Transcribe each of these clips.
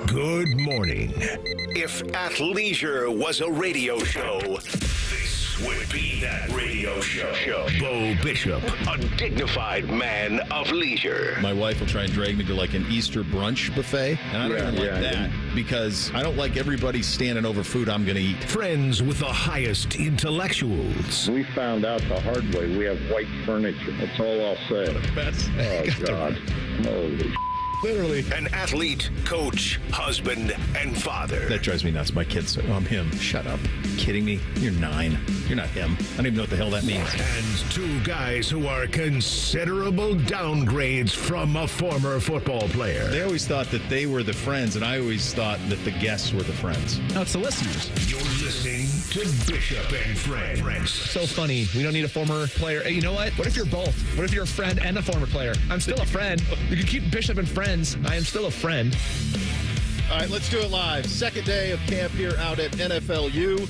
Good morning. If Athleisure was a radio show, this would be that radio show. Bo Bishop, a dignified man of leisure. My wife will try and drag me to like an Easter brunch buffet, and I don't even like that because I don't like everybody standing over food I'm going to eat. Friends with the highest intellectuals. We found out the hard way. We have white furniture. That's all I'll say. Oh, God. Holy Literally. An athlete, coach, husband, and father. That drives me nuts. My kids, I'm him. Shut up. Kidding me? You're 9. You're not him. I don't even know what the hell that means. And two guys who are considerable downgrades from a former football player. They always thought that they were the friends, and I always thought that the guests were the friends. No, it's the listeners. You're listening to Bishop and Friends. So funny. We don't need a former player. Hey, you know what? What if you're both? What if you're a friend and a former player? I'm still a friend. You can keep Bishop and Friends. I am still a friend. All right, let's do it live. Second day of camp here out at NFLU.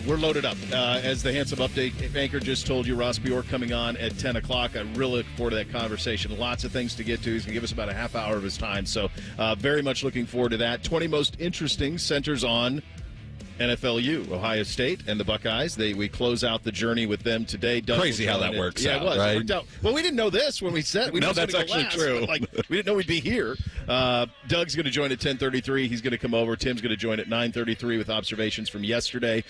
We're loaded up. As the Handsome Update anchor just told you, Ross Bjork coming on at 10 o'clock. I really look forward to that conversation. Lots of things to get to. He's going to give us about a half hour of his time. So very much looking forward to that. 20 most interesting centers on NFLU, Ohio State, and the Buckeyes. We close out the journey with them today. Doug Crazy how that works out, it was. right? It worked out. Well, we didn't know this when we said we No, knew that's actually true. Like, we didn't know we'd be here. Doug's going to join at 10:33. He's going to come over. Tim's going to join at 9:33 with observations from yesterday.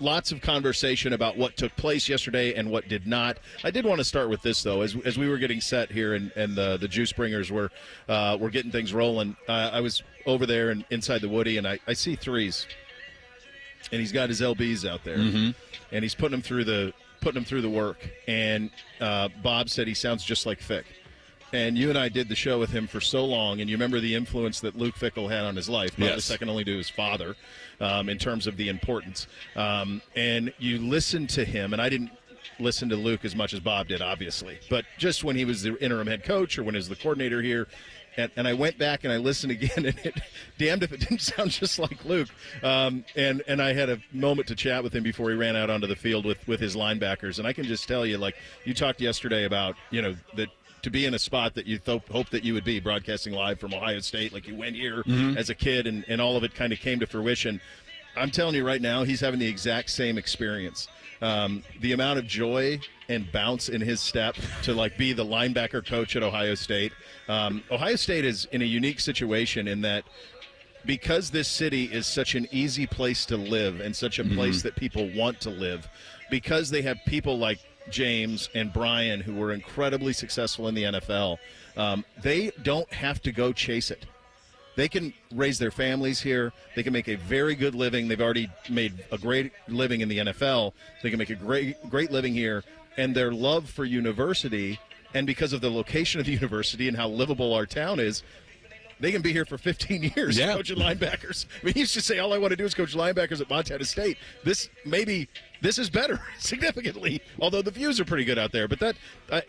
Lots of conversation about what took place yesterday and what did not. I did want to start with this, though. As we were getting set here and the Juice Bringers were getting things rolling, I was over there and inside the Woody, and I see threes. And he's got his LBs out there, and he's putting them through the work. And Bob said he sounds just like Fick. And you and I did the show with him for so long, and you remember the influence that Luke Fickell had on his life, probably second only to his father, in terms of the importance. And you listened to him, and I didn't listen to Luke as much as Bob did, obviously, but just when he was the interim head coach or when he was the coordinator here. And I went back and I listened again, and damned if it didn't sound just like Luke. And I had a moment to chat with him before he ran out onto the field with his linebackers. And I can just tell you, like you talked yesterday about, that to be in a spot that you hope that you would be, broadcasting live from Ohio State, like you went here as a kid, and all of it kind of came to fruition. I'm telling you right now, he's having the exact same experience. The amount of joy and bounce in his step to be the linebacker coach at Ohio State. Ohio State is in a unique situation in that because this city is such an easy place to live and such a place that people want to live, because they have people like James and Brian who were incredibly successful in the NFL, they don't have to go chase it. They can raise their families here. They can make a very good living. They've already made a great living in the NFL. They can make a great living here. And their love for university, and because of the location of the university and how livable our town is, they can be here for 15 years coaching linebackers. I mean, he used to say, all I want to do is coach linebackers at Montana State. This is better significantly, although the views are pretty good out there. But that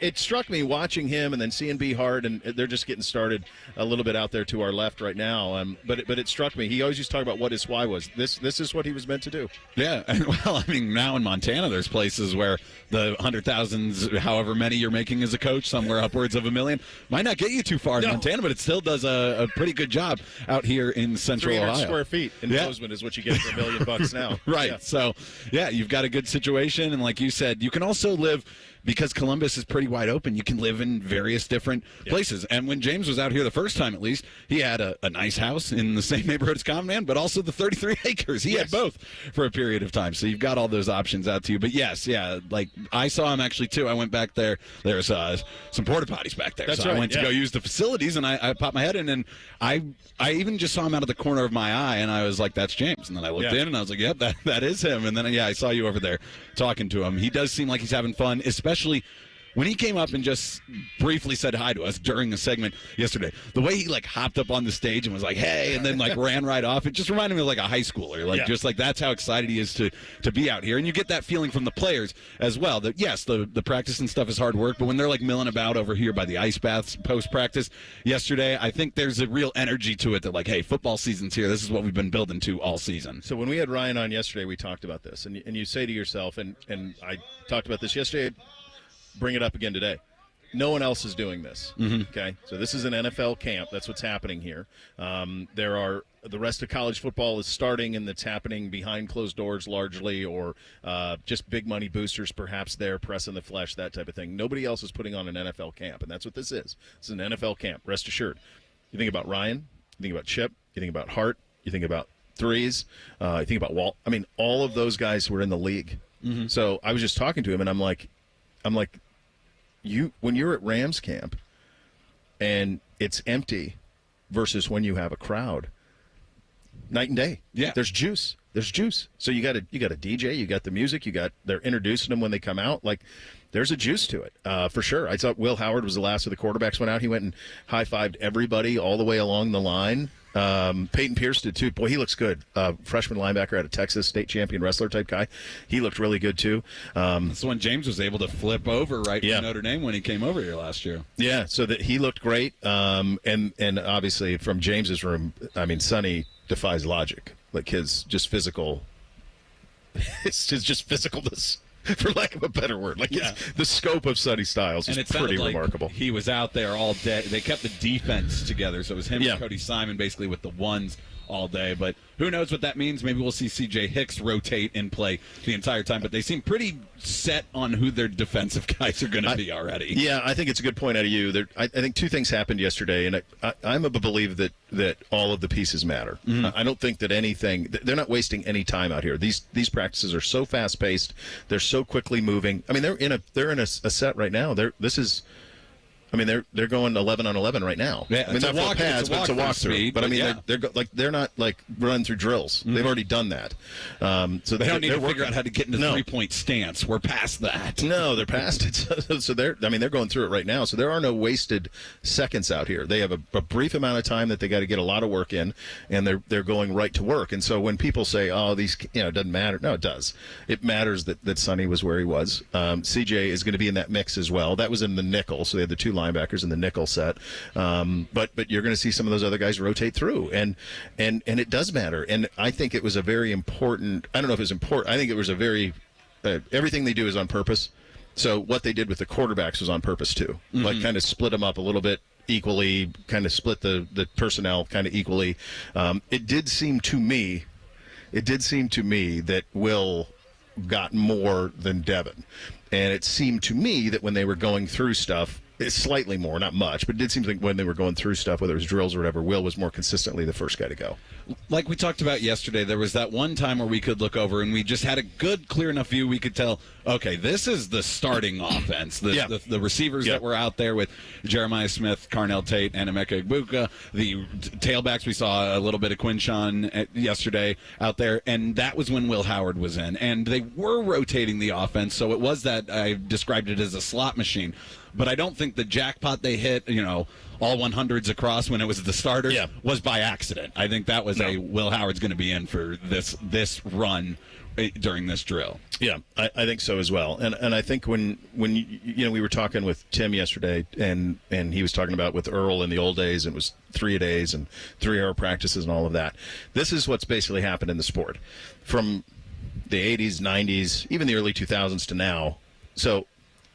it struck me watching him and then seeing B. Hart, and they're just getting started a little bit out there to our left right now. But it struck me. He always used to talk about what his why was. This is what he was meant to do. Yeah, and well, I mean, now in Montana, there's places where the 100,000s, however many you're making as a coach, somewhere upwards of $1 million, might not get you too far in Montana, but it still does a pretty good job out here in Central 300 Ohio. square feet in Bozeman is what you get for $1 million now. Right. Yeah. So, you've got a good situation, and like you said, you can also live, because Columbus is pretty wide open, you can live in various different places. And when James was out here the first time, at least, he had a nice house in the same neighborhood as Common Man, but also the 33 acres. He had both for a period of time. So you've got all those options out to you. But like I saw him actually too. I went back there. There's some porta potties back there. That's so right, I went to go use the facilities, and I popped my head in, and I even just saw him out of the corner of my eye, and I was like, that's James. And then I looked in, and I was like, yep, that is him. And then, I saw you over there talking to him. He does seem like he's having fun, especially when he came up and just briefly said hi to us during a segment yesterday. The way he hopped up on the stage and was like, hey, and then ran right off. It just reminded me of a high schooler. Just that's how excited he is to be out here. And you get that feeling from the players as well. That yes, the practice and stuff is hard work, but when they're milling about over here by the ice baths post practice yesterday, I think there's a real energy to it that hey, football season's here. This is what we've been building to all season. So when we had Ryan on yesterday, we talked about this, and you say to yourself, and I talked about this yesterday, bring it up again today. no one else is doing this. Okay, so this is an NFL camp. That's what's happening here. The rest of college football is starting, and it's happening behind closed doors largely, or just big money boosters perhaps there, press in the flesh, that type of thing. Nobody else is putting on an NFL camp, and that's what this is. It's an NFL camp, rest assured. You think about Ryan, you think about Chip, you think about Hart, you think about Threes, you think about Walt. I mean, all of those guys were in the league. So I was just talking to him, and I'm like, when you're at Rams camp and it's empty versus when you have a crowd, night and day. Yeah. There's juice. So you got a DJ, you got the music, they're introducing them when they come out. Like, there's a juice to it, for sure. I thought Will Howard was the last of the quarterbacks went out. He went and high-fived everybody all the way along the line. Peyton Pierce did too. Boy, he looks good. Freshman linebacker out of Texas, state champion wrestler type guy. He looked really good too. That's when James was able to flip over from Notre Dame when he came over here last year. Yeah, so that he looked great. And obviously from James's room, I mean, Sonny defies logic. Like his just physical, it's just physicalness, for lack of a better word. Like the scope of Sonny Styles is pretty remarkable. He was out there all day. They kept the defense together, so it was him and Cody Simon basically with the ones all day. But who knows what that means? Maybe we'll see C.J. Hicks rotate and play the entire time. But they seem pretty set on who their defensive guys are going to be already. Yeah, I think it's a good point out of you. I think two things happened yesterday, and I'm a believer that all of the pieces matter. I don't think that they're not wasting any time out here. These practices are so fast paced. They're so quickly moving. I mean, they're in a set right now. They're going 11 on 11 right now. Yeah, I mean, not full pads, but it's a walkthrough. But I mean, they're not like running through drills. They've already done that. So they don't need to figure out how to get into 3-point stance. We're past that. No, they're past it. So they're going through it right now. So there are no wasted seconds out here. They have a brief amount of time that they got to get a lot of work in, and they're going right to work. And so when people say, "Oh, these," it doesn't matter. No, it does. It matters that Sonny was where he was. CJ is going to be in that mix as well. That was in the nickel. So they had the two linebackers in the nickel set, but you're going to see some of those other guys rotate through, and it does matter. And I think it was a very important. I don't know if it was important. I think it was a very everything they do is on purpose. So what they did with the quarterbacks was on purpose too. Like kind of split them up a little bit equally, kind of split the personnel kind of equally. It did seem to me that Will got more than Devin, and it seemed to me that when they were going through stuff. It's slightly more, not much, but it did seem like when they were going through stuff, whether it was drills or whatever, Will was more consistently the first guy to go. Like we talked about yesterday, there was that one time where we could look over and we just had a good, clear enough view. We could tell, okay, this is the starting offense. The receivers that were out there with Jeremiah Smith, Carnell Tate, and Emeka Egbuka. The tailbacks, we saw a little bit of Quinshon yesterday out there, and that was when Will Howard was in. And they were rotating the offense, so it was that I described it as a slot machine. But I don't think the jackpot they hit, all 100s across when it was the starters, was by accident. I think that was Will Howard's going to be in for this run during this drill. Yeah, I think so as well. And I think when we were talking with Tim yesterday, and he was talking about with Earl in the old days, and it was 3-a-days and 3-hour practices and all of that. This is what's basically happened in the sport from the 80s, 90s, even the early 2000s to now. So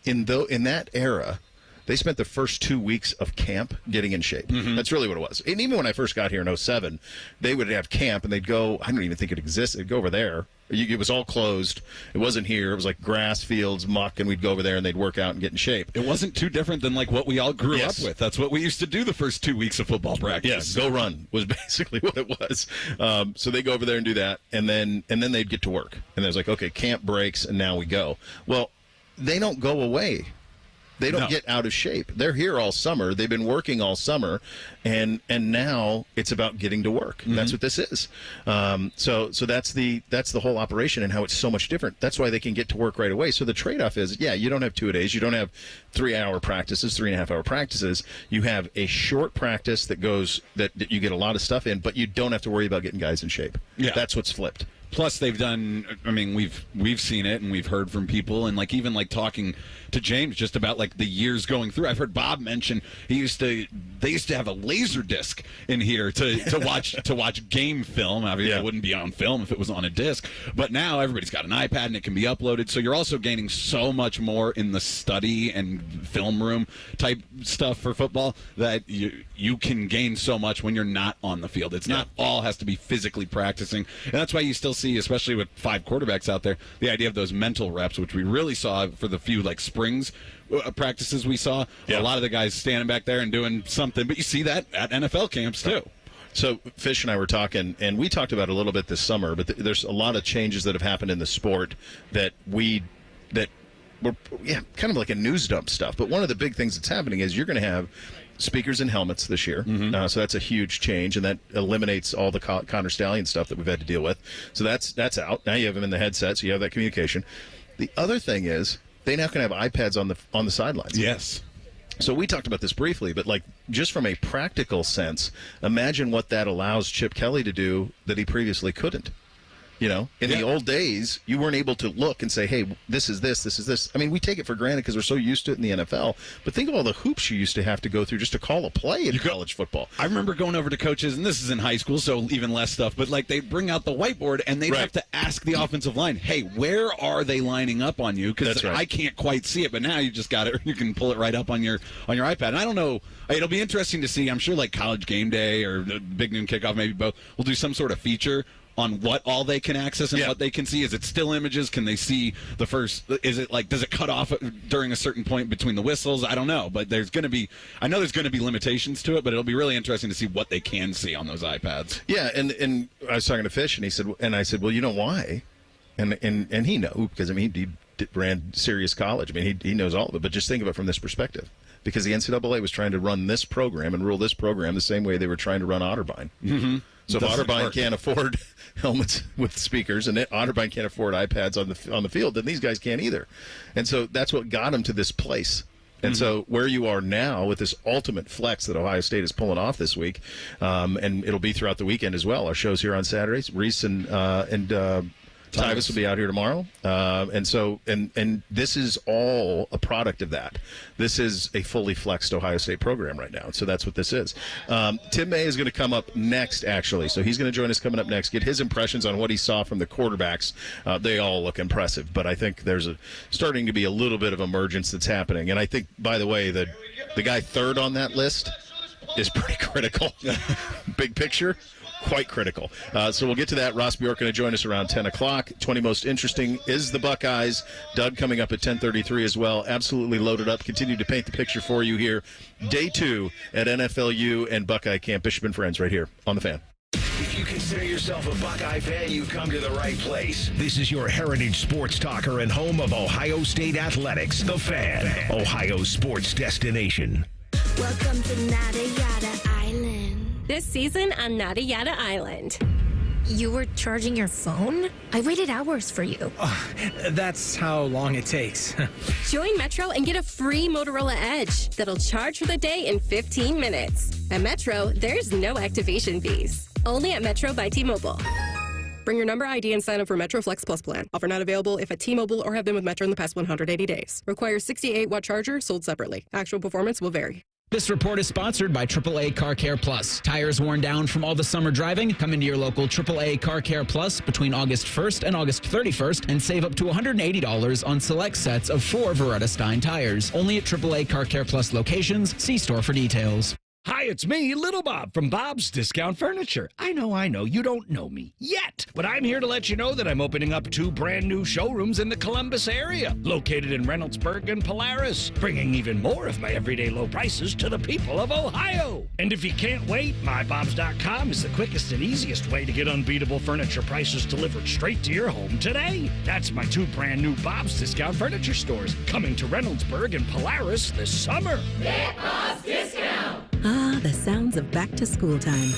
in that era, they spent the first 2 weeks of camp getting in shape. That's really what it was. And even when I first got here in 2007, they would have camp, and they'd go, I don't even think it existed. They'd go over there. It was all closed. It wasn't here. It was like grass, fields, muck, and we'd go over there, and they'd work out and get in shape. It wasn't too different than like what we all grew up with. That's what we used to do the first 2 weeks of football practice. Yeah, go run was basically what it was. So they go over there and do that, and then they'd get to work. And there's like, okay, camp breaks, and now we go. Well, they don't go away. They don't get out of shape. They're here all summer. They've been working all summer, and now it's about getting to work. That's what this is. So that's the whole operation and how it's so much different. That's why they can get to work right away. So the trade-off is, you don't have 2-a-days. You don't have 3-hour practices, 3.5-hour practices. You have a short practice that you get a lot of stuff in, but you don't have to worry about getting guys in shape. Yeah. That's what's flipped. Plus, they've done. I mean, we've seen it and we've heard from people, and like even like talking to James just about like the years going through. I've heard Bob mention they used to have a laser disc in here to watch game film. Obviously, it wouldn't be on film if it was on a disc. But now everybody's got an iPad and it can be uploaded. So you're also gaining so much more in the study and film room type stuff for football that you can gain so much when you're not on the field. It's not all has to be physically practicing, and that's why you still see, especially with 5 quarterbacks out there, the idea of those mental reps, which we really saw for the few like springs practices we saw. A lot of the guys standing back there and doing something, but you see that at NFL camps too. So Fish and I were talking, and we talked about it a little bit this summer, but there's a lot of changes that have happened in the sport that were kind of like a news dump stuff. But one of the big things that's happening is you're going to have speakers and helmets this year. So that's a huge change, and that eliminates all the Connor Stallion stuff that we've had to deal with. So that's out. Now you have them in the headset, so you have that communication. The other thing is they now can have iPads on the sidelines. Yes. So we talked about this briefly, but like just from a practical sense, imagine what that allows Chip Kelly to do that he previously couldn't. You know, in the old days, you weren't able to look and say, hey, this is this, this is this. I mean, we take it for granted because we're so used to it in the NFL. But think of all the hoops you used to have to go through just to call a play in college football. I remember going over to coaches, and this is in high school, so even less stuff, but like they'd bring out the whiteboard, and they'd have to ask the offensive line, hey, where are they lining up on you? Because I can't quite see it, but now you just got it. You can pull it right up on your iPad. And I don't know. It'll be interesting to see. I'm sure like College Game Day or Big Noon Kickoff, maybe both, will do some sort of feature on what all they can access and what they can see. Is it still images? Can they see the first? Is it like, does it cut off during a certain point between the whistles? I don't know, but there's going to be limitations to it, but it'll be really interesting to see what they can see on those iPads. Yeah, and I was talking to Fish, and I said, well, you know why? And he knew, because I mean he ran serious college. I mean he knows all of it, but just think of it from this perspective. Because the NCAA was trying to run this program and rule this program the same way they were trying to run Otterbein. Mm-hmm. So if Otterbein can't afford helmets with speakers, and Otterbein can't afford iPads on the field, then these guys can't either. And so that's what got them to this place. And so where you are now with this ultimate flex that Ohio State is pulling off this week, and it'll be throughout the weekend as well. Our show's here on Saturdays. Reese and Tyvus will be out here tomorrow. And this is all a product of that. This is a fully flexed Ohio State program right now. So that's what this is. Tim May is going to come up next, actually. So he's going to join us coming up next, get his impressions on what he saw from the quarterbacks. They all look impressive, but I think there's starting to be a little bit of emergence that's happening. And I think, by the way, the guy third on that list is pretty critical. Big picture. Quite critical. So we'll get to that. Ross Bjork going to join us around 10 o'clock. 20 most interesting is the Buckeyes. Doug coming up at 10:33 as well. Absolutely loaded up. Continue to paint the picture for you here. Day 2 at NFLU and Buckeye Camp. Bishop and Friends right here on The Fan. If you consider yourself a Buckeye fan, you've come to the right place. This is your heritage sports talker and home of Ohio State Athletics, The Fan, Ohio's sports destination. Welcome to Nada Yada Island. This season on Nada Yada Island. You were charging your phone? I waited hours for you. That's how long it takes. Join Metro and get a free Motorola Edge that'll charge for the day in 15 minutes. At Metro, there's no activation fees. Only at Metro by T-Mobile. Bring your number ID and sign up for Metro Flex Plus plan. Offer not available if at T-Mobile or have been with Metro in the past 180 days. Requires 68-watt charger, sold separately. Actual performance will vary. This report is sponsored by AAA Car Care Plus. Tires worn down from all the summer driving? Come into your local AAA Car Care Plus between August 1st and August 31st and save up to $180 on select sets of 4 Veretta Stein tires. Only at AAA Car Care Plus locations. See store for details. Hi, it's me, Little Bob, from Bob's Discount Furniture. I know, you don't know me yet, but I'm here to let you know that I'm opening up 2 brand new showrooms in the Columbus area, located in Reynoldsburg and Polaris, bringing even more of my everyday low prices to the people of Ohio. And if you can't wait, MyBobs.com is the quickest and easiest way to get unbeatable furniture prices delivered straight to your home today. That's my 2 brand new Bob's Discount Furniture stores, coming to Reynoldsburg and Polaris this summer. Get Bob's Discount! Ah, the sounds of back-to-school time.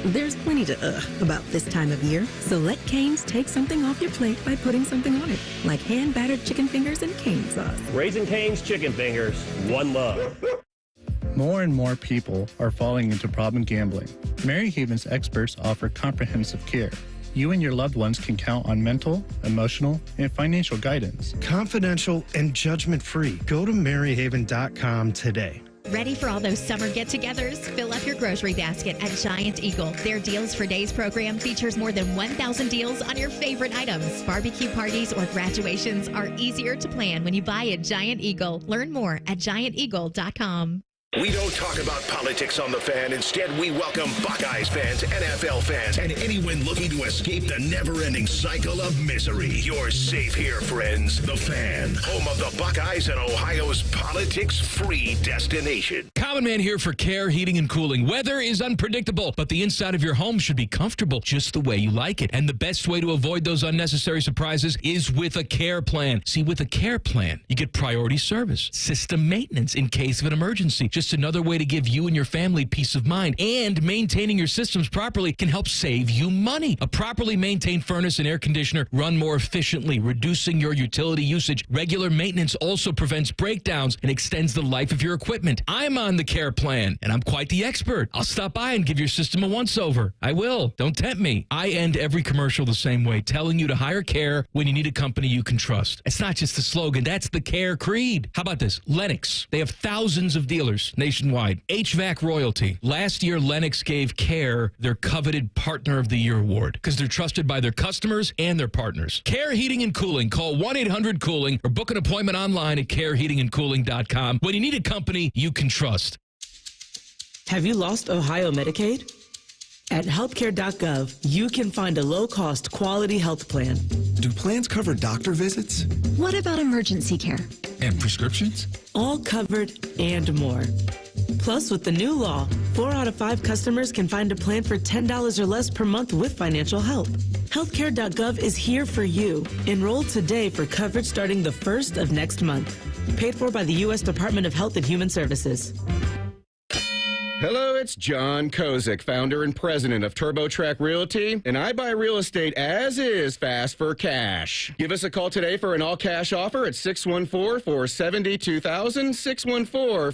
There's plenty to about this time of year, so let Cane's take something off your plate by putting something on it, like hand-battered chicken fingers and cane sauce. Raising Cane's Chicken Fingers, one love. More and more people are falling into problem gambling. Mary Haven's experts offer comprehensive care. You and your loved ones can count on mental, emotional, and financial guidance. Confidential and judgment-free. Go to maryhaven.com today. Ready for all those summer get-togethers? Fill up your grocery basket at Giant Eagle. Their Deals for Days program features more than 1,000 deals on your favorite items. Barbecue parties or graduations are easier to plan when you buy at Giant Eagle. Learn more at gianteagle.com. We don't talk about politics on The Fan. Instead, we welcome Buckeyes fans, NFL fans, and anyone looking to escape the never-ending cycle of misery. You're safe here, friends. The Fan, home of the Buckeyes and Ohio's politics-free destination. Common Man here for Care Heating and Cooling. Weather is unpredictable, but the inside of your home should be comfortable just the way you like it. And the best way to avoid those unnecessary surprises is with a care plan. See, with a care plan, you get priority service, system maintenance in case of an emergency. Just another way to give you and your family peace of mind. And maintaining your systems properly can help save you money. A properly maintained furnace and air conditioner run more efficiently, reducing your utility usage. Regular maintenance also prevents breakdowns and extends the life of your equipment. I'm on the care plan, and I'm quite the expert. I'll stop by and give your system a once-over. I will. Don't tempt me. I end every commercial the same way, telling you to hire Care when you need a company you can trust. It's not just a slogan. That's the Care creed. How about this? Lennox. They have thousands of dealers nationwide. HVAC royalty. Last year, Lennox gave Care their coveted Partner of the Year award because they're trusted by their customers and their partners. Care Heating and Cooling. Call 1-800-COOLING or book an appointment online at careheatingandcooling.com when you need a company you can trust. Have you lost Ohio Medicaid? At healthcare.gov, you can find a low-cost, quality health plan. Do plans cover doctor visits? What about emergency care? And prescriptions? All covered and more. Plus, with the new law, 4 out of 5 customers can find a plan for $10 or less per month with financial help. Healthcare.gov is here for you. Enroll today for coverage starting the 1st of next month. Paid for by the U.S. Department of Health and Human Services. Hello, it's John Kozik, founder and president of TurboTrack Realty, and I buy real estate as is fast for cash. Give us a call today for an all-cash offer at 614-470-2000,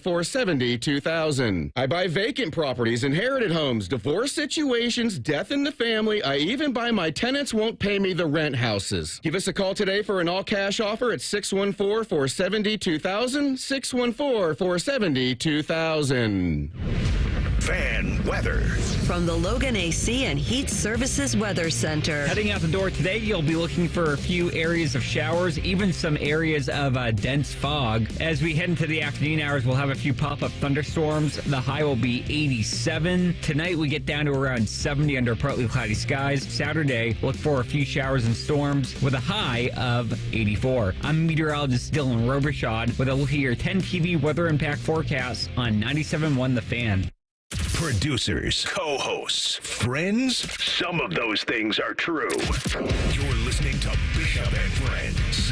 614-470-2000. I buy vacant properties, inherited homes, divorce situations, death in the family. I even buy my tenants won't pay me the rent houses. Give us a call today for an all-cash offer at 614-470-2000, 614-470-2000. Fan weather. From the Logan AC and Heat Services Weather Center. Heading out the door today, you'll be looking for a few areas of showers, even some areas of dense fog. As we head into the afternoon hours, we'll have a few pop-up thunderstorms. The high will be 87. Tonight, we get down to around 70 under partly cloudy skies. Saturday, look for a few showers and storms with a high of 84. I'm meteorologist Dylan Robichaud with a look at your 10 TV weather impact forecast on 97.1 The Fan. Producers, co-hosts, friends, some of those things are true. You're listening to Bishop and Friends.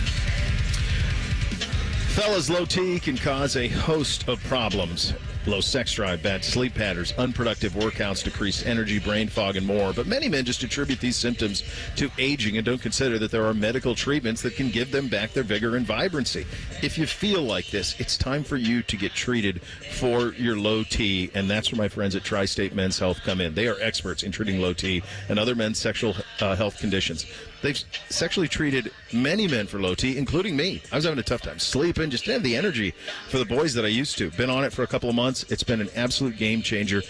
Fellas, low T can cause a host of problems. Low sex drive, bad sleep patterns, unproductive workouts, decreased energy, brain fog, and more. But many men just attribute these symptoms to aging and don't consider that there are medical treatments that can give them back their vigor and vibrancy. If you feel like this, it's time for you to get treated for your low T, and that's where my friends at Tri-State Men's Health come in. They are experts in treating low T and other men's sexual health conditions. They've sexually treated many men for low T, including me. I was having a tough time sleeping, just didn't have the energy for the boys that I used to. Been on it for a couple of months. It's been an absolute game changer.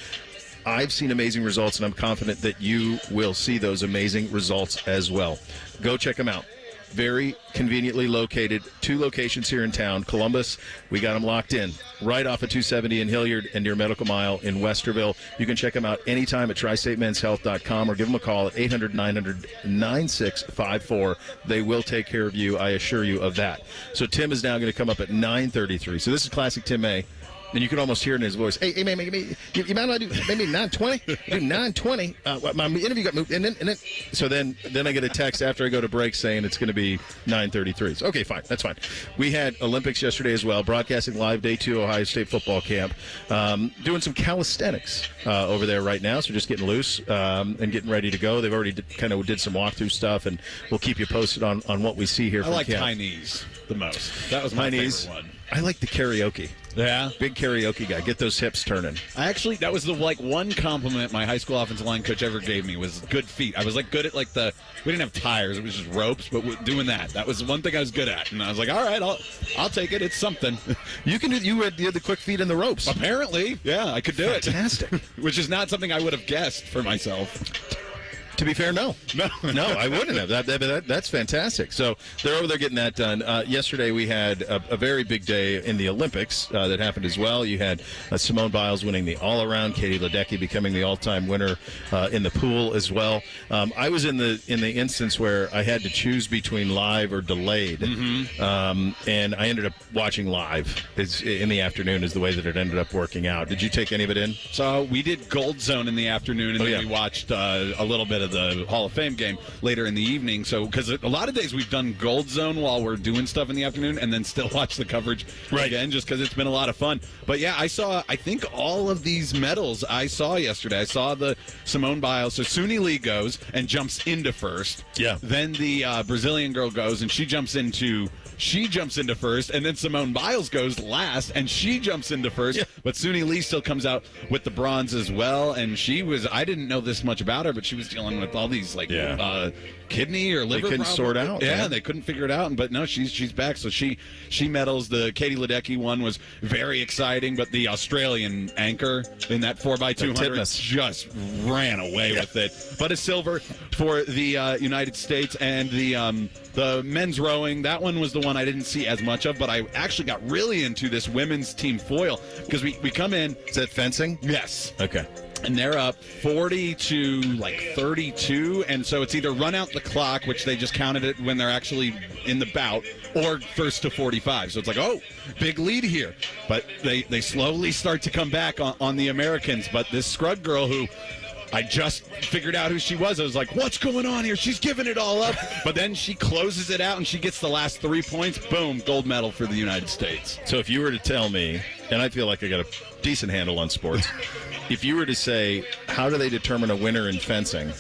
I've seen amazing results, and I'm confident that you will see those amazing results as well. Go check them out. Very conveniently located. 2 locations here in town. Columbus, we got them locked in. Right off of 270 in Hilliard and near Medical Mile in Westerville. You can check them out anytime at tristatemenshealth.com or give them a call at 800-900-9654. They will take care of you. I assure you of that. So Tim is now going to come up at 9:33. So this is classic Tim A. And you can almost hear it in his voice. Hey man, you might not do maybe 9:20. Do 9:20. My interview got moved, and then so then I get a text after I go to break saying it's going to be 9:33. So, okay, fine, that's fine. We had Olympics yesterday as well. Broadcasting live day 2 Ohio State football camp. Doing some calisthenics over there right now. So just getting loose and getting ready to go. They've already did some walkthrough stuff, and we'll keep you posted on what we see here. I from like camp. high knees the most. That was my favorite one. I like the karaoke. Yeah. Big karaoke guy. Get those hips turning. That was the one compliment my high school offensive line coach ever gave me was good feet. I was good at we didn't have tires, it was just ropes, but doing that was the one thing I was good at. And I was like, all right, I'll take it. It's something. You had the quick feet in the ropes. Apparently, yeah, I could do it. Fantastic. Which is not something I would have guessed for myself. To be fair, no, I wouldn't have. That's fantastic. So they're over there getting that done. Yesterday we had a very big day in the Olympics that happened as well. You had Simone Biles winning the all-around, Katie Ledecky becoming the all-time winner in the pool as well. I was in the instance where I had to choose between live or delayed, and I ended up watching live. In the afternoon is the way that it ended up working out. Did you take any of it in? So we did Gold Zone in the afternoon, and then we watched a little bit of the Hall of Fame game later in the evening. So, because a lot of days we've done Gold Zone while we're doing stuff in the afternoon and then still watch the coverage again, just because it's been a lot of fun. But yeah, I think all of these medals I saw yesterday. I saw the Simone Biles. So Suni Lee goes and jumps into first. Yeah. Then the Brazilian girl goes and she jumps into first, and then Simone Biles goes last, and she jumps into first. Yeah. But Suni Lee still comes out with the bronze as well, and I didn't know this much about her, but she was dealing with all these kidney or liver they couldn't problems. Sort out. Yeah, they couldn't figure it out. But no, she's back. So she medals. The Katie Ledecky one was very exciting, but the Australian anchor in that 4x200 just ran away with it. But a silver for the United States, and the men's rowing, that one was the one I didn't see as much of, but I actually got really into this women's team foil because we come in. Is that fencing? Yes. Okay. And they're up 40 to 32, and so it's either run out the clock, which they just counted it when they're actually in the bout, or first to 45. So it's like, oh, big lead here. But they slowly start to come back on the Americans. But this Scruggs girl who I just figured out who she was. I was like, what's going on here? She's giving it all up. But then she closes it out, and she gets the last 3 points. Boom, gold medal for the United States. So if you were to tell me, and I feel like I got a decent handle on sports, if you were to say, how do they determine a winner in fencing?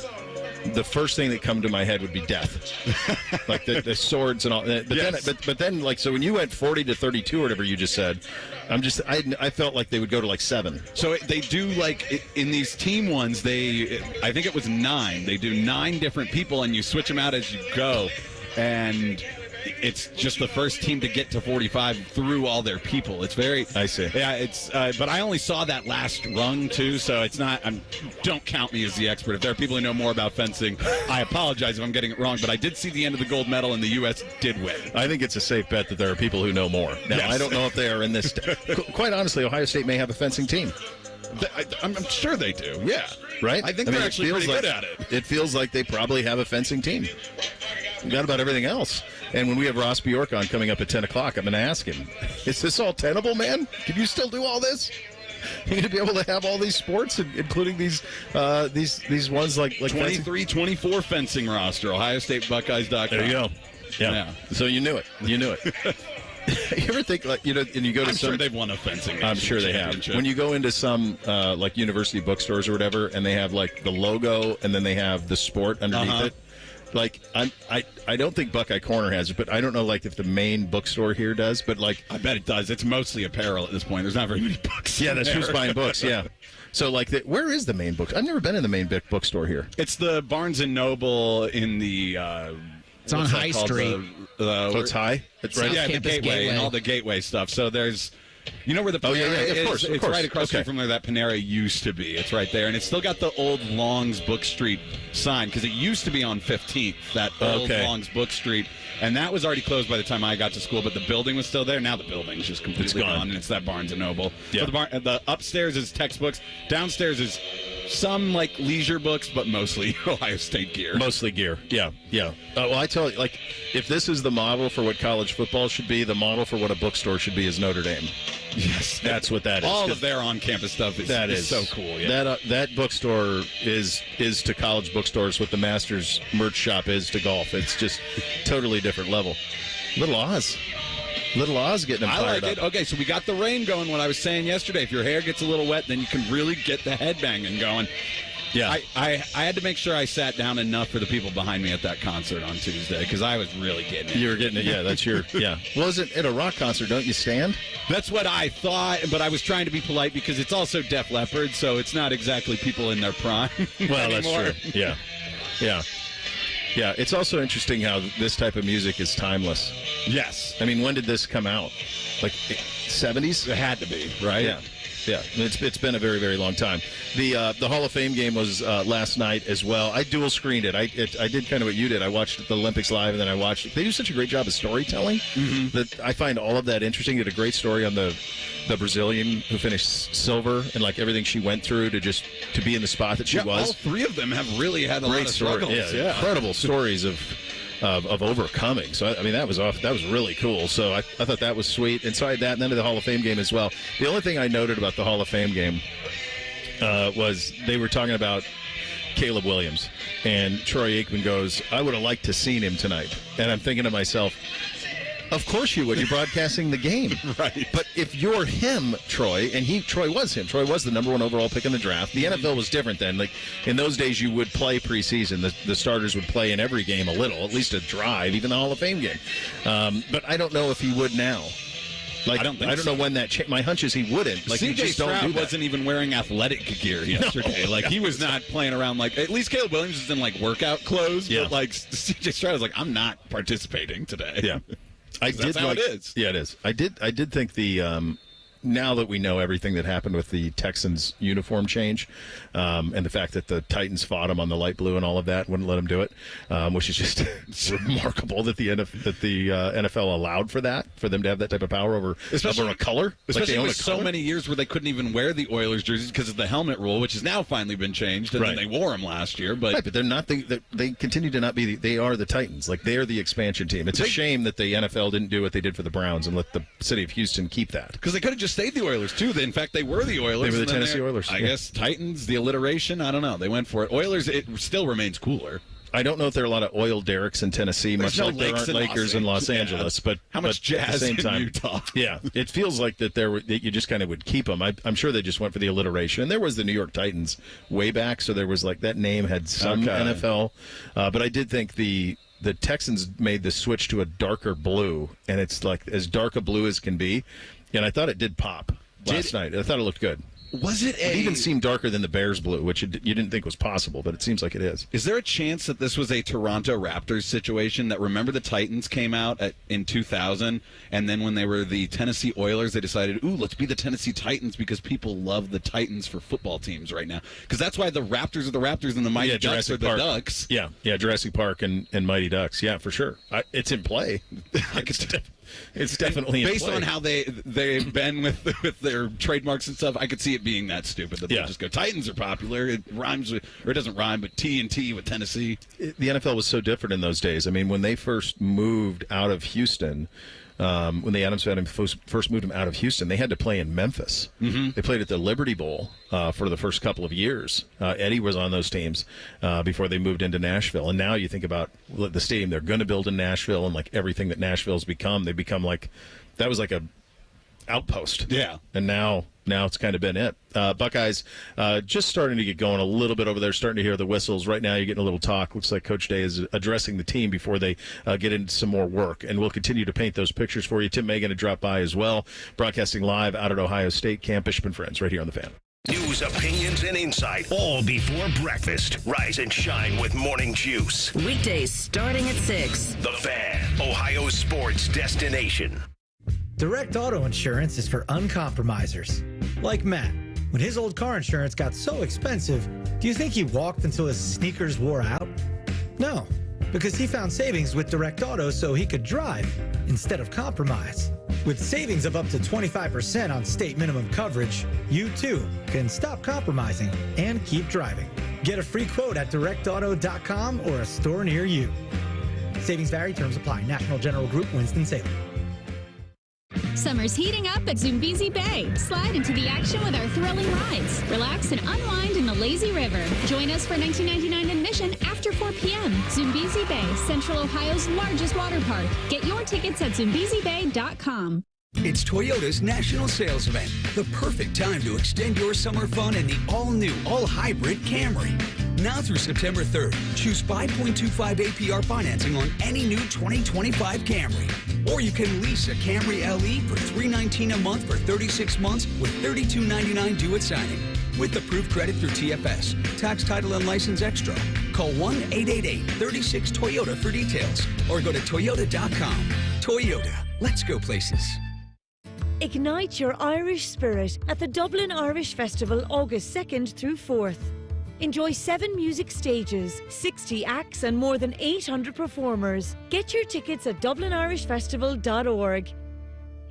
The first thing that come to my head would be death, like the swords and all. But yes. then, like, so when you went 40 to 32 or whatever you just said, I felt like they would go to like 7. So they do in these team ones. I think it was 9. They do 9 different people, and you switch them out as you go, and it's just the first team to get to 45 through all their people. It's very. I see. Yeah, it's. But I only saw that last rung too, so it's not. Don't count me as the expert. If there are people who know more about fencing, I apologize if I'm getting it wrong. But I did see the end of the gold medal, and the U.S. did win. I think it's a safe bet that there are people who know more. Now, yes. I don't know if they are in this. Quite honestly, Ohio State may have a fencing team. I'm sure they do. Yeah. Right. I think they're actually pretty good at it. It feels like they probably have a fencing team. We got about everything else. And when we have Ross Bjork on coming up at 10 o'clock, I'm going to ask him, is this all tenable, man? Can you still do all this? You're going to be able to have all these sports, including these ones like 23-24 fencing roster, OhioStateBuckeyes.com. There you go. Yeah. So you knew it. You ever think, and you go to sure they've won a fencing. I'm sure they have. When you go into some university bookstores or whatever, and they have like the logo, and then they have the sport underneath it. Like I don't think Buckeye Corner has it, but I don't know if the main bookstore here does. But I bet it does. It's mostly apparel at this point. There's not very many books. Yeah, that's who's buying books. Yeah. So where is the main book? I've never been in the main bookstore here. It's the Barnes and Noble in the. It's on High Street. So it's high. It's right. Yeah, the gateway and all the gateway stuff. So there's. You know where the Panera is? Of course. It's right across the street from where that Panera used to be. It's right there. And it's still got the old Long's Book Street sign because it used to be on 15th, that old Long's Book Street. And that was already closed by the time I got to school, but the building was still there. Now the building's just completely gone, and it's that Barnes & Noble. Yeah. So the upstairs is textbooks. Downstairs is some leisure books, but mostly Ohio State gear. Mostly gear, yeah. Well, I tell you, if this is the model for what college football should be, the model for what a bookstore should be is Notre Dame. Yes, that's what that is. All of their on-campus stuff is so cool. Yeah. That bookstore is to college bookstores what the Masters merch shop is to golf. It's just totally different level. Little Oz getting them fired up. Okay, so we got the rain going. What I was saying yesterday, if your hair gets a little wet, then you can really get the headbanging going. Yeah, I had to make sure I sat down enough for the people behind me at that concert on Tuesday because I was really getting it. You were getting it, yeah. That's your, yeah. Well, isn't at a rock concert, don't you stand? That's what I thought, but I was trying to be polite because it's also Def Leppard, so it's not exactly people in their prime. Well, that's true. Yeah. Yeah. Yeah, it's also interesting how this type of music is timeless. Yes. I mean, when did this come out? Like 70s? It had to be, right? Yeah. Yeah, it's been a very, very long time. The Hall of Fame game was last night as well. I dual screened it. I did kind of what you did. I watched the Olympics live, and then I watched it. They do such a great job of storytelling that I find all of that interesting. Did a great story on the Brazilian who finished silver and like everything she went through to be in the spot that she was. All three of them have really had a lot of struggles. Yeah, incredible stories of overcoming. So I mean that was really cool. So I thought that was sweet. And so I had that, and then to the Hall of Fame game as well. The only thing I noted about the Hall of Fame game was they were talking about Caleb Williams, and Troy Aikman goes, "I would have liked to seen him tonight." And I'm thinking to myself, of course you would. You're broadcasting the game. Right. But if you're him, Troy, and Troy was him. Troy was the number one overall pick in the draft. The NFL was different then. Like in those days, you would play preseason. The starters would play in every game a little, at least a drive, even the Hall of Fame game. But I don't know if he would now. Like I don't know when that. My hunch is he wouldn't. Like CJ Stroud wasn't even wearing athletic gear yesterday. No. Like he was not playing around. Like at least Caleb Williams is in like workout clothes. Yeah. But like CJ Stroud was like, I'm not participating today. Yeah. That's how it is. Yeah, it is. I did think the now that we know everything that happened with the Texans uniform change, and the fact that the Titans fought them on the light blue and all of that, wouldn't let them do it, which is just remarkable that the NFL allowed for them to have that type of power over a color. Especially like with so many years where they couldn't even wear the Oilers jerseys because of the helmet rule, which has now finally been changed, and then they wore them last year. But they're not. They continue to not be. They are the Titans. Like they are the expansion team. It's a shame that the NFL didn't do what they did for the Browns and let the city of Houston keep that, because they could have just stayed the Oilers too. In fact, they were the Oilers. They were the Tennessee Oilers. I guess Titans, the alliteration. I don't know. They went for it. Oilers. It still remains cooler. I don't know if there are a lot of oil derricks in Tennessee, much like there aren't Lakers in Los Angeles. But how much Jazz at the same time, in Utah? Yeah, it feels like that you just kind of would keep them. I'm sure they just went for the alliteration. And there was the New York Titans way back, so there was like that name had some NFL. But I did think the Texans made the switch to a darker blue, and it's like as dark a blue as can be. And I thought it did pop last night. I thought it looked good. Was it It even seemed darker than the Bears blue, which you didn't think was possible, but it seems like it is. Is there a chance that this was a Toronto Raptors situation? That remember the Titans came out in 2000, and then when they were the Tennessee Oilers, they decided, let's be the Tennessee Titans because people love the Titans for football teams right now. Because that's why the Raptors are the Raptors and the Mighty Ducks are the Ducks. Yeah, Jurassic Park and Mighty Ducks. Yeah, for sure. It's in play. It's definitely based on how they've been with their trademarks and stuff. I could see it being that stupid that they'll just go Titans are popular. It rhymes with, or it doesn't rhyme, but T&T with Tennessee. The NFL was so different in those days. I mean, when they first moved out of Houston, when the Adams family first moved them out of Houston, they had to play in Memphis. Mm-hmm. They played at the Liberty Bowl for the first couple of years. Eddie was on those teams before they moved into Nashville. And now you think about the stadium they're going to build in Nashville and like everything that Nashville's become. They become like that was like a outpost. Yeah. And now it's kind of been it. Buckeyes just starting to get going a little bit over there, starting to hear the whistles. Right now you're getting a little talk. Looks like Coach Day is addressing the team before they get into some more work. And we'll continue to paint those pictures for you. Tim May going to drop by as well, broadcasting live out at Ohio State Camp. Bishop and Friends right here on The Fan. News, opinions, and insight all before breakfast. Rise and shine with Morning Juice. Weekdays starting at 6. The Fan, Ohio's sports destination. Direct auto insurance is for uncompromisers. Like Matt. When his old car insurance got so expensive, do you think he walked until his sneakers wore out? No, because he found savings with Direct Auto so he could drive instead of compromise. With savings of up to 25% on state minimum coverage, you too can stop compromising and keep driving. Get a free quote at directauto.com or a store near you. Savings vary, terms apply. National General Group, Winston-Salem. Summer's heating up at Zumbizi Bay. Slide into the action with our thrilling rides. Relax and unwind in the lazy river. Join us for $19.99 admission after 4 p.m. Zumbizi Bay, Central Ohio's largest water park. Get your tickets at zumbizibay.com. It's Toyota's national sales event. The perfect time to extend your summer fun in the all-new, all-hybrid Camry. Now through September 3rd, choose 5.25 APR financing on any new 2025 Camry. Or you can lease a Camry LE for $319 a month for 36 months with $32.99 due at signing. With approved credit through TFS, tax, title, and license extra. Call 1-888-36-TOYOTA for details or go to toyota.com. Toyota, let's go places. Ignite your Irish spirit at the Dublin Irish Festival August 2nd through 4th. Enjoy 7 music stages, 60 acts and more than 800 performers. Get your tickets at dublinirishfestival.org.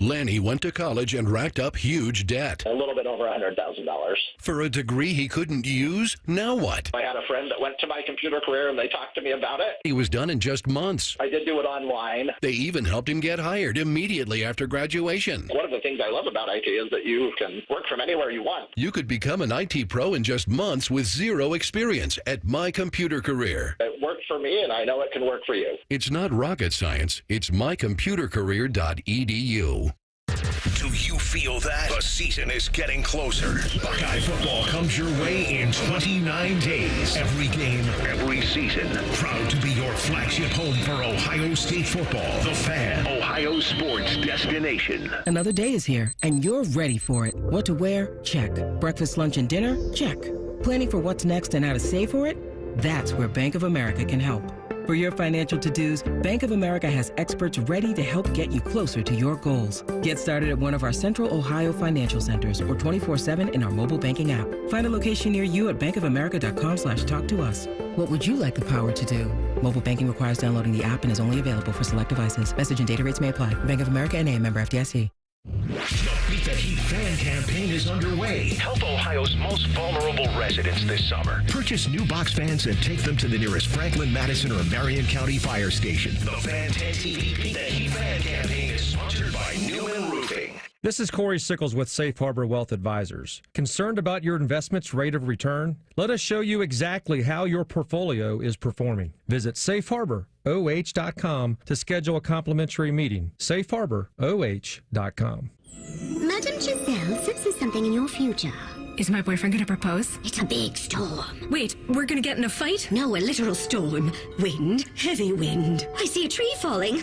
Lanny went to college and racked up huge debt. A little bit over $100,000. For a degree he couldn't use? Now what? I had a friend that went to my computer career and they talked to me about it. He was done in just months. I did do it online. They even helped him get hired immediately after graduation. One of the things I love about IT is that you can work from anywhere you want. You could become an IT pro in just months with zero experience at My Computer Career. It worked for me and I know it can work for you. It's not rocket science. It's mycomputercareer.edu. Do you feel that? The season is getting closer. Buckeye football comes your way in 29 days. Every game, every season. Proud to be your flagship home for Ohio State football. The Fan, Ohio sports destination. Another day is here, and you're ready for it. What to wear? Check. Breakfast, lunch, and dinner? Check. Planning for what's next and how to save for it? That's where Bank of America can help. For your financial to-dos, Bank of America has experts ready to help get you closer to your goals. Get started at one of our Central Ohio financial centers or 24/7 in our mobile banking app. Find a location near you at bankofamerica.com/talktous. What would you like the power to do? Mobile banking requires downloading the app and is only available for select devices. Message and data rates may apply. Bank of America N.A., member FDIC. The Beat the Heat fan campaign is underway. Help Ohio's most vulnerable residents this summer. Purchase new box fans and take them to the nearest Franklin, Madison, or Marion County fire station. The Fan 10 TV Beat the Heat fan campaign is sponsored by Newman Roofing. This is Corey Sickles with Safe Harbor Wealth Advisors. Concerned about your investment's rate of return? Let us show you exactly how your portfolio is performing. Visit safeharboroh.com to schedule a complimentary meeting. safeharboroh.com. Madame Giselle senses something in your future. Is my boyfriend going to propose? It's a big storm. Wait, we're going to get in a fight? No, a literal storm. Wind, heavy wind. I see a tree falling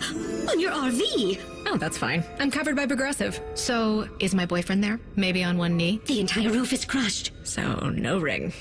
on your RV. Oh, that's fine. I'm covered by Progressive. So, is my boyfriend there? Maybe on one knee? The entire roof is crushed. So, no ring.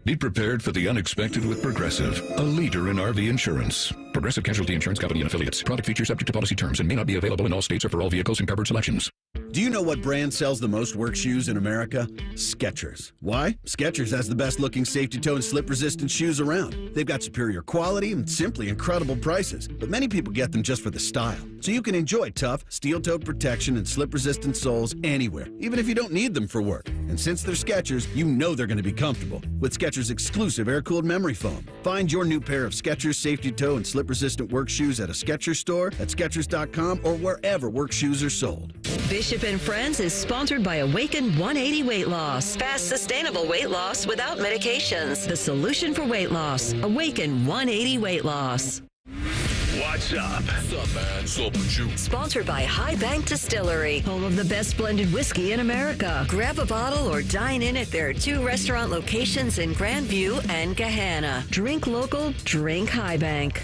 Be prepared for the unexpected with Progressive, a leader in RV insurance. Progressive Casualty Insurance Company and Affiliates. Product features subject to policy terms and may not be available in all states or for all vehicles and covered selections. Do you know what brand sells the most work shoes in America? Skechers. Why? Skechers has the best looking safety toe and slip resistant shoes around. They've got superior quality and simply incredible prices, but many people get them just for the style. So you can enjoy tough, steel-toed protection and slip resistant soles anywhere, even if you don't need them for work. And since they're Skechers, you know they're going to be comfortable with Skechers exclusive air-cooled memory foam. Find your new pair of Skechers safety toe and slip resistant work shoes at a Skechers store, at Skechers.com, or wherever work shoes are sold. Bishop and Friends is sponsored by Awaken 180 Weight Loss. Fast, sustainable weight loss without medications. The solution for weight loss. Awaken 180 Weight Loss. What's up? What's up, man? What's up with you? Sponsored by High Bank Distillery, home of the best blended whiskey in America. Grab a bottle or dine in at their 2 restaurant locations in Grandview and Gahanna. Drink local, drink High Bank.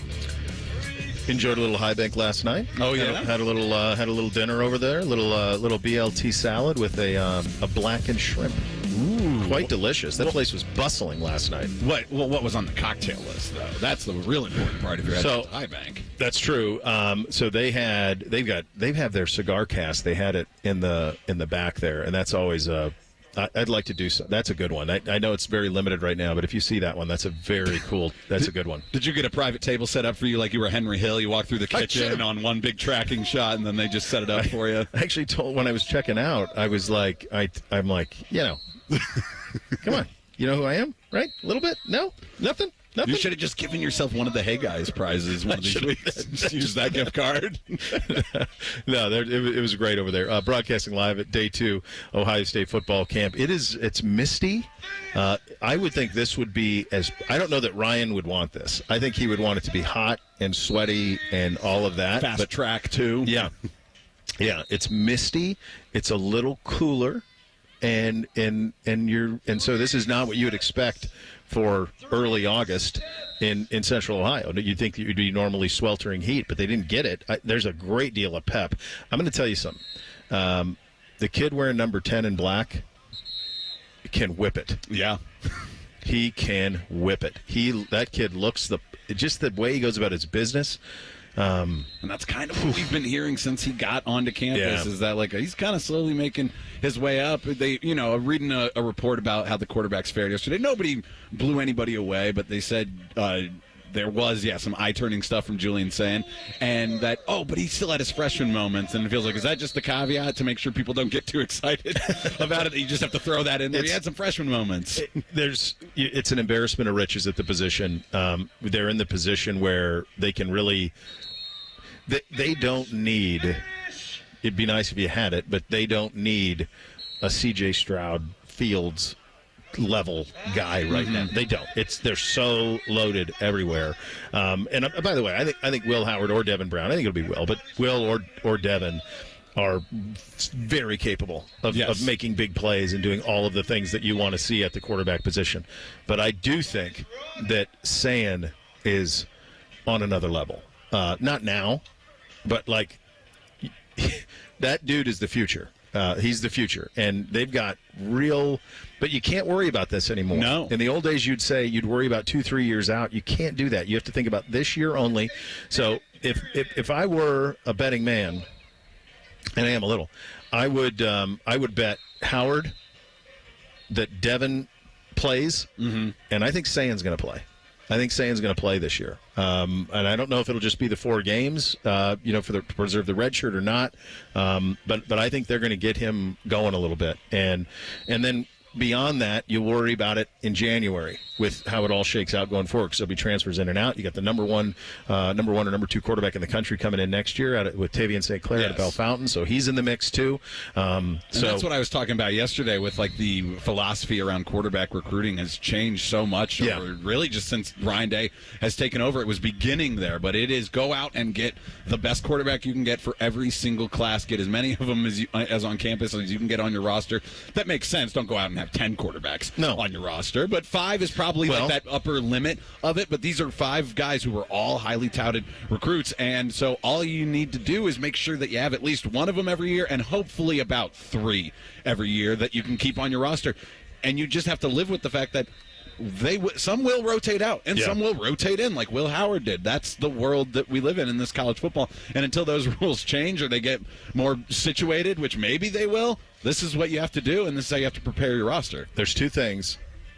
Enjoyed a little High Bank last night. Oh yeah, had a little dinner over there. Little BLT salad with a blackened shrimp. Ooh, quite delicious. That place was bustling last night. What was on the cocktail list though? That's the real important part of your High Bank. That's true. So they have their cigar cast. They had it in the back there, and that's always I'd like to do so. That's a good one. I know it's very limited right now, but if you see that one, that's a very cool. That's a good one. Did you get a private table set up for you like you were Henry Hill? You walk through the kitchen on one big tracking shot, and then they just set it up for you. I actually told when I was checking out, I was like, I'm like, come on, you know who I am, right? A little bit? No, nothing. You should have just given yourself one of the Hey Guys prizes one of these weeks. Just use that gift card. No, it was great over there. Broadcasting live at Day 2 Ohio State football camp. It's misty. I would think this would be I don't know that Ryan would want this. I think he would want it to be hot and sweaty and all of that. Fast track too. Yeah. Yeah, it's misty. It's a little cooler, and so this is not what you would expect for early August in Central Ohio. You'd think that you'd be normally sweltering heat, but they didn't get it. There's a great deal of pep. I'm going to tell you something. The kid wearing number 10 in black can whip it. Yeah. He can whip it. That kid looks just the way he goes about his business. And that's kind of what we've been hearing since he got onto campus, is that he's kind of slowly making his way up. They, reading a report about how the quarterbacks fared yesterday. Nobody blew anybody away, but they said there was, some eye-turning stuff from Julian saying, and that, but he still had his freshman moments, and it feels like, is that just the caveat to make sure people don't get too excited about it? You just have to throw that in there. He had some freshman moments. It's an embarrassment of riches at the position. They're in the position where they can really, they don't need, it'd be nice if you had it, but they don't need a C.J. Stroud Fields level guy right now. They don't. They're so loaded everywhere. And by the way, I think Will Howard or Devin Brown, I think it'll be Will, but Will or Devin are very capable of making big plays and doing all of the things that you want to see at the quarterback position. But I do think that Sand is on another level. Not now, but that dude is the future. He's the future, and they've got real. But you can't worry about this anymore. No. In the old days, you'd say you'd worry about 2-3 years out. You can't do that. You have to think about this year only. So if I were a betting man, and I am a little, I would bet Howard that Devin plays, and I think Sand's going to play. I think Sand's going to play this year. And I don't know if it'll just be the 4 games, to preserve the red shirt or not. But I think they're going to get him going a little bit. And then beyond that, you worry about it in January with how it all shakes out going forward. Because there'll be transfers in and out. You got the number one or number 2 quarterback in the country coming in next year with Tavian St. Clair at Bell Fountain. So he's in the mix too. So that's what I was talking about yesterday with the philosophy around quarterback recruiting has changed so much. Really just since Ryan Day has taken over. It was beginning there, but it is go out and get the best quarterback you can get for every single class. Get as many of them as on campus as you can get on your roster. That makes sense. Don't go out and have 10 quarterbacks on your roster, but 5 is probably that upper limit of it. But these are 5 guys who are all highly touted recruits, and so all you need to do is make sure that you have at least one of them every year, and hopefully about 3 every year that you can keep on your roster. And you just have to live with the fact that some will rotate out and some will rotate in like Will Howard did. That's the world that we live in this college football. And until those rules change or they get more situated, which maybe they will, this is what you have to do, and this is how you have to prepare your roster. There's 2 things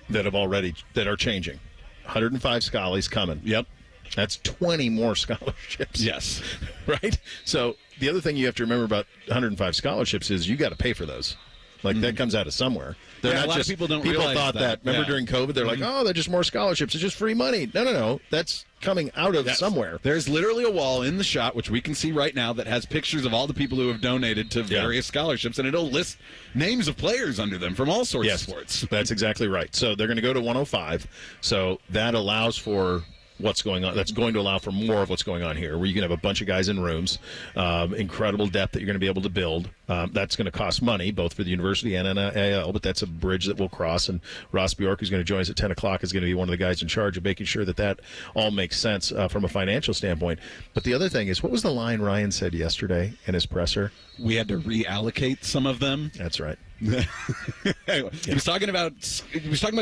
that are changing. 105 Schollies coming. Yep. That's 20 more scholarships. Yes. Right? So the other thing you have to remember about 105 scholarships is you got to pay for those. That comes out of somewhere. They're not a lot just, of people don't people realize thought that. Remember during COVID, they're like, they're just more scholarships. It's just free money. No. That's coming out of somewhere. There's literally a wall in the shot, which we can see right now, that has pictures of all the people who have donated to various scholarships, and it'll list names of players under them from all sorts of sports. That's exactly right. So they're going to go to 105. So that allows for what's going on. That's going to allow for more of what's going on here, where you can have a bunch of guys in rooms, incredible depth that you're going to be able to build. That's going to cost money, both for the university and NIL, but that's a bridge that we'll cross. And Ross Bjork, who's going to join us at 10 o'clock, is going to be one of the guys in charge of making sure that all makes sense from a financial standpoint. But the other thing is, what was the line Ryan said yesterday in his presser? We had to reallocate some of them. That's right. He was talking about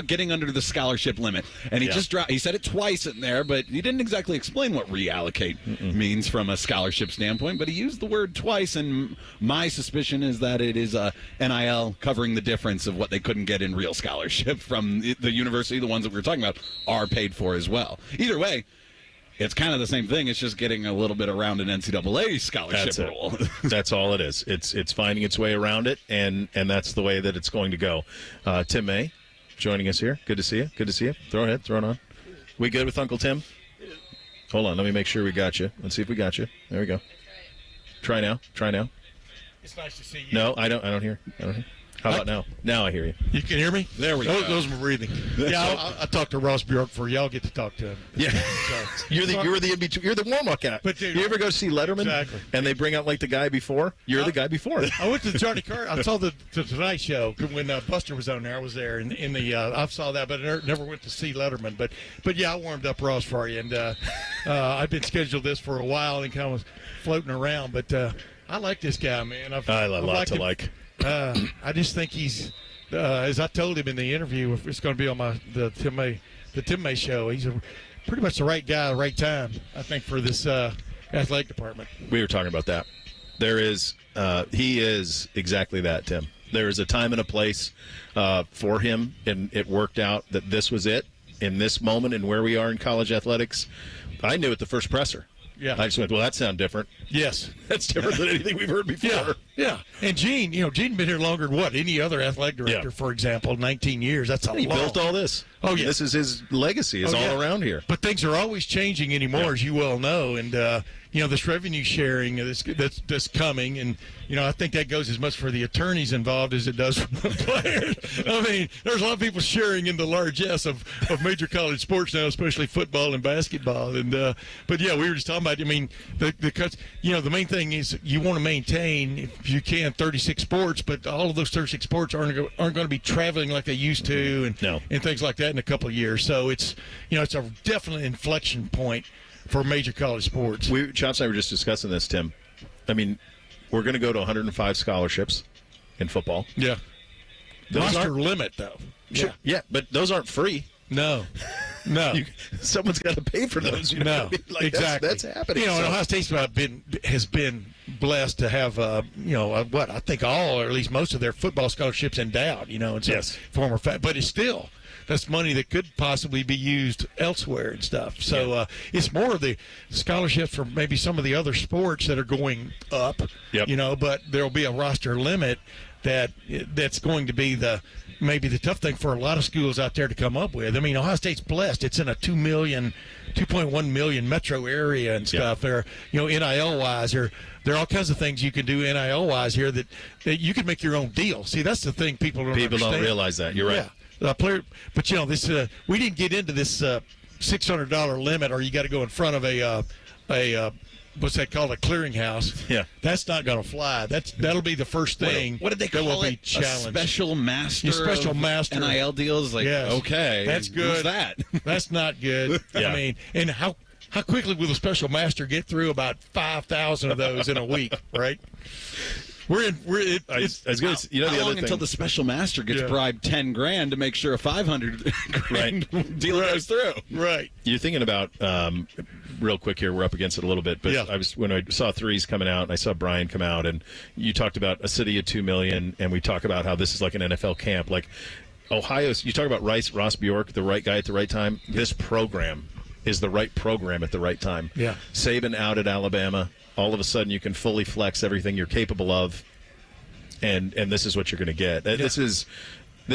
getting under the scholarship limit, and he said it twice in there, but he didn't exactly explain what reallocate means from a scholarship standpoint, but he used the word twice, and my suspicion is that it is NIL covering the difference of what they couldn't get in real scholarship from the university. The ones that we were talking about are paid for as well. Either way, it's kind of the same thing. It's just getting a little bit around an NCAA scholarship rule. That's all it is. It's finding its way around it, and that's the way that it's going to go. Tim May joining us here. Good to see you. Throw it on. We good with Uncle Tim? Hold on. Let me make sure we got you. Let's see if we got you. There we go. Try now. It's nice to see you. No, I don't hear. How about now? Now I hear you. You can hear me? There we go. Those were breathing. Yeah, I talked to Ross Bjork for y'all get to talk to him. Yeah. You're the in-between. You're the warm-up guy. But dude, you ever go see Letterman? Exactly. And they bring out like the guy before? You're the guy before. I went to the Johnny Carson. I saw the Tonight Show when Buster was on there. I was there in the. I saw that, but I never went to see Letterman. But yeah, I warmed up Ross for you, and I've been scheduled this for a while and kind of was floating around. But I like this guy, man. I love a lot to like. I just think he's, as I told him in the interview, if it's going to be on the Tim May show, he's pretty much the right guy at the right time, I think, for this athletic department. We were talking about that. He is exactly that, Tim. There is a time and a place for him, and it worked out that this was it in this moment and where we are in college athletics. I knew it the first presser. Yeah. I just went, well, that sounds different. Yes. That's different than anything we've heard before. Yeah. And Gene been here longer than what? Any other athletic director, for example, 19 years. That's a lot. He built all this. Oh, yeah. This is his legacy. Is all around here. But things are always changing anymore, as you well know. And, this revenue sharing that's coming. And, I think that goes as much for the attorneys involved as it does for the players. I mean, there's a lot of people sharing in the largesse of major college sports now, especially football and basketball. And but, yeah, we were just talking about, the main thing is you want to maintain, if you can, 36 sports, but all of those 36 sports aren't going to be traveling like they used to and things like that in a couple of years. So it's a definite inflection point for major college sports. Chops and I were just discussing this, Tim. I mean, we're going to go to 105 scholarships in football. Yeah. Roster limit, though. Sure. Yeah, but those aren't free. No. Someone's got to pay for those. No, exactly. That's happening. And Ohio State's has been blessed to have, I think all, or at least most of their football scholarships endowed, in some form or fact. But it's still, that's money that could possibly be used elsewhere and stuff. So it's more of the scholarships from maybe some of the other sports that are going up, but there will be a roster limit that's going to be maybe the tough thing for a lot of schools out there to come up with. I mean, Ohio State's blessed. It's in a 2.1 million metro area and stuff. There, NIL-wise, there are all kinds of things you can do NIL-wise here that you can make your own deal. See, that's the thing people don't understand. People don't realize that. You're right. But this we didn't get into this $600 limit, or you got to go in front of a what's that called, a clearinghouse. Yeah, that's not going to fly. That'll be the first thing. What did they call it? A special master. NIL deals. Okay, that's good. What's that? That's not good. Yeah. I mean, and how quickly will the special master get through about 5,000 of those in a week? Right. We're I was going to, the other thing, until the special master gets bribed $10,000 to make sure a $500,000 deal goes through. Right. You're thinking about real quick here. We're up against it a little bit, but when I saw threes coming out and I saw Brian come out, and you talked about a city of 2 million, and we talk about how this is like an NFL camp, like Ohio. You talk about Ross Bjork, the right guy at the right time. This program is the right program at the right time. Yeah. Saban out at Alabama. All of a sudden, you can fully flex everything you're capable of, and this is what you're going to get. Yeah. This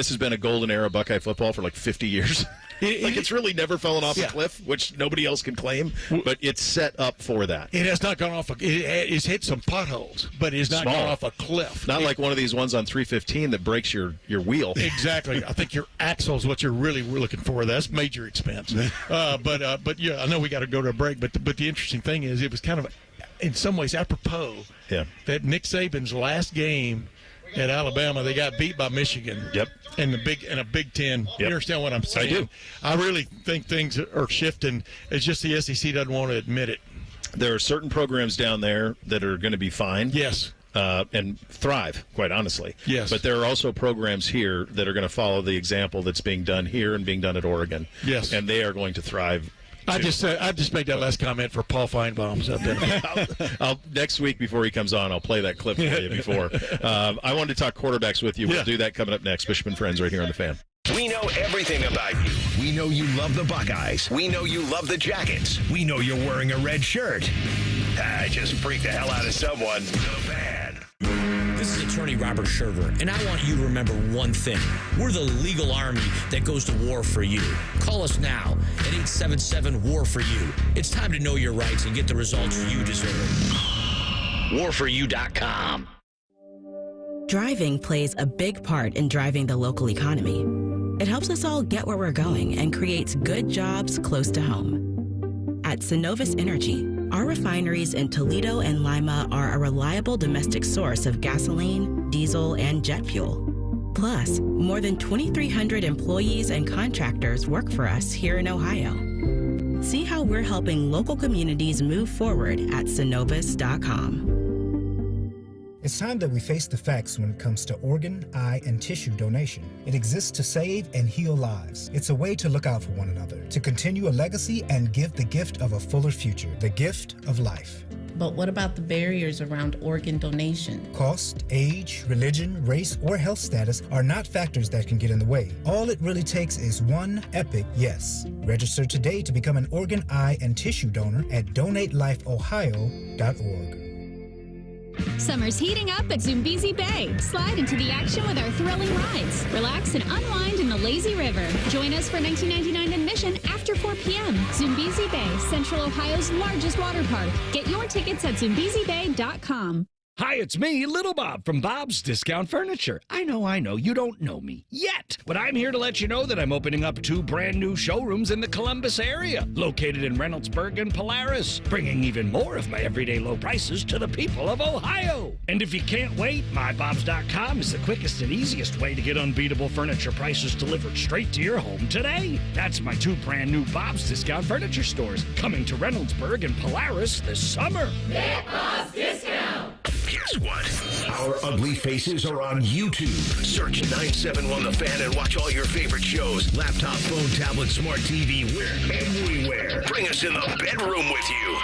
has been a golden era of Buckeye football for like 50 years. It's really never fallen off a cliff, which nobody else can claim, but it's set up for that. It has not gone off. It's hit some potholes, but it's not gone off a cliff. Not like one of these ones on 315 that breaks your wheel. Exactly. I think your axle is what you're really looking for. That's major expense. But yeah, I know we got to go to a break. But the interesting thing is, it was kind of, in some ways, apropos that Nick Saban's last game at Alabama, they got beat by Michigan. Yep. In a Big Ten. Yep. You understand what I'm saying? I do. I really think things are shifting. It's just the SEC doesn't want to admit it. There are certain programs down there that are going to be fine. Yes. And thrive, quite honestly. Yes. But there are also programs here that are going to follow the example that's being done here and being done at Oregon. Yes. And they are going to thrive. I just made that last comment for Paul Feinbaum's up there. I'll next week before he comes on, I'll play that clip for you before. I wanted to talk quarterbacks with you. We'll do that coming up next. Bishop and Friends right here on The Fan. We know everything about you. We know you love the Buckeyes. We know you love the Jackets. We know you're wearing a red shirt. I just freaked the hell out of someone. The Fan. This is attorney Robert Sherver, and I want you to remember one thing. We're the legal army that goes to war for you. Call us now at 877-WAR-FOR-YOU. It's time to know your rights and get the results you deserve. WarForYou.com. Driving plays a big part in driving the local economy. It helps us all get where we're going and creates good jobs close to home. At Synovus Energy, our refineries in Toledo and Lima are a reliable domestic source of gasoline, diesel, and jet fuel. Plus, more than 2,300 employees and contractors work for us here in Ohio. See how we're helping local communities move forward at Synovus.com. It's time that we face the facts when it comes to organ, eye, and tissue donation. It exists to save and heal lives. It's a way to look out for one another, to continue a legacy and give the gift of a fuller future, the gift of life. But what about the barriers around organ donation? Cost, age, religion, race, or health status are not factors that can get in the way. All it really takes is one epic yes. Register today to become an organ, eye, and tissue donor at donatelifeohio.org. Summer's heating up at Zumbizi Bay. Slide into the action with our thrilling rides. Relax and unwind in the lazy river. Join us for $19.99 admission after 4 p.m. Zumbizi Bay, Central Ohio's largest water park. Get your tickets at zumbizibay.com. Hi, it's me, Little Bob from Bob's Discount Furniture. I know, you don't know me yet, but I'm here to let you know that I'm opening up 2 brand new showrooms in the Columbus area, located in Reynoldsburg and Polaris, bringing even more of my everyday low prices to the people of Ohio. And if you can't wait, MyBobs.com is the quickest and easiest way to get unbeatable furniture prices delivered straight to your home today. That's my 2 brand new Bob's Discount Furniture stores coming to Reynoldsburg and Polaris this summer. Get Bob's Discount! Guess what? Our ugly faces are on YouTube. Search 971 The Fan and watch all your favorite shows. Laptop, phone, tablet, smart TV, we're everywhere. Bring us in the bedroom with you.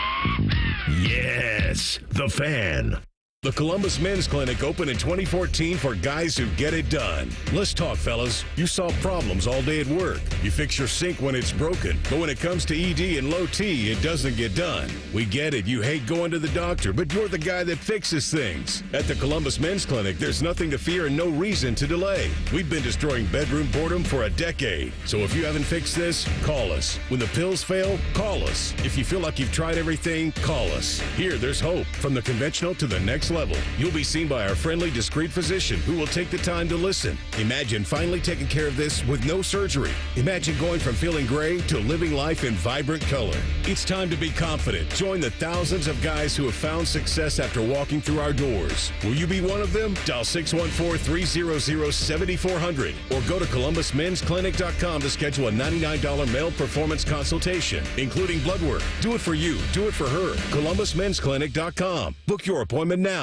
Yes, The Fan. The Columbus Men's Clinic opened in 2014 for guys who get it done. Let's talk, fellas. You solve problems all day at work. You fix your sink when it's broken. But when it comes to ED and low T, it doesn't get done. We get it. You hate going to the doctor, but you're the guy that fixes things. At the Columbus Men's Clinic, there's nothing to fear and no reason to delay. We've been destroying bedroom boredom for a decade. So if you haven't fixed this, call us. When the pills fail, call us. If you feel like you've tried everything, call us. Here, there's hope. From the conventional to the next level. You'll be seen by our friendly, discreet physician who will take the time to listen. Imagine finally taking care of this with no surgery. Imagine going from feeling gray to living life in vibrant color. It's time to be confident. Join the thousands of guys who have found success after walking through our doors. Will you be one of them? Dial 614-300-7400 or go to ColumbusMen'sClinic.com to schedule a $99 male performance consultation, including blood work. Do it for you. Do it for her. ColumbusMen'sClinic.com. Book your appointment now.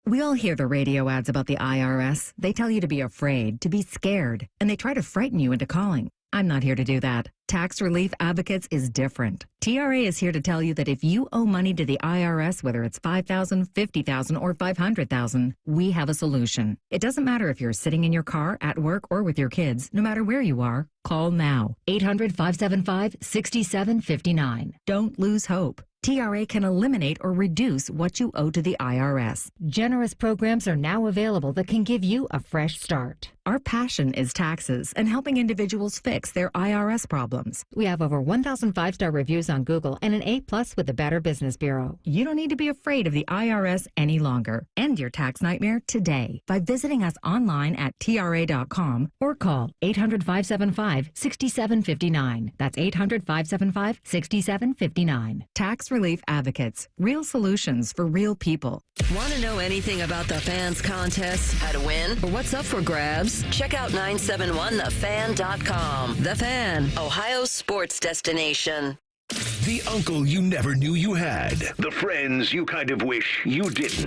We all hear the radio ads about the IRS. They tell you to be afraid, to be scared, and they try to frighten you into calling. I'm not here to do that. Tax Relief Advocates is different. TRA is here to tell you that if you owe money to the IRS, whether it's $5,000, $50,000, or $500,000, we have a solution. It doesn't matter if you're sitting in your car, at work, or with your kids. No matter where you are, call now. 800-575-6759. Don't lose hope. TRA can eliminate or reduce what you owe to the IRS. Generous programs are now available that can give you a fresh start. Our passion is taxes and helping individuals fix their IRS problems. We have over 1,000 5-star reviews on Google and an A+ with the Better Business Bureau. You don't need to be afraid of the IRS any longer. End your tax nightmare today by visiting us online at TRA.com or call 800-575-6759. That's 800-575-6759. Tax Relief Advocates. Real solutions for real people. Want to know anything about the Fans contest, how to win, or what's up for grabs? Check out 971thefan.com. The Fan, Ohio's sports destination. The uncle you never knew you had. The friends you kind of wish you didn't.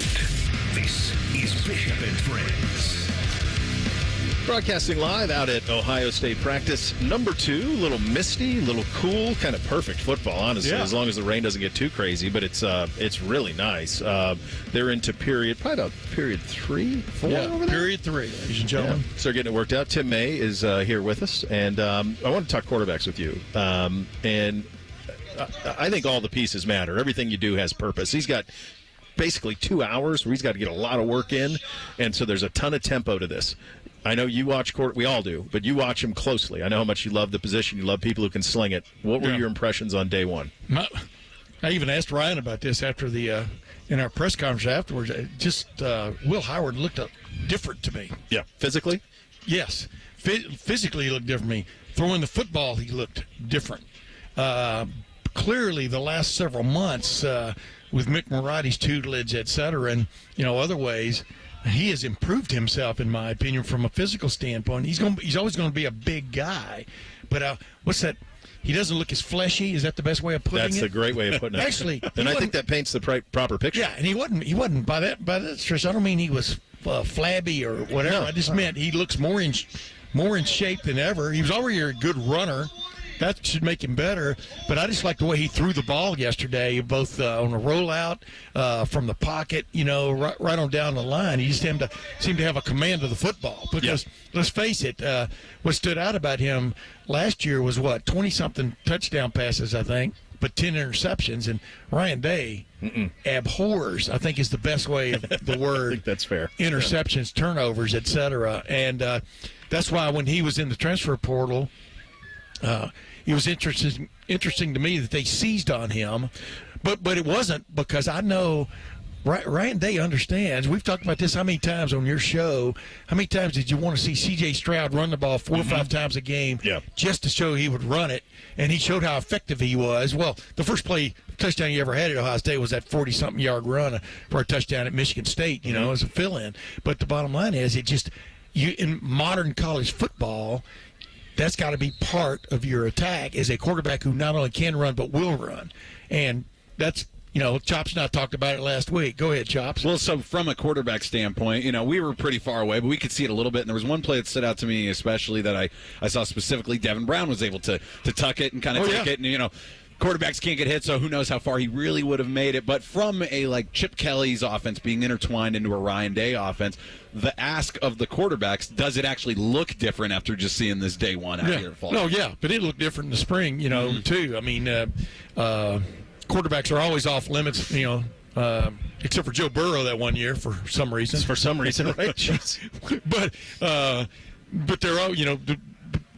This is Bishop and Friends. Broadcasting live out at Ohio State practice number 2. A little misty, a little cool, kind of perfect football, honestly, as long as the rain doesn't get too crazy. But it's really nice. They're into probably about period 3, 4 over there? Period 3, ladies and gentlemen. Yeah. So getting it worked out. Tim May is here with us, and I want to talk quarterbacks with you. And I think all the pieces matter. Everything you do has purpose. He's got basically 2 hours where he's got to get a lot of work in, and so there's a ton of tempo to this. I know you watch we all do, but you watch him closely. I know how much you love the position. You love people who can sling it. What were your impressions on day one? I even asked Ryan about this after the in our press conference afterwards, Will Howard looked different to me. Yeah, physically? Yes. Physically, he looked different to me. Throwing the football, he looked different. Clearly, the last several months with Mick Marotti's tutelage, et cetera, and other ways, he has improved himself, in my opinion, from a physical standpoint. He's always going to be a big guy, but what's that? He doesn't look as fleshy. Is that the best way of putting it? That's the great way of putting it. Actually, and I think that paints the proper picture. Yeah, and he wasn't by that stretch. I don't mean he was flabby or whatever. No. I just meant he looks more in shape than ever. He was already a good runner. That should make him better. But I just like the way he threw the ball yesterday, both on a rollout from the pocket, right on down the line. He just seemed to have a command of the football. Because let's face it, what stood out about him last year was 20-something touchdown passes, I think, but 10 interceptions. And Ryan Day abhors, I think is the best way of the word. I think that's fair. Interceptions, turnovers, et cetera. And that's why when he was in the transfer portal, it was interesting to me that they seized on him, but it wasn't because I know Ryan Day understands. We've talked about this how many times on your show. How many times did you want to see C.J. Stroud run the ball 4 or 5 times a game just to show he would run it, and he showed how effective he was. Well, the first touchdown he ever had at Ohio State was that 40-something yard run for a touchdown at Michigan State, as a fill-in. But the bottom line is in modern college football, that's got to be part of your attack as a quarterback who not only can run but will run. And that's, Chops and I talked about it last week. Go ahead, Chops. Well, so from a quarterback standpoint, we were pretty far away, but we could see it a little bit. And there was one play that stood out to me especially that I saw specifically. Devin Brown was able to tuck it and kind of take it. And, quarterbacks can't get hit, so who knows how far he really would have made it. But from a Chip Kelly's offense being intertwined into a Ryan Day offense, the ask of the quarterbacks, does it actually look different after just seeing this day one out here? No, yeah, but it looked different in the spring, too. I mean, quarterbacks are always off limits, except for Joe Burrow that one year for some reason. Right? But they're all,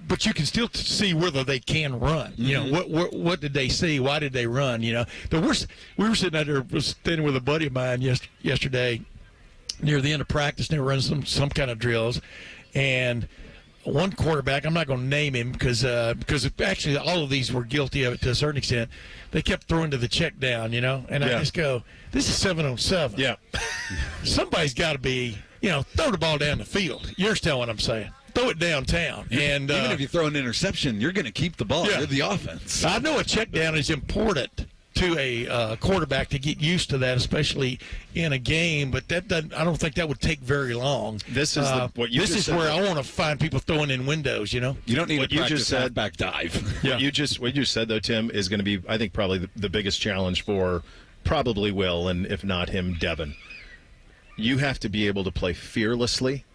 but you can still see whether they can run. What did they see? Why did they run? We were sitting out there, standing with a buddy of mine yesterday near the end of practice, and they were running some kind of drills, and one quarterback, I'm not going to name him because actually all of these were guilty of it to a certain extent. They kept throwing to the check down, and I just go, this is 7-on-7. Yeah. Somebody's got to be, throw the ball down the field. You understand what I'm saying? Throw it downtown. And even if you throw an interception, you're going to keep the ball. You're the offense. I know a check down is important to a quarterback to get used to that, especially in a game. But I don't think that would take very long. This is this is where I want to find people throwing in windows. You don't need to practice halfback dive. What you just said though, Tim, is going to be, I think, probably the biggest challenge for probably Will, and if not him, Devin. You have to be able to play fearlessly.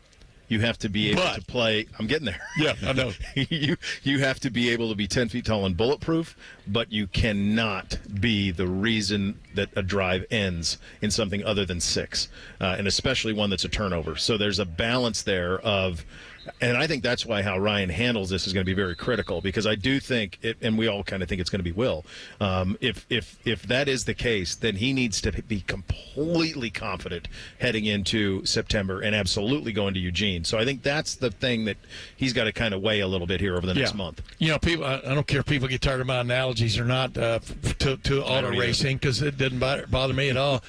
You have to be able to play. I'm getting there. Yeah, I know. You have to be able to be 10 feet tall and bulletproof, but you cannot be the reason that a drive ends in something other than 6, and especially one that's a turnover. So there's a balance there of. And I think that's why how Ryan handles this is going to be very critical, because I do think, and we all kind of think it's going to be Will. If that is the case, then he needs to be completely confident heading into September and absolutely going to Eugene. So I think that's the thing that he's got to kind of weigh a little bit here over the next month. People. I don't care if people get tired of my analogies or not to auto racing, because it doesn't bother me at all.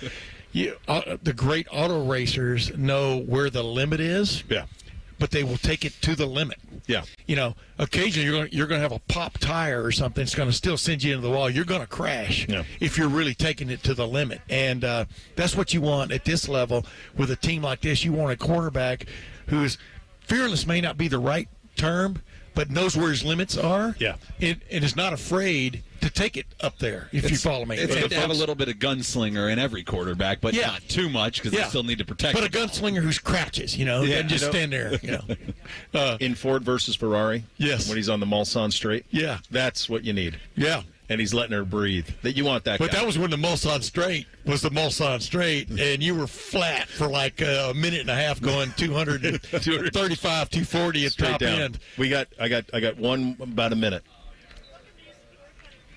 The great auto racers know where the limit is. Yeah. But they will take it to the limit. Yeah. Occasionally you're going to have a pop tire or something that's going to still send you into the wall. You're going to crash if you're really taking it to the limit. And that's what you want at this level with a team like this. You want a quarterback who is fearless, may not be the right term, but knows where his limits are. Yeah. And is not afraid to take it up there, if you follow me. It's good to have a little bit of gunslinger in every quarterback, but not too much, because they still need to protect. But a gunslinger who crouches, and just stand there. In Ford versus Ferrari, yes, when he's on the Mulsanne straight, that's what you need. Yeah. And he's letting her breathe. That you want that. But guy. that was when the Mulsanne straight was the Mulsanne straight, and you were flat for like a minute and a half, going 200, 235, 240 at top end. I got one about a minute.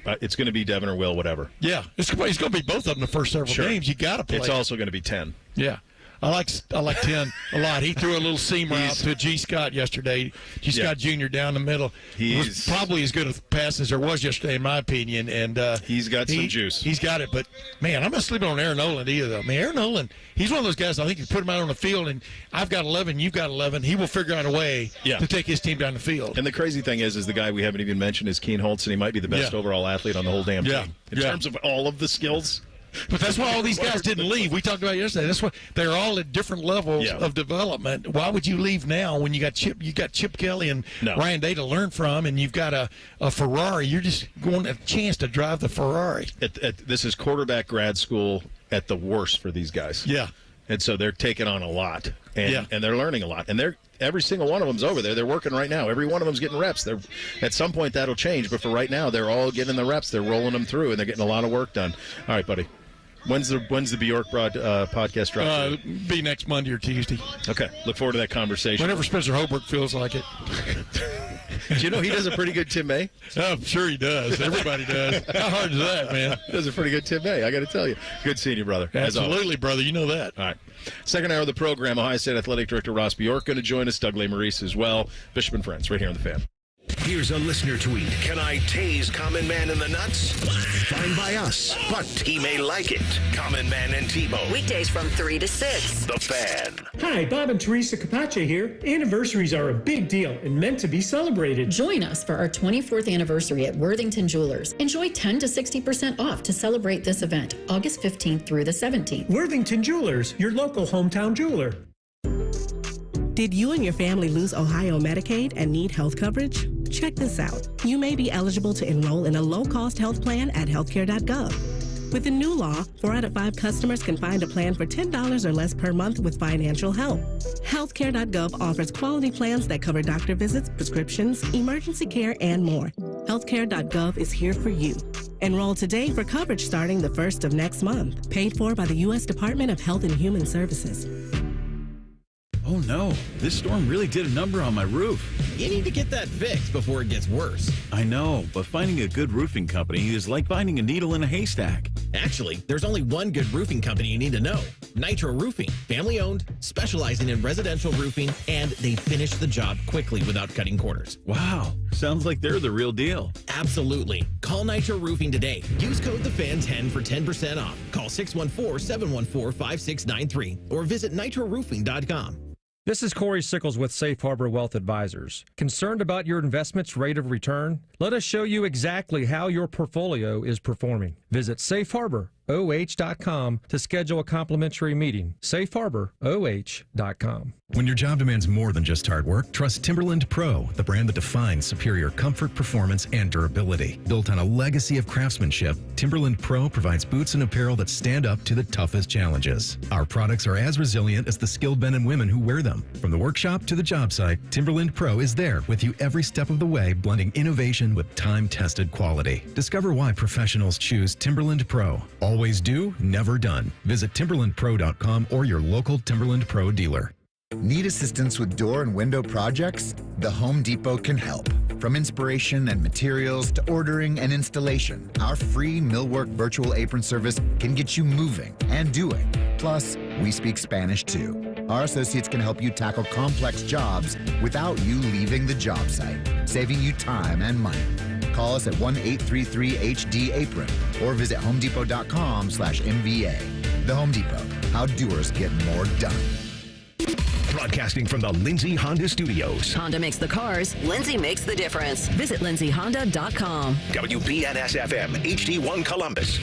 It's going to be Devin or Will, whatever. Yeah, it's going to be both of them the first several games. You got to play. It's also going to be 10. Yeah. I like 10 a lot. He threw a little seam route to G. Scott yesterday. G. Scott Jr. down the middle. He's probably as good a pass as there was yesterday, in my opinion. And he's got some juice. He's got it. But, man, I'm not sleeping on Aaron Noland either, though. I mean, Aaron Noland, he's one of those guys, I think you put him out on the field, and I've got 11, you've got 11. He will figure out a way to take his team down the field. And the crazy thing is the guy we haven't even mentioned is Keen Holtz, and he might be the best overall athlete on the whole damn team. In terms of all of the skills. But that's why all these guys didn't leave. We talked about it yesterday. That's why they're all at different levels of development. Why would you leave now when you got Chip Kelly and Ryan Day to learn from, and you've got a Ferrari? You're just going a chance to drive the Ferrari. This is quarterback grad school at the worst for these guys. Yeah. And so they're taking on a lot, and they're learning a lot. And every single one of them's over there. They're working right now. Every one of them's getting reps. At some point that'll change, but for right now, they're all getting the reps. They're rolling them through, and they're getting a lot of work done. All right, buddy. When's the Bjork podcast drop? Be next Monday or Tuesday. Okay. Look forward to that conversation. Whenever Spencer Holbrook feels like it. Do you know he does a pretty good Tim May? Oh, I'm sure he does. Everybody does. How hard is that, man? He does a pretty good Tim May, I got to tell you. Good seeing you, brother. Absolutely, brother. You know that. All right. Second hour of the program, Ohio State Athletic Director Ross Bjork going to join us. Doug Lesmerises as well. Bishop and Friends, right here on The Fan. Here's a listener tweet. Can I tase Common Man in the nuts? Fine by us, but he may like it. Common Man and Tebow. Weekdays from 3 to 6. The Fan. Hi, Bob and Teresa Capace here. Anniversaries are a big deal and meant to be celebrated. Join us for our 24th anniversary at Worthington Jewelers. Enjoy 10 to 60% off to celebrate this event, August 15th through the 17th. Worthington Jewelers, your local hometown jeweler. Did you and your family lose Ohio Medicaid and need health coverage? Check this out. You may be eligible to enroll in a low-cost health plan at healthcare.gov. With the new law, 4 out of 5 customers can find a plan for $10 or less per month with financial help. Healthcare.gov offers quality plans that cover doctor visits, prescriptions, emergency care, and more. Healthcare.gov is here for you. Enroll today for coverage starting the 1st of next month. Paid for by the U.S. Department of Health and Human Services. Oh no, this storm really did a number on my roof. You need to get that fixed before it gets worse. I know, but finding a good roofing company is like finding a needle in a haystack. Actually, there's only one good roofing company you need to know. Nitro Roofing, family owned, specializing in residential roofing, and they finish the job quickly without cutting corners. Wow, sounds like they're the real deal. Absolutely. Call Nitro Roofing today. Use code TheFan10 for 10% off. Call 614-714-5693 or visit nitroroofing.com. This is Corey Sickles with Safe Harbor Wealth Advisors. Concerned about your investment's rate of return? Let us show you exactly how your portfolio is performing. Visit safeharboroh.com to schedule a complimentary meeting. safeharboroh.com. When your job demands more than just hard work, trust Timberland Pro, the brand that defines superior comfort, performance, and durability. Built on a legacy of craftsmanship, Timberland Pro provides boots and apparel that stand up to the toughest challenges. Our products are as resilient as the skilled men and women who wear them. From the workshop to the job site, Timberland Pro is there with you every step of the way, blending innovation with time-tested quality. Discover why professionals choose Timberland Pro. Always do, never done. Visit timberlandpro.com or your local Timberland Pro dealer. Need assistance with door and window projects? The Home Depot can help. From inspiration and materials to ordering and installation, our free millwork virtual apron service can get you moving and doing. Plus, we speak Spanish too. Our associates can help you tackle complex jobs without you leaving the job site, saving you time and money. Call us at 1-833-HD-APRON or visit homedepot.com/MVA. The Home Depot, how doers get more done. Broadcasting from the Lindsay Honda Studios. Honda makes the cars. Lindsay makes the difference. Visit lindsayhonda.com. WBNS-FM, HD1 Columbus.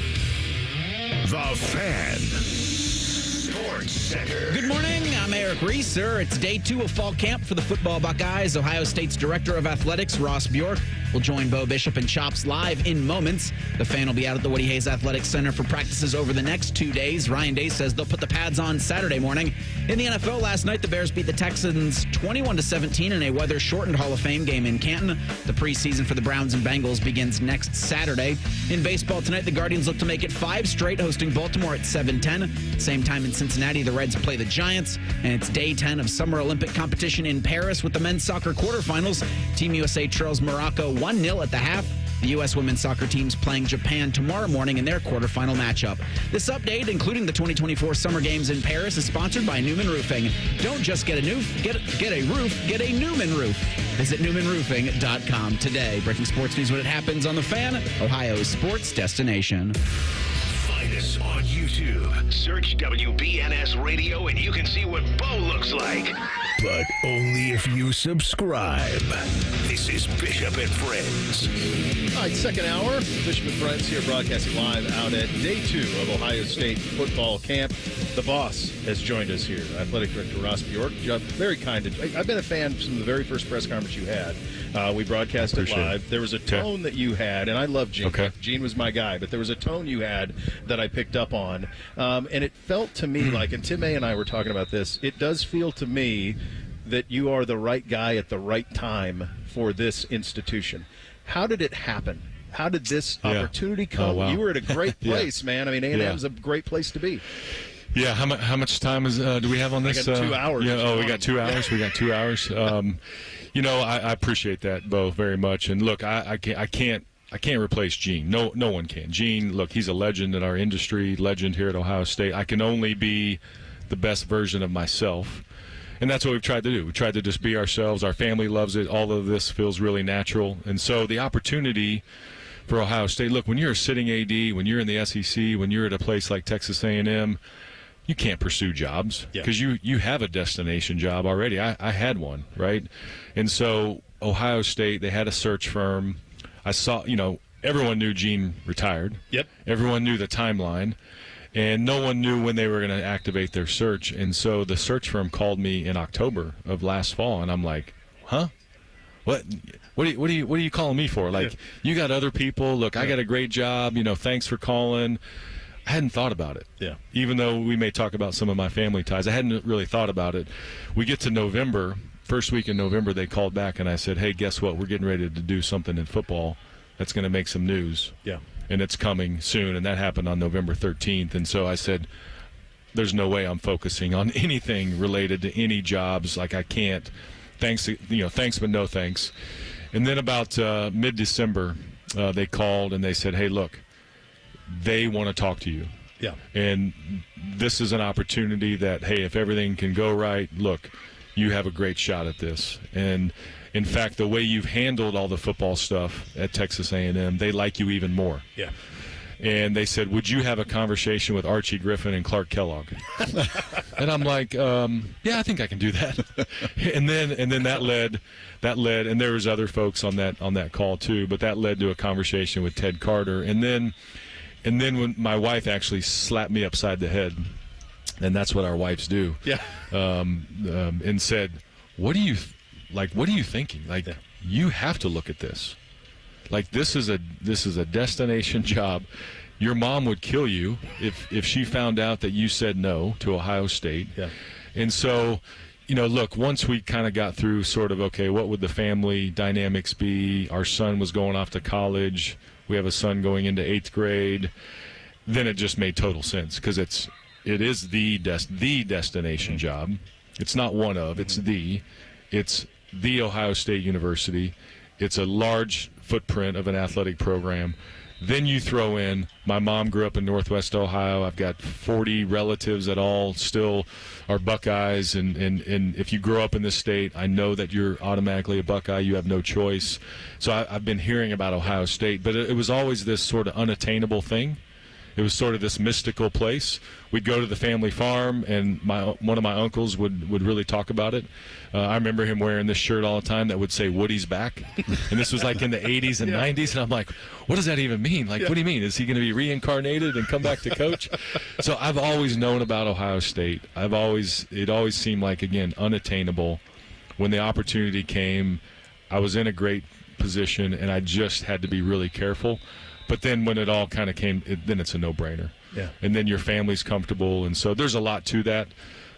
The Fan. Sports Center. Good morning. I'm Eric Reeser. It's day 2 of fall camp for the football Buckeyes. Ohio State's Director of Athletics, Ross Bjork, will join Bo Bishop and Chops live in moments. The Fan will be out at the Woody Hayes Athletic Center for practices over the next 2 days. Ryan Day says they'll put the pads on Saturday morning. In the NFL last night, the Bears beat the Texans 21-17 in a weather-shortened Hall of Fame game in Canton. The preseason for the Browns and Bengals begins next Saturday. In baseball tonight, the Guardians look to make it 5 straight, hosting Baltimore at 7:10. Same time in Cincinnati, the Reds play the Giants. And it's day 10 of Summer Olympic competition in Paris with the men's soccer quarterfinals. Team USA trails Morocco 1-0 at the half. The U.S. women's soccer team's playing Japan tomorrow morning in their quarterfinal matchup. This update, including the 2024 Summer Games in Paris, is sponsored by Newman Roofing. Don't just get a roof, get a Newman roof. Visit newmanroofing.com today. Breaking sports news when it happens on The Fan, Ohio's sports destination. Find us on YouTube. Search WBNS Radio and you can see what Bo looks like. But only if you subscribe. This is Bishop and Friends. All right, second hour. Bishop and Friends here broadcasting live out at day 2 of Ohio State football camp. The boss has joined us here, Athletic Director Ross Bjork. Very kind. I've been a fan from the very first press conference you had. We broadcasted live. There was a tone that you had, and I love Gene. Okay. Gene was my guy, but there was a tone you had that I picked up on. And it felt to me like, and Tim May and I were talking about this, it does feel to me that you are the right guy at the right time for this institution. How did it happen? How did this opportunity come? Oh, wow. You were at a great place, man. I mean, A&M's a great place to be. Yeah, how much time do we have on this? I got 2 hours. Yeah, we got 2 hours. We got 2 hours. I appreciate that, Bo, very much. And look, I can't replace Gene. No one can. Gene, look, he's a legend in our industry, legend here at Ohio State. I can only be the best version of myself. And that's what we've tried to do. We tried to just be ourselves. Our family loves it. All of this feels really natural. And so the opportunity for Ohio State, look, when you're a sitting AD, when you're in the SEC, when you're at a place like Texas A&M, you can't pursue jobs because you have a destination job already. I had one, right? And so Ohio State, they had a search firm. I saw, everyone knew Gene retired. Yep. Everyone knew the timeline. And no one knew when they were going to activate their search. And so the search firm called me in October of last fall, and I'm like, huh? What are you calling me for? Like, you got other people. Look, I got a great job. Thanks for calling. I hadn't thought about it. Yeah. Even though we may talk about some of my family ties, I hadn't really thought about it. We get to November, first week in November, they called back, and I said, hey, guess what? We're getting ready to do something in football that's going to make some news. Yeah. And it's coming soon, and that happened on November 13th. And so I said, there's no way I'm focusing on anything related to any jobs. Like, I can't. Thanks, but no thanks. And then about mid-December, they called, and they said, hey, look, they want to talk to you. Yeah. And this is an opportunity that, hey, if everything can go right, look, you have a great shot at this. And in fact, the way you've handled all the football stuff at Texas A&M, they like you even more. Yeah. And they said, would you have a conversation with Archie Griffin and Clark Kellogg? And I'm like, yeah, I think I can do that. and then that led, and there was other folks on that call too, but that led to a conversation with Ted Carter. And then when my wife actually slapped me upside the head, and that's what our wives do. Yeah. And said, what are you thinking? Like, you have to look at this. Like, this is a destination job. Your mom would kill you if she found out that you said no to Ohio State. Yeah. And so, look, once we kind of got through sort of, okay, what would the family dynamics be? Our son was going off to college. We have a son going into 8th grade. Then it just made total sense because it is the destination job. It's not one of. It's the Ohio State University. It's a large footprint of an athletic program. Then you throw in, my mom grew up in Northwest Ohio. I've got 40 relatives that all still are Buckeyes. And if you grow up in this state, I know that you're automatically a Buckeye. You have no choice. So I've been hearing about Ohio State. But it was always this sort of unattainable thing. It was sort of this mystical place. We'd go to the family farm, and one of my uncles would really talk about it. I remember him wearing this shirt all the time that would say Woody's back. And this was like in the 80s and 90s. And I'm like, what does that even mean? Like, what do you mean? Is he going to be reincarnated and come back to coach? So I've always known about Ohio State. It always seemed like, again, unattainable. When the opportunity came, I was in a great position, and I just had to be really careful. But then when it all kind of came, then it's a no-brainer. Yeah. And then your family's comfortable. And so there's a lot to that.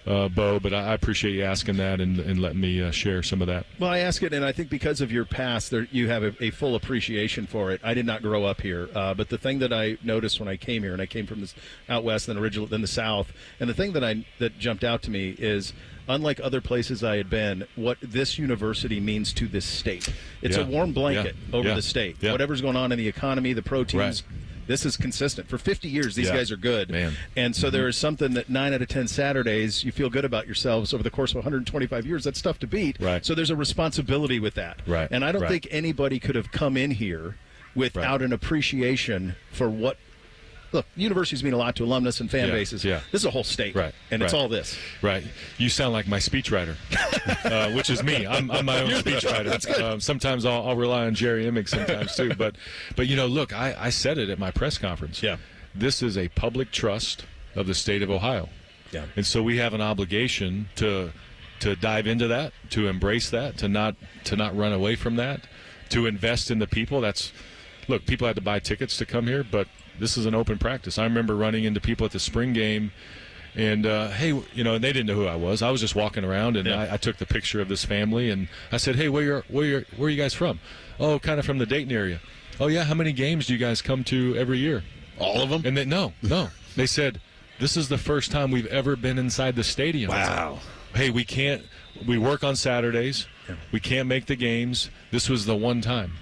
Bo, but I appreciate you asking that and letting me share some of that. Well, I ask it, and I think because of your past, you have a full appreciation for it. I did not grow up here, but the thing that I noticed when I came here, and I came from this out west, then the south, and the thing that jumped out to me is, unlike other places I had been, what this university means to this state. It's a warm blanket over the state. Yeah. Whatever's going on in the economy, the pro teams. Right. This is consistent. For 50 years, these guys are good. Man. And so there is something that 9 out of 10 Saturdays, you feel good about yourselves over the course of 125 years. That's tough to beat. Right. So there's a responsibility with that. Right. And I don't think anybody could have come in here without an appreciation for what. Look, universities mean a lot to alumnus and fan bases. Yeah. This is a whole state, and it's all this. Right. You sound like my speechwriter, which is me. I'm my own speechwriter. That's good. Sometimes I'll rely on Jerry Emick sometimes too. But look, I said it at my press conference. Yeah. This is a public trust of the state of Ohio. Yeah. And so we have an obligation to dive into that, to embrace that, to not run away from that, to invest in the people. Look, people had to buy tickets to come here, but this is an open practice. I remember running into people at the spring game, and hey, and they didn't know who I was. I was just walking around, and I took the picture of this family, and I said, "Hey, where are you guys from?" "Oh, kind of from the Dayton area." "Oh yeah, how many games do you guys come to every year?" "All of them." And they no. They said, "This is the first time we've ever been inside the stadium." Wow. Hey, we work on Saturdays. Yeah. We can't make the games. This was the one time.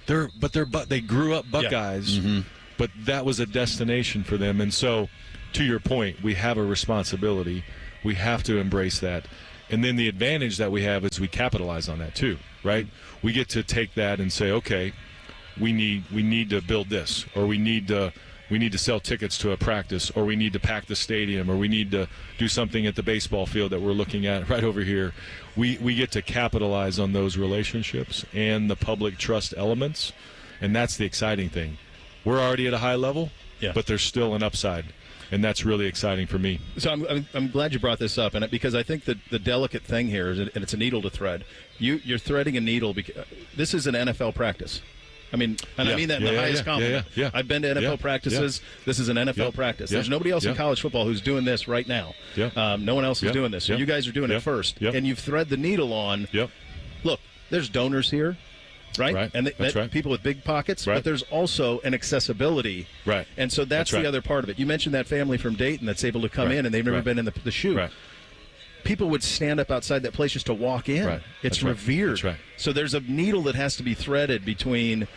They grew up Buckeyes. Yeah. Mm-hmm. But that was a destination for them. And so, to your point, we have a responsibility. We have to embrace that. And then the advantage that we have is we capitalize on that too, right? We get to take that and say, okay, we need to build this, or we need to sell tickets to a practice, or we need to pack the stadium, or we need to do something at the baseball field that we're looking at right over here. We get to capitalize on those relationships and the public trust elements, and that's the exciting thing. We're already at a high level, but there's still an upside, and that's really exciting for me. So I'm glad you brought this up, and because I think that the delicate thing here is, and it's a needle to thread. You're threading a needle because this is an NFL practice. I mean, and I mean that in the highest compliment. Yeah. I've been to NFL practices. Yeah. This is an NFL practice. There's nobody else in college football who's doing this right now. No one else is doing this. So you guys are doing it first, and you've thread the needle on. Look, there's donors here. Right? And people with big pockets, but there's also an accessibility. Right. And so that's the other part of it. You mentioned that family from Dayton that's able to come in, and they've never been in the shoe. Right. People would stand up outside that place just to walk in. Right. It's revered. That's right. So there's a needle that has to be threaded between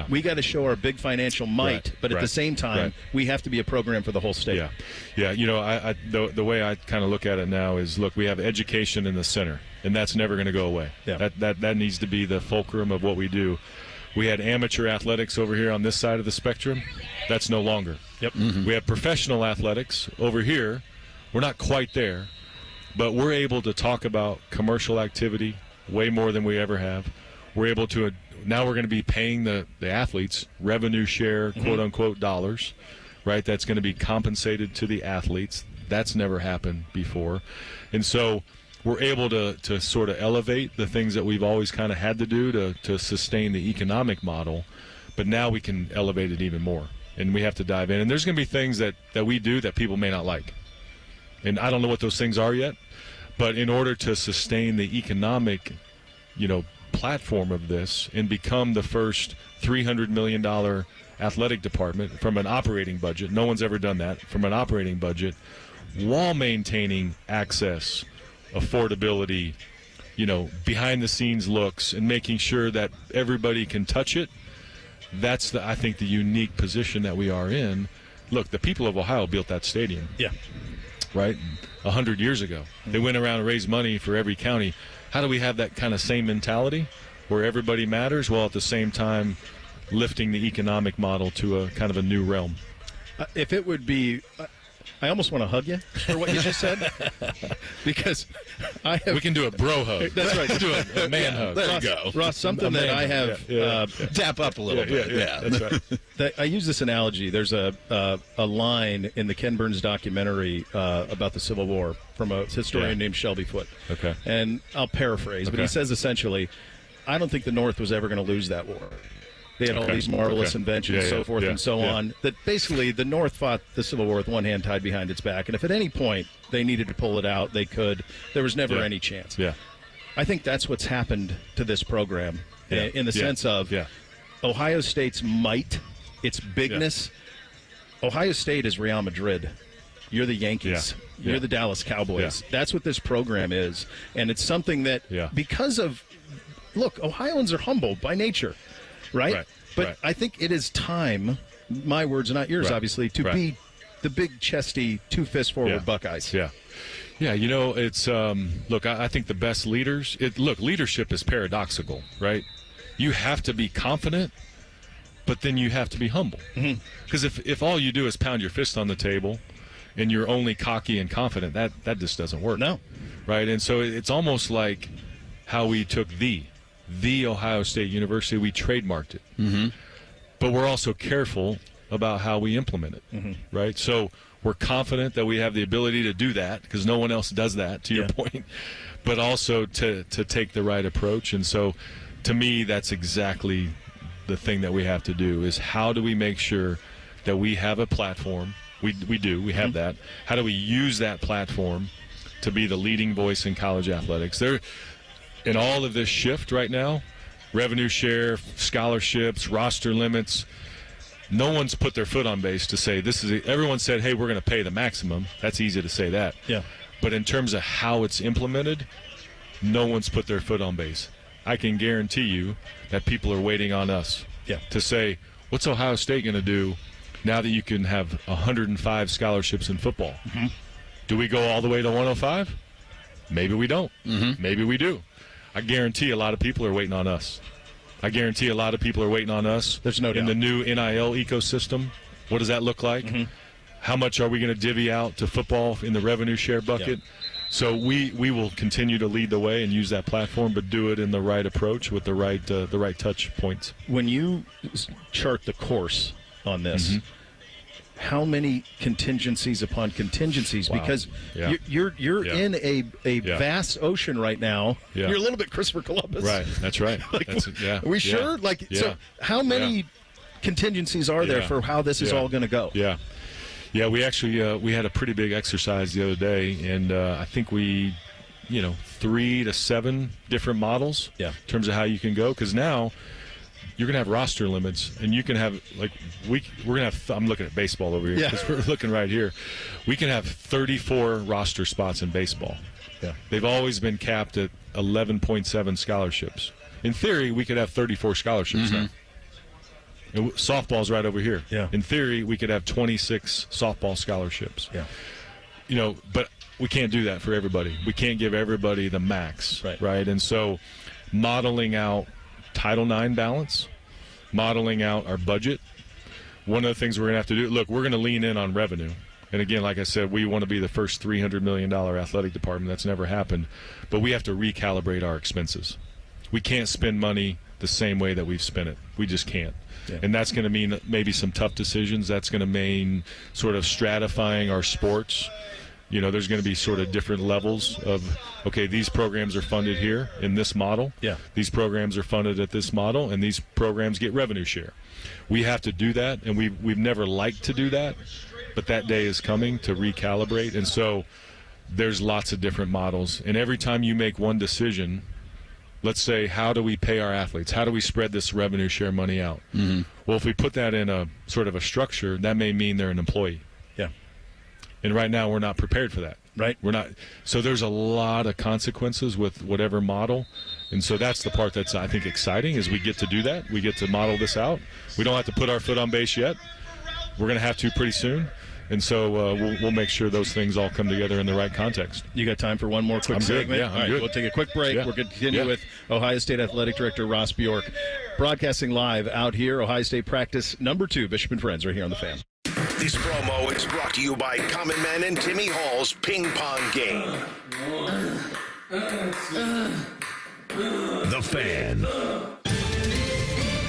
we got to show our big financial might, but at the same time, we have to be a program for the whole state. Yeah. The way I kind of look at it now is, look, we have education in the center, and that's never going to go away. Yeah. That needs to be the fulcrum of what we do. We had amateur athletics over here on this side of the spectrum. That's no longer. Yep. Mm-hmm. We have professional athletics over here. We're not quite there, but we're able to talk about commercial activity way more than we ever have. We're able to now we're going to be paying the athletes revenue share, quote unquote, dollars, right? That's going to be compensated to the athletes. That's never happened before. And so we're able to sort of elevate the things that we've always kind of had to do to sustain the economic model, but now we can elevate it even more. And we have to dive in. And there's going to be things that we do that people may not like. And I don't know what those things are yet, but in order to sustain the economic, platform of this and become the first $300 million athletic department from an operating budget, no one's ever done that, from an operating budget, while maintaining access, affordability, behind-the-scenes looks, and making sure that everybody can touch it. That's, I think, the unique position that we are in. Look, the people of Ohio built that stadium. Yeah. Right? 100 years ago. They went around and raised money for every county. How do we have that kind of same mentality where everybody matters while at the same time lifting the economic model to a kind of a new realm? If it would be... I almost want to hug you for what you just said, because we can do a bro hug. That's right. Do a man hug. There you go, Ross. Something that I have tap up a little bit. Yeah, that's right. I use this analogy. There's a line in the Ken Burns documentary about the Civil War from a historian named Shelby Foote. Okay. And I'll paraphrase, but he says essentially, I don't think the North was ever going to lose that war. They had all these marvelous inventions, so forth and so on, that basically the North fought the Civil War with one hand tied behind its back. And if at any point they needed to pull it out, they could. There was never any chance. Yeah. I think that's what's happened to this program in the sense of Ohio State's might, its bigness. Ohio State is Real Madrid. You're the Yankees. You're the Dallas Cowboys. That's what this program is. And it's something that because of, look, Ohioans are humble by nature, right? But I think it is time, my words, not yours, obviously, to be the big, chesty, two-fist forward Buckeyes. Yeah, you know, it's, look, I think the best leaders, leadership is paradoxical, right? You have to be confident, but then you have to be humble. Because if all you do is pound your fist on the table and you're only cocky and confident, that just doesn't work. No. Right? And so it's almost like how we took the Ohio State University, we trademarked it. But we're also careful about how we implement it, right? So we're confident that we have the ability to do that because no one else does that, to your point, but also to take the right approach. And so to me, that's exactly the thing that we have to do is how do we make sure that we have a platform? We have that. How do we use that platform to be the leading voice in college athletics? There, in all of this shift right now, revenue share, scholarships, roster limits, no one's put their foot on base to say this is. Everyone said, "Hey, we're going to pay the maximum." That's easy to say that. Yeah. But in terms of how it's implemented, no one's put their foot on base. I can guarantee you that people are waiting on us to say, "What's Ohio State going to do now that you can have 105 scholarships in football? Do we go all the way to 105? Maybe we don't. Maybe we do." I guarantee a lot of people are waiting on us. I guarantee a lot of people are waiting on us. There's no doubt. In the new NIL ecosystem, what does that look like? How much are we going to divvy out to football in the revenue share bucket? So we will continue to lead the way and use that platform, but do it in the right approach with the right touch points. When you chart the course on this, how many contingencies upon contingencies? Wow. Because Yeah. you're in a vast ocean right now. Yeah. You're a little bit Christopher Columbus. Right. That's right. Like, That's, are we sure? Like, so how many contingencies are there for how this is all going to go? Yeah, we actually we had a pretty big exercise the other day, and I think we, 3 to 7 different models in terms of how you can go. Because now you're going to have roster limits, and you can have, like, we're going to have, I'm looking at baseball over here because we're looking right here. We can have 34 roster spots in baseball. They've always been capped at 11.7 scholarships. In theory, we could have 34 scholarships now. And softball's right over here. In theory, we could have 26 softball scholarships. But we can't do that for everybody. We can't give everybody the max, right? And so modeling out Title IX balance, modeling out our budget. One of the things we're going to have to do, look, we're going to lean in on revenue. And again, like I said, we want to be the first $300 million athletic department. That's never happened. But we have to recalibrate our expenses. We can't spend money the same way that we've spent it. We just can't. And that's going to mean maybe some tough decisions. That's going to mean sort of stratifying our sports. There's going to be sort of different levels of, okay, these programs are funded here in this model. These programs are funded at this model, and these programs get revenue share. We have to do that, and we've never liked to do that, but that day is coming to recalibrate. And so there's lots of different models. And every time you make one decision, let's say, how do we pay our athletes? How do we spread this revenue share money out? Well, if we put that in a sort of a structure, that may mean they're an employee. And right now, we're not prepared for that. We're not. So there's a lot of consequences with whatever model. And so that's the part that's, I think, exciting is we get to do that. We get to model this out. We don't have to put our foot on base yet. We're going to have to pretty soon. And so we'll make sure those things all come together in the right context. You got time for one more quick segment? Good. Yeah, all right, good. We'll take a quick break. We're going to continue with Ohio State Athletic Director Ross Bjork, broadcasting live out here, Ohio State practice number 2, Bishop and Friends, right here on The Fan. This promo is brought to you by Common Man and Timmy Hall's Ping Pong Game. The Fan.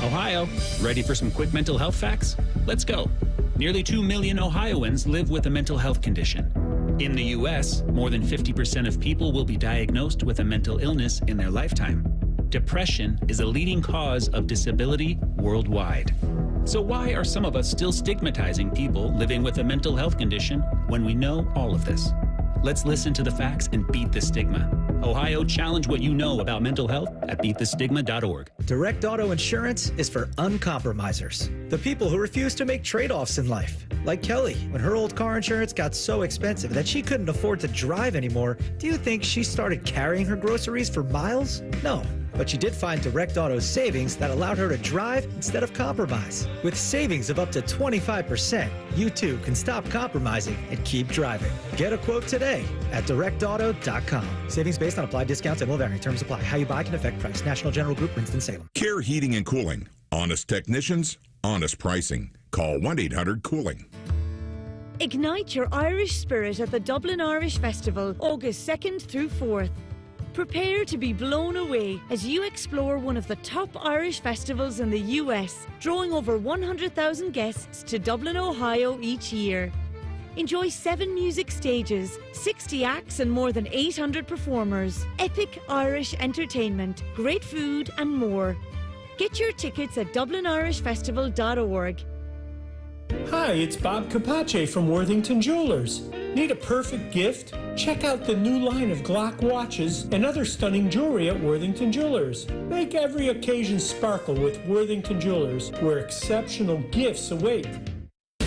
Ohio, ready for some quick mental health facts? Let's go. Nearly 2 million Ohioans live with a mental health condition. In the U.S., more than 50% of people will be diagnosed with a mental illness in their lifetime. Depression is a leading cause of disability worldwide. So why are some of us still stigmatizing people living with a mental health condition when we know all of this? Let's listen to the facts and beat the stigma. Ohio, challenge what you know about mental health at beatthestigma.org. Direct Auto Insurance is for uncompromisers, the people who refuse to make trade-offs in life. Like Kelly, when her old car insurance got so expensive that she couldn't afford to drive anymore, do you think she started carrying her groceries for miles? No. But she did find Direct Auto's savings that allowed her to drive instead of compromise. With savings of up to 25%, you too can stop compromising and keep driving. Get a quote today at directauto.com. Savings based on applied discounts and will vary. Terms apply. How you buy can affect price. National General Group, Winston-Salem. Care Heating and Cooling. Honest technicians, honest pricing. Call 1-800-COOLING. Ignite your Irish spirit at the Dublin Irish Festival, August 2nd through 4th. Prepare to be blown away as you explore one of the top Irish festivals in the US, drawing over 100,000 guests to Dublin, Ohio each year. Enjoy 7 music stages, 60 acts and more than 800 performers, epic Irish entertainment, great food and more. Get your tickets at dublinirishfestival.org. Hi, it's Bob Capace from Worthington Jewelers. Need a perfect gift? Check out the new line of Glock watches and other stunning jewelry at Worthington Jewelers. Make every occasion sparkle with Worthington Jewelers, where exceptional gifts await.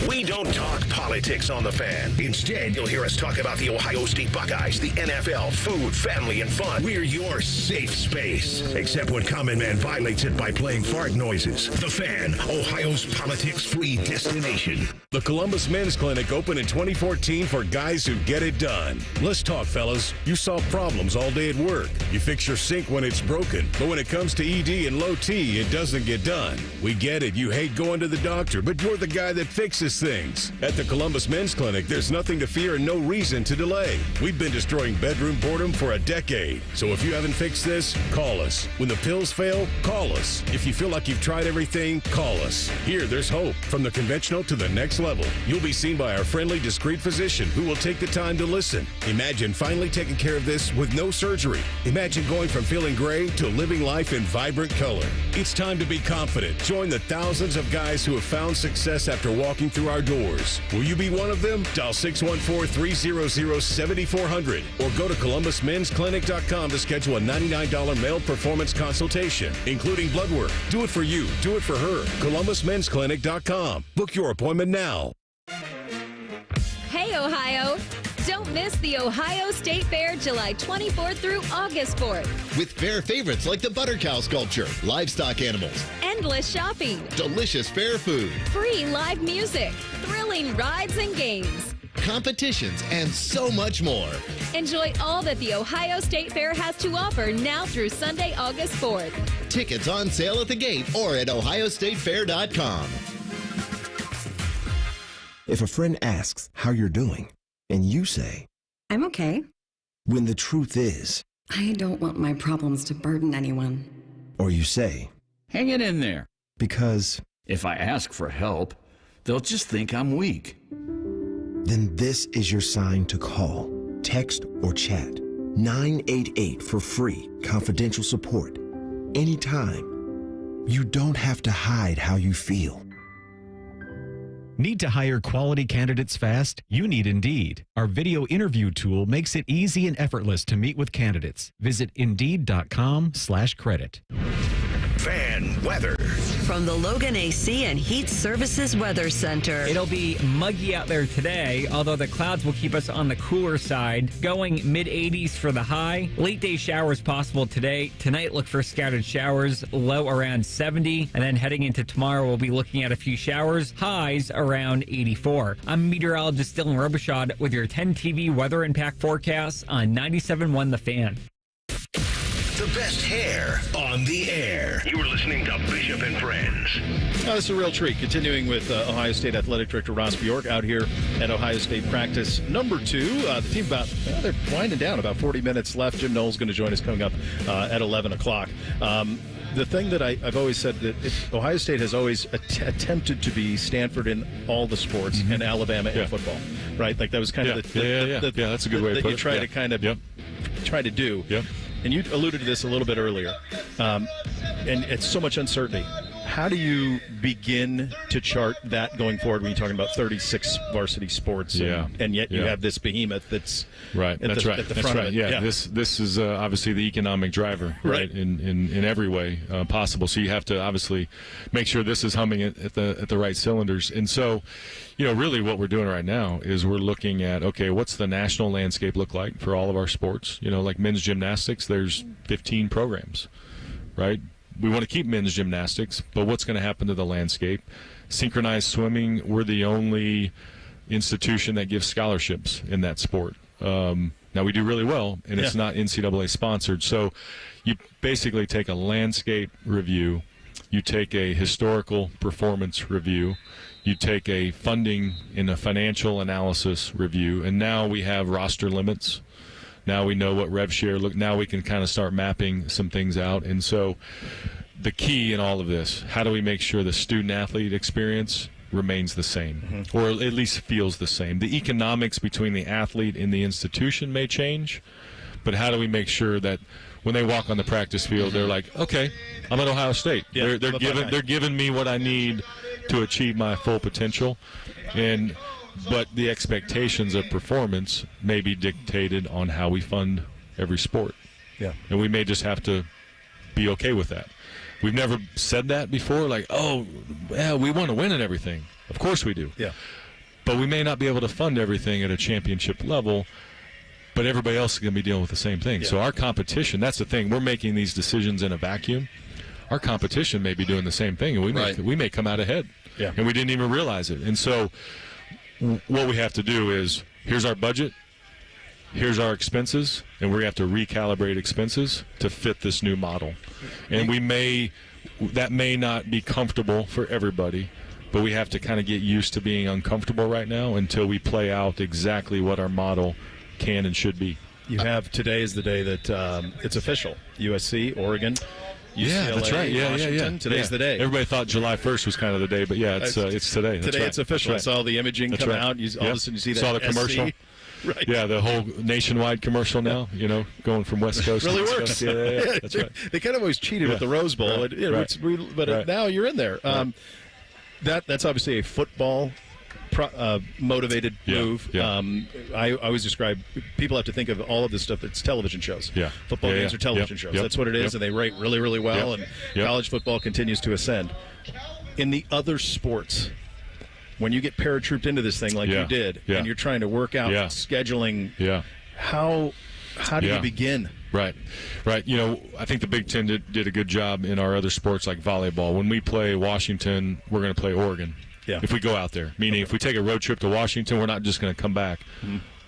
We don't talk politics on The Fan. Instead, you'll hear us talk about the Ohio State Buckeyes, the NFL, food, family, and fun. We're your safe space. Except when Common Man violates it by playing fart noises. The Fan, Ohio's politics-free destination. The Columbus Men's Clinic opened in 2014 for guys who get it done. Let's talk, fellas. You solve problems all day at work. You fix your sink when it's broken. But when it comes to ED and low T, it doesn't get done. We get it. You hate going to the doctor, but you're the guy that fixes things. At the Columbus Men's Clinic, there's nothing to fear and no reason to delay. We've been destroying bedroom boredom for a decade. So if you haven't fixed this, call us. When the pills fail, call us. If you feel like you've tried everything, call us. Here, there's hope. From the conventional to the next level. You'll be seen by our friendly, discreet physician who will take the time to listen. Imagine finally taking care of this with no surgery. Imagine going from feeling gray to living life in vibrant color. It's time to be confident. Join the thousands of guys who have found success after walking through our doors. Will you be one of them? Dial 614-300-7400 or go to columbusmensclinic.com to schedule a $99 male performance consultation, including blood work. Do it for you. Do it for her. columbusmensclinic.com. Book your appointment now. Hey, Ohio! Don't miss the Ohio State Fair July 24th through August 4th. With fair favorites like the butter cow sculpture, livestock animals, Endless shopping, delicious fair food, free live music, thrilling rides and games, competitions, and so much more. Enjoy all that the Ohio State Fair has to offer now through Sunday, August 4th. Tickets on sale at the gate or at ohiostatefair.com. If a friend asks how you're doing, and you say, I'm okay. When the truth is, I don't want my problems to burden anyone. Or you say, hang it in there. Because if I ask for help, they'll just think I'm weak. Then this is your sign to call, text, or chat 988 for free, confidential support. Anytime. You don't have to hide how you feel. Need to hire quality candidates fast? You need Indeed. Our video interview tool makes it easy and effortless to meet with candidates. Visit Indeed.com/credit. Fan weather. From the Logan AC and Heat Services Weather Center. It'll be muggy out there today, although the clouds will keep us on the cooler side. Going mid-80s for the high. Late day showers possible today. Tonight, look for scattered showers. Low around 70. And then heading into tomorrow, we'll be looking at a few showers. Highs around 84. I'm meteorologist Dylan Robichaud with your 10 TV weather impact forecasts on 97.1 The Fan. The best hair on the air. You were listening to Bishop and Friends. This is a real treat. Continuing with Ohio State Athletic Director Ross Bjork out here at Ohio State practice number 2. The team they're winding down, about 40 minutes left. Jim Knowles going to join us coming up at 11 o'clock. The thing that I've always said that Ohio State has always attempted to be Stanford in all the sports and Alabama in football, right? Like that was kind of the that's a good way to put it. You try to kind of try to do. And you alluded to this a little bit earlier, and it's so much uncertainty. How do you begin to chart that going forward when you're talking about 36 varsity sports and yet you have this behemoth that's right? At That's the, right. At the That's front right. of it. Yeah. This is obviously the economic driver, right? In every way possible. So you have to obviously make sure this is humming at the right cylinders. And so, really what we're doing right now is we're looking at, okay, what's the national landscape look like for all of our sports? Like men's gymnastics, there's 15 programs, right? We want to keep men's gymnastics, but what's going to happen to the landscape? Synchronized swimming, we're the only institution that gives scholarships in that sport. Now, we do really well, and it's not NCAA sponsored. So you basically take a landscape review, you take a historical performance review, you take a funding and a financial analysis review, and now we have roster limits. Now we know what rev share look. Now we can kind of start mapping some things out. And so the key in all of this, how do we make sure the student-athlete experience remains the same, or at least feels the same? The economics between the athlete and the institution may change, but how do we make sure that when they walk on the practice field, they're like, okay, I'm at Ohio State. They're giving me what I need to achieve my full potential. But the expectations of performance may be dictated on how we fund every sport. Yeah. And we may just have to be okay with that. We've never said that before, like, oh, yeah, we want to win at everything. Of course we do. Yeah. But we may not be able to fund everything at a championship level, but everybody else is going to be dealing with the same thing. Yeah. So our competition, that's the thing. We're making these decisions in a vacuum. Our competition may be doing the same thing, and we may come out ahead. Yeah. And we didn't even realize it. And so what we have to do is, here's our budget, here's our expenses, and we're going to have to recalibrate expenses to fit this new model. And that may not be comfortable for everybody, but we have to kind of get used to being uncomfortable right now until we play out exactly what our model can and should be. You have, today is the day that it's official. USC, Oregon, UCLA, that's right. Washington. Today's the day. Everybody thought July 1st was kind of the day, but it's today. That's today right. it's official. That's I saw the imaging come out. All of a sudden you see that. Saw the commercial. Right. Yeah, the whole nationwide commercial now, going from West Coast. Really to works. Yeah, that's right. They kind of always cheated with the Rose Bowl, but now you're in there. That's obviously a football motivated move. Yeah. I always describe, people have to think of all of this stuff that's television shows. Yeah. Football games are television shows. That's what it is, and they rate really, really well, and college football continues to ascend. In the other sports, when you get paratrooped into this thing like you did, and you're trying to work out scheduling, how do you begin? Right. I think the Big Ten did a good job in our other sports like volleyball. When we play Washington, we're going to play Oregon. Yeah. If we go out there, meaning if we take a road trip to Washington, we're not just going to come back.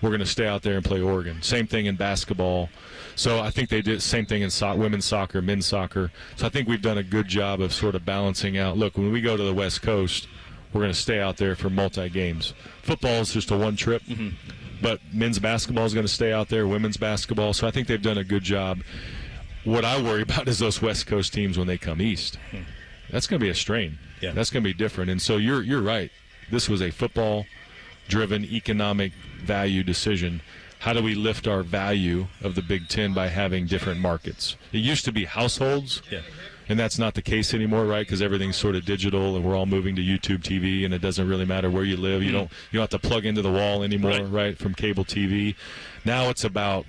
We're going to stay out there and play Oregon. Same thing in basketball. So I think they did the same thing in women's soccer, men's soccer. So I think we've done a good job of sort of balancing out. Look, when we go to the West Coast, we're going to stay out there for multi-games. Football is just a one trip, but men's basketball is going to stay out there, women's basketball. So I think they've done a good job. What I worry about is those West Coast teams when they come east. That's going to be a strain. Yeah. That's going to be different. And so you're right. This was a football-driven economic value decision. How do we lift our value of the Big Ten by having different markets? It used to be households. Yeah. And that's not the case anymore, right? Because everything's sort of digital, and we're all moving to YouTube TV, and it doesn't really matter where you live. You don't have to plug into the wall anymore, right? From cable TV. Now it's about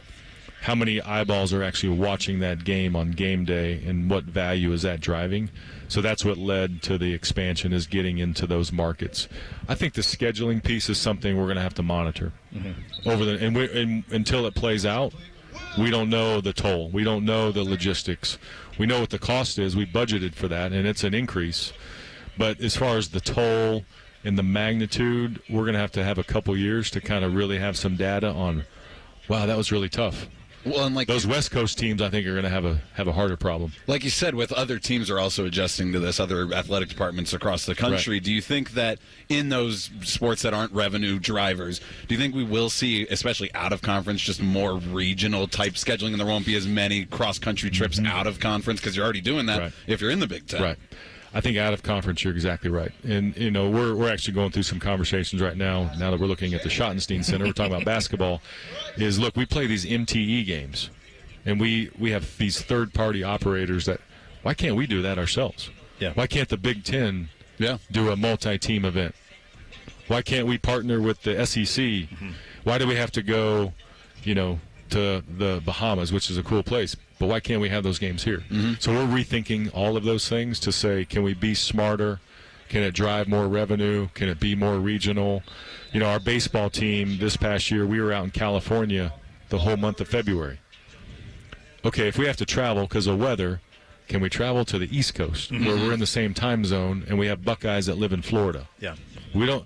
how many eyeballs are actually watching that game on game day, and what value is that driving. So that's what led to the expansion, is getting into those markets. I think the scheduling piece is something we're going to have to monitor until it plays out. We don't know the toll. We don't know the logistics. We know what the cost is. We budgeted for that, and it's an increase. But as far as the toll and the magnitude, we're going to have a couple years to kind of really have some data on, wow, that was really tough. Well, and like those West Coast teams, I think, are going to have a harder problem. Like you said, with other teams are also adjusting to this, other athletic departments across the country. Right. Do you think that in those sports that aren't revenue drivers, do you think we will see, especially out of conference, just more regional type scheduling, and there won't be as many cross-country trips out of conference because you're already doing that if you're in the Big Ten? Right. I think out of conference, you're exactly right. And, we're actually going through some conversations right now that we're looking at the Schottenstein Center, we're talking about basketball, is, look, we play these MTE games, and we have these third-party operators that, why can't we do that ourselves? Yeah. Why can't the Big Ten do a multi-team event? Why can't we partner with the SEC? Mm-hmm. Why do we have to go, to the Bahamas, which is a cool place, but why can't we have those games here? Mm-hmm. So we're rethinking all of those things to say, can we be smarter? Can it drive more revenue? Can it be more regional? Our baseball team this past year, we were out in California the whole month of February. Okay, if we have to travel because of weather, can we travel to the East Coast where we're in the same time zone and we have Buckeyes that live in Florida? Yeah. We don't.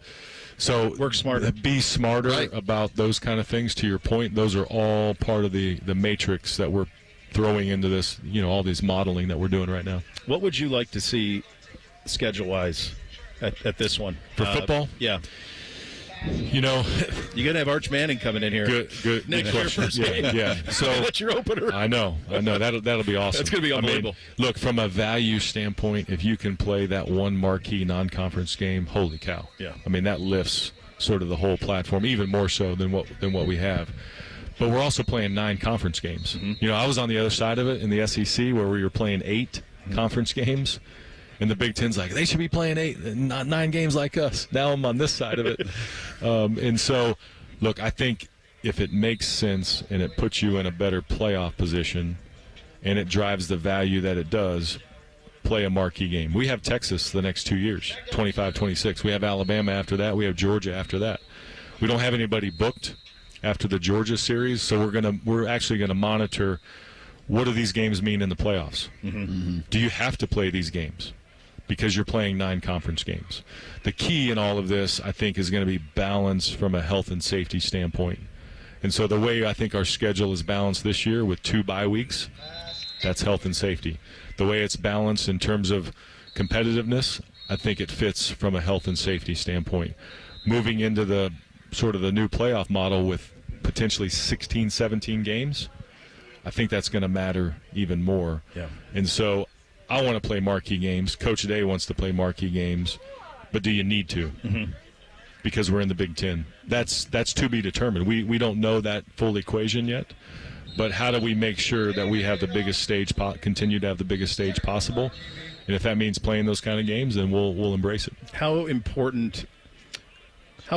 So work smarter. Be smarter about those kind of things. To your point, those are all part of the matrix that we're throwing into this, all these modeling that we're doing right now. What would you like to see schedule-wise at this one? For football? Yeah. You're going to have Arch Manning coming in here. Good Next year, first game. Yeah. So that's your opener. I know. That'll be awesome. That's going to be unbelievable. Look, from a value standpoint, if you can play that one marquee non-conference game, holy cow. Yeah. That lifts sort of the whole platform, even more so than what we have. But we're also playing 9 conference games. Mm-hmm. I was on the other side of it in the SEC where we were playing 8 conference games. And the Big Ten's like, they should be playing 8, not 9 games like us. Now I'm on this side of it. And so, look, I think if it makes sense and it puts you in a better playoff position and it drives the value that it does, play a marquee game. We have Texas the next 2 years, 25-26. We have Alabama after that. We have Georgia after that. We don't have anybody booked after the Georgia series, so we're actually going to monitor what do these games mean in the playoffs. Mm-hmm. Mm-hmm. Do you have to play these games? Because you're playing 9 conference games. The key in all of this, I think, is going to be balance from a health and safety standpoint. And so the way I think our schedule is balanced this year with 2 bye weeks, that's health and safety. The way it's balanced in terms of competitiveness, I think it fits from a health and safety standpoint. Moving into the sort of the new playoff model with potentially 16, 17 games, I think that's going to matter even more. Yeah. And so I want to play marquee games. Coach Day wants to play marquee games, but do you need to? Mm-hmm. Because we're in the Big Ten. That's to be determined. We don't know that full equation yet, but how do we make sure that we have the biggest stage, continue to have the biggest stage possible? And if that means playing those kind of games, then we'll embrace it. How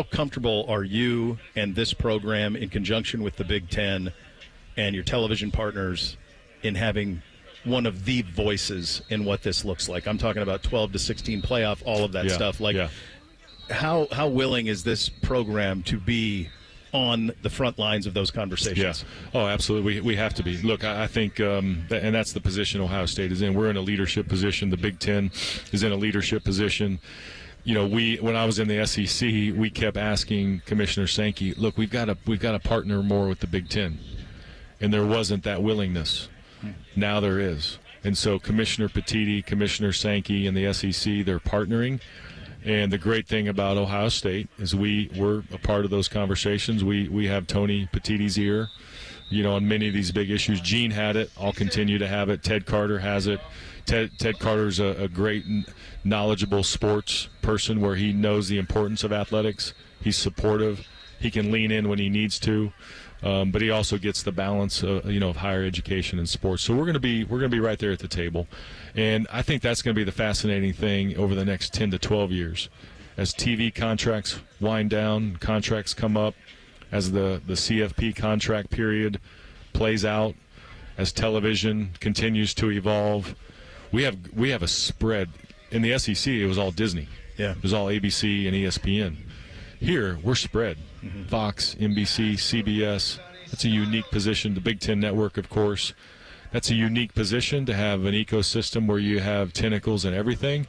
comfortable are you and this program in conjunction with the Big Ten and your television partners in having one of the voices in what this looks like? I'm talking about 12 to 16 playoff, all of that stuff. How willing is this program to be on the front lines of those conversations? Yeah. Oh, absolutely. We have to be. Look, I think, and that's the position Ohio State is in. We're in a leadership position. The Big Ten is in a leadership position. When I was in the SEC, we kept asking Commissioner Sankey, look, we've got to partner more with the Big Ten. And there wasn't that willingness. Now there is. And so Commissioner Petitti, Commissioner Sankey, and the SEC, they're partnering. And the great thing about Ohio State is we're a part of those conversations. We have Tony Petitti's ear, on many of these big issues. Gene had it. I'll continue to have it. Ted Carter has it. Ted Carter's a great, knowledgeable sports person where he knows the importance of athletics. He's supportive. He can lean in when he needs to. But he also gets the balance, of higher education and sports. So we're going to be right there at the table, and I think that's going to be the fascinating thing over the next 10 to 12 years, as TV contracts wind down, contracts come up, as the CFP contract period plays out, as television continues to evolve. We have a spread in the SEC. It was all Disney. Yeah, it was all ABC and ESPN. Here we're spread. Mm-hmm. Fox, NBC, CBS. That's a unique position. The Big Ten Network, of course. That's a unique position to have an ecosystem where you have tentacles and everything.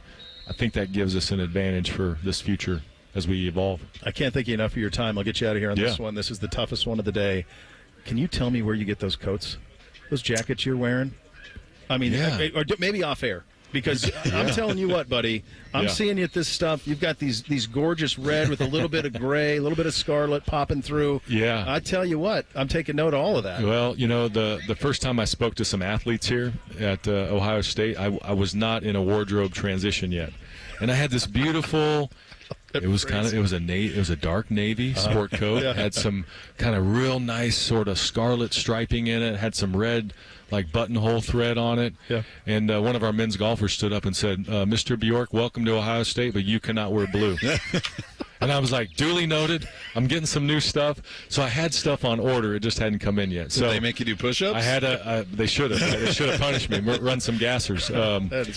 I think that gives us an advantage for this future as we evolve. I can't thank you enough for your time. I'll get you out of here on this one. This is the toughest one of the day. Can you tell me where you get those coats, those jackets you're wearing? I mean, or maybe off air. Because I'm telling you what, buddy, I'm seeing you at this stuff. You've got these gorgeous red with a little bit of gray, a little bit of scarlet popping through. Yeah. I tell you what, I'm taking note of all of that. Well, the first time I spoke to some athletes here at Ohio State, I was not in a wardrobe transition yet. And I had this beautiful It was a dark navy sport coat. Yeah. Had some kind of real nice sort of scarlet striping in it. Had some red like buttonhole thread on it. Yeah. And one of our men's golfers stood up and said, "Mr. Bjork, welcome to Ohio State, but you cannot wear blue." And I was like, duly noted. I'm getting some new stuff. So I had stuff on order. It just hadn't come in yet. So did they make you do push-ups? I had they should have. They should have punished me. Run some gassers.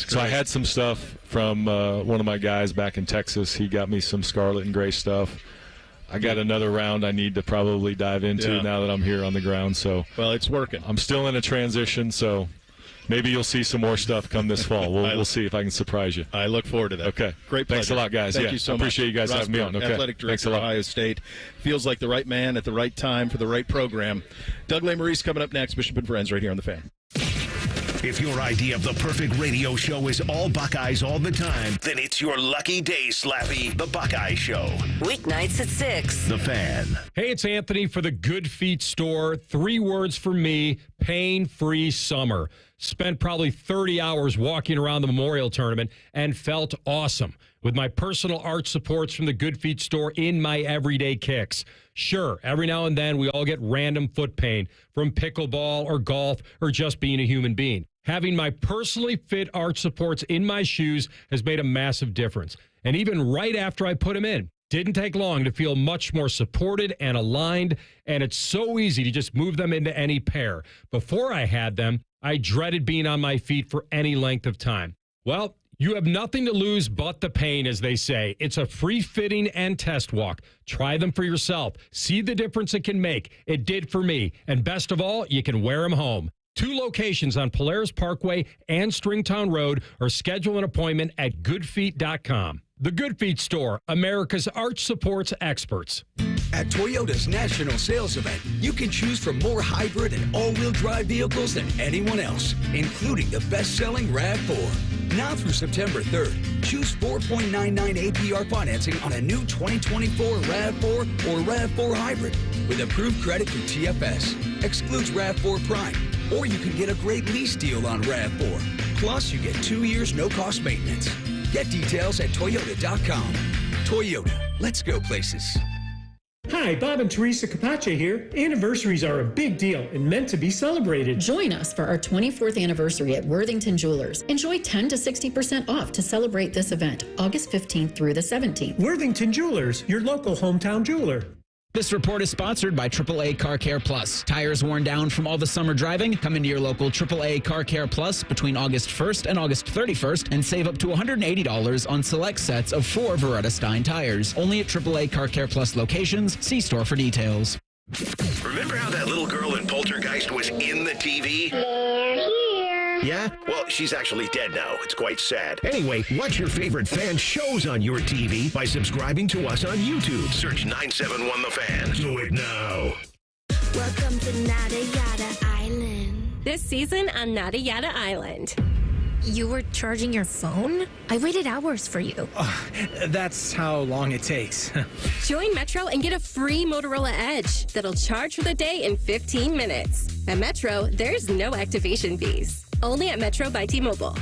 So I had some stuff from one of my guys back in Texas. He got me some scarlet and gray stuff. I got another round I need to probably dive into now that I'm here on the ground. So well, it's working. I'm still in a transition, so maybe you'll see some more stuff come this fall. We'll see if I can surprise you. I look forward to that. Okay. Great pleasure. Thanks a lot, guys. Thank you so much. Appreciate you guys Ross having me on. Bjork, Okay. Athletic Thanks Director a of lot. Ohio State. Feels like the right man at the right time for the right program. Doug Lesmerises coming up next. Bishop and Friends right here on The Fan. If your idea of the perfect radio show is all Buckeyes all the time, then it's your lucky day, Slappy, the Buckeye Show. Weeknights at 6. The Fan. Hey, it's Anthony for the Good Feet store. 3 words for me, pain-free summer. Spent probably 30 hours walking around the Memorial Tournament and felt awesome with my personal art supports from the Good Feet store in my everyday kicks. Sure, every now and then we all get random foot pain from pickleball or golf or just being a human being. Having my personally fit arch supports in my shoes has made a massive difference. And even right after I put them in, didn't take long to feel much more supported and aligned, and it's so easy to just move them into any pair. Before I had them, I dreaded being on my feet for any length of time. Well, you have nothing to lose but the pain, as they say. It's a free fitting and test walk. Try them for yourself. See the difference it can make. It did for me. And best of all, you can wear them home. 2 locations on Polaris Parkway and Stringtown Road, or schedule an appointment at goodfeet.com. The Good Feet store, America's arch supports experts. At Toyota's national sales event, you can choose from more hybrid and all-wheel drive vehicles than anyone else, including the best-selling RAV4. Now through September 3rd, choose 4.99 APR financing on a new 2024 RAV4 or RAV4 Hybrid with approved credit through TFS. Excludes RAV4 Prime, or you can get a great lease deal on RAV4. Plus, you get 2 years no-cost maintenance. Get details at Toyota.com. Toyota, let's go places. Hi, Bob and Teresa Capace here. Anniversaries are a big deal and meant to be celebrated. Join us for our 24th anniversary at Worthington Jewelers. Enjoy 10 to 60% off to celebrate this event, August 15th through the 17th. Worthington Jewelers, your local hometown jeweler. This report is sponsored by AAA Car Care Plus. Tires worn down from all the summer driving? Come into your local AAA Car Care Plus between August 1st and August 31st and save up to $180 on select sets of 4 Beretta Stein tires. Only at AAA Car Care Plus locations. See store for details. Remember how that little girl in Poltergeist was in the TV? They're here. Yeah? Well, she's actually dead now. It's quite sad. Anyway, watch your favorite fan shows on your TV by subscribing to us on YouTube. Search 971 The Fan. Do it now. Welcome to Nada Yada Island. This season on Nada Yada Island. You were charging your phone? I waited hours for you. That's how long it takes. Join Metro and get a free Motorola Edge that'll charge for the day in 15 minutes. At Metro, there's no activation fees. Only at Metro by T-Mobile.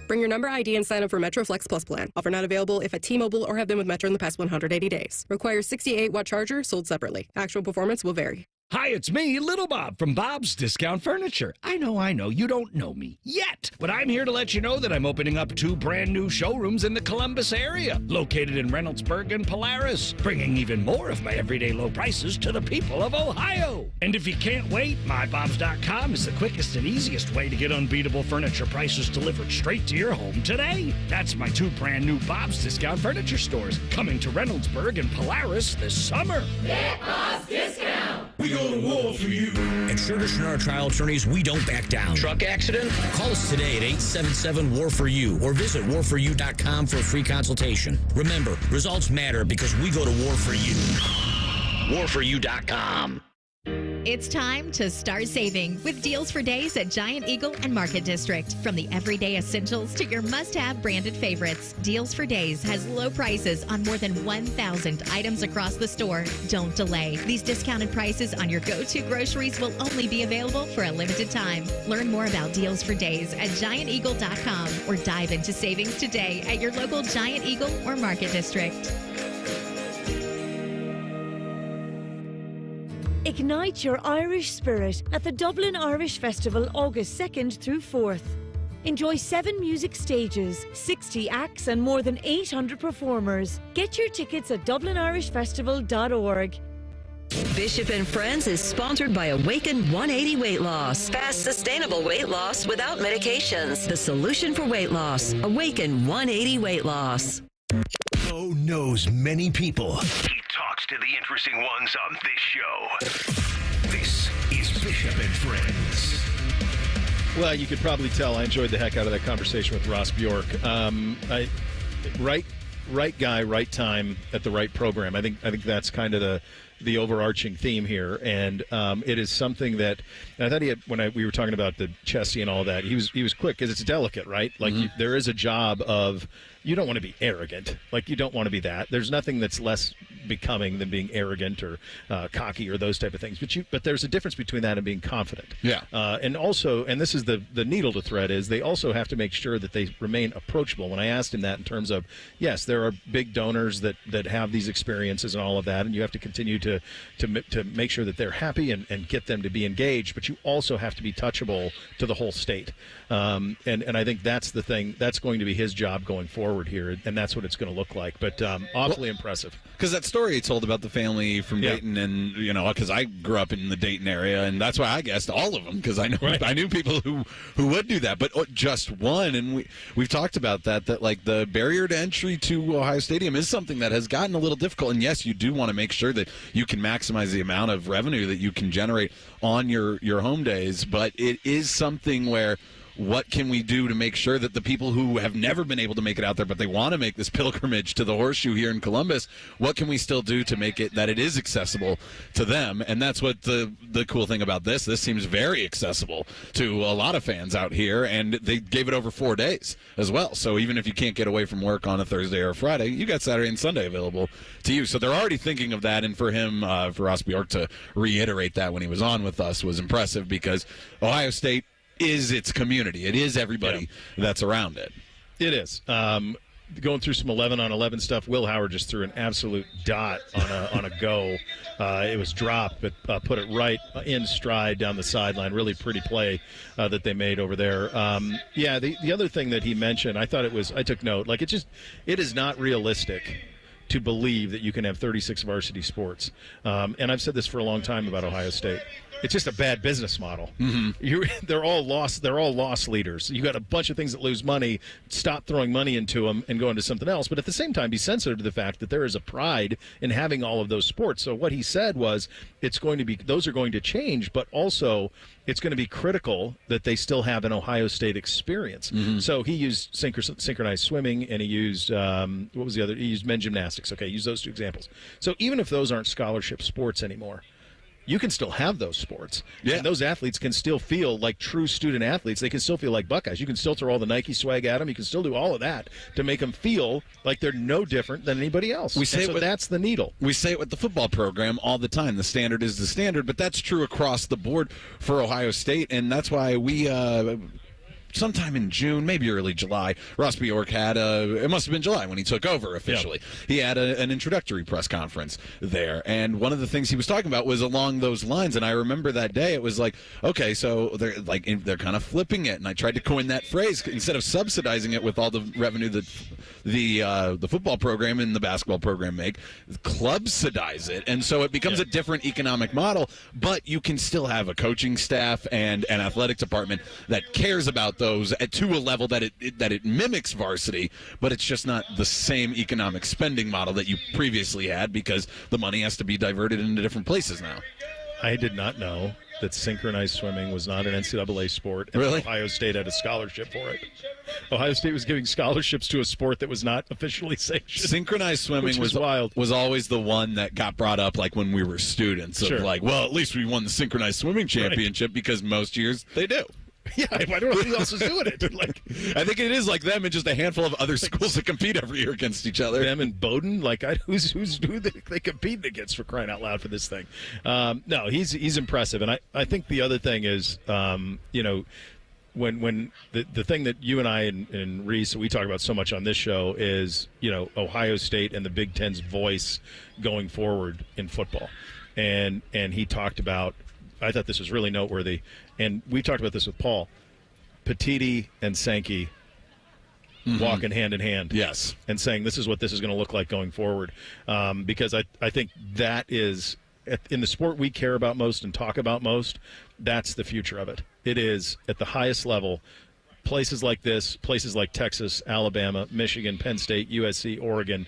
Bring your number ID and sign up for Metro Flex Plus plan. Offer not available if at T-Mobile or have been with Metro in the past 180 days. Requires 68-watt charger sold separately. Actual performance will vary. Hi, it's me, Little Bob, from Bob's Discount Furniture. I know, you don't know me yet, but I'm here to let you know that I'm opening up 2 brand new showrooms in the Columbus area, located in Reynoldsburg and Polaris, bringing even more of my everyday low prices to the people of Ohio. And if you can't wait, MyBobs.com is the quickest and easiest way to get unbeatable furniture prices delivered straight to your home today. That's my 2 brand new Bob's Discount Furniture stores, coming to Reynoldsburg and Polaris this summer. Get Bob's Discount! We go to war for you. At Sturgis and our trial attorneys, we don't back down. Truck accident? Call us today at 877-WAR-FOR-YOU or visit warforyou.com for a free consultation. Remember, results matter because we go to war for you. Warforyou.com. It's time to start saving with deals for days at Giant Eagle and Market District. From the everyday essentials to your must-have branded favorites, Deals for Days has low prices on more than 1,000 items across the store. Don't delay. These discounted prices on your go-to groceries will only be available for a limited time. Learn more about Deals for Days at gianteagle.com or dive into savings today at your local Giant Eagle or Market District. Ignite your Irish spirit at the Dublin Irish Festival August 2nd through 4th. Enjoy 7 music stages, 60 acts and more than 800 performers. Get your tickets at dublinirishfestival.org. Bishop and Friends is sponsored by Awaken 180 Weight Loss. Fast, sustainable weight loss without medications. The solution for weight loss. Awaken 180 Weight Loss. Bo knows many people. He talks to the interesting ones on this show. This is Bishop and Friends. Well, you could probably tell I enjoyed the heck out of that conversation with Ross Bjork. Right guy, right time at the right program. I think that's kind of the overarching theme here, and it is something that I thought he had when we were talking about the chesty and all that. He was quick because it's delicate, right? Like there is a job of you don't want to be arrogant, like you don't want to be that. There's nothing that's less becoming than being arrogant or cocky or those type of things. But there's a difference between that and being confident. Yeah. And also, and this is the needle to thread is they also have to make sure that they remain approachable. When I asked him that in terms of yes, there are big donors that have these experiences and all of that, and you have to continue to make sure that they're happy and get them to be engaged, but you also have to be touchable to the whole state. And I think that's the thing. That's going to be his job going forward here, and that's what it's going to look like. But awfully impressive. Because that story he told about the family from Dayton, and because I grew up in the Dayton area, and that's why I guessed all of them because I knew people who would do that, but just one. And we've talked about that like the barrier to entry to Ohio Stadium is something that has gotten a little difficult. And yes, you do want to make sure that you can maximize the amount of revenue that you can generate on your home days, but it is something where what can we do to make sure that the people who have never been able to make it out there but they want to make this pilgrimage to the Horseshoe here in Columbus, what can we still do to make it that it is accessible to them? And that's what the cool thing about this seems very accessible to a lot of fans out here, and they gave it over 4 days as well. So even if you can't get away from work on a Thursday or a Friday, you got Saturday and Sunday available to you. So they're already thinking of that, and for him, for Ross Bjork to reiterate that when he was on with us was impressive because Ohio State is its community. It is everybody that's around it. It is. Going through some 11-on-11 stuff, Will Howard just threw an absolute dot on a go. It was dropped, but put it right in stride down the sideline. Really pretty play that they made over there. The other thing that he mentioned, I took note. Like it is not realistic to believe that you can have 36 varsity sports. And I've said this for a long time about Ohio State. It's just a bad business model. They're all loss leaders. You got a bunch of things that lose money. Stop throwing money into them and go into something else. But at the same time, be sensitive to the fact that there is a pride in having all of those sports. So what he said was, those are going to change, but also it's going to be critical that they still have an Ohio State experience. So he used synchronized swimming, and he used what was the other? He used men's gymnastics. Okay, use those two examples. So even if those aren't scholarship sports anymore, you can still have those sports. Yeah. And those athletes can still feel like true student athletes. They can still feel like Buckeyes. You can still throw all the Nike swag at them. You can still do all of that to make them feel like they're no different than anybody else. That's the needle. We say it with the football program all the time. The standard is the standard, but that's true across the board for Ohio State, and that's why we sometime in June, maybe early July, Ross Bjork had it must have been July when he took over officially. Yep. He had an introductory press conference there, and one of the things he was talking about was along those lines. And I remember that day it was like, okay, so they're kind of flipping it, and I tried to coin that phrase instead of subsidizing it with all the revenue that the football program and the basketball program make, club-sidize it, and so it becomes a different economic model. But you can still have a coaching staff and an athletic department that cares about those to a level that it mimics varsity, but it's just not the same economic spending model that you previously had because the money has to be diverted into different places now. I did not know that synchronized swimming was not an NCAA sport, and really? Ohio State had a scholarship for it. Ohio State was giving scholarships to a sport that was not officially sanctioned. Synchronized swimming was wild. Was always the one that got brought up, like when we were students. Of like, well, at least we won the synchronized swimming championship because most years they do. Yeah, I don't know who else is doing it. Like, I think it is like them and just a handful of other schools that compete every year against each other. Them and Bowdoin, like who they competing against, for crying out loud, for this thing? No, he's impressive, and I think the other thing is, you know, when the thing that you and I and Reese, we talk about so much on this show is, you know, Ohio State and the Big Ten's voice going forward in football, and he talked about. I thought this was really noteworthy, and we talked about this with Paul. Petiti and Sankey walking hand in hand, yes, and saying this is what this is going to look like going forward, because I think that is in the sport we care about most and talk about most. That's the future of it. It is at the highest level. Places like this, places like Texas, Alabama, Michigan, Penn State, USC, Oregon,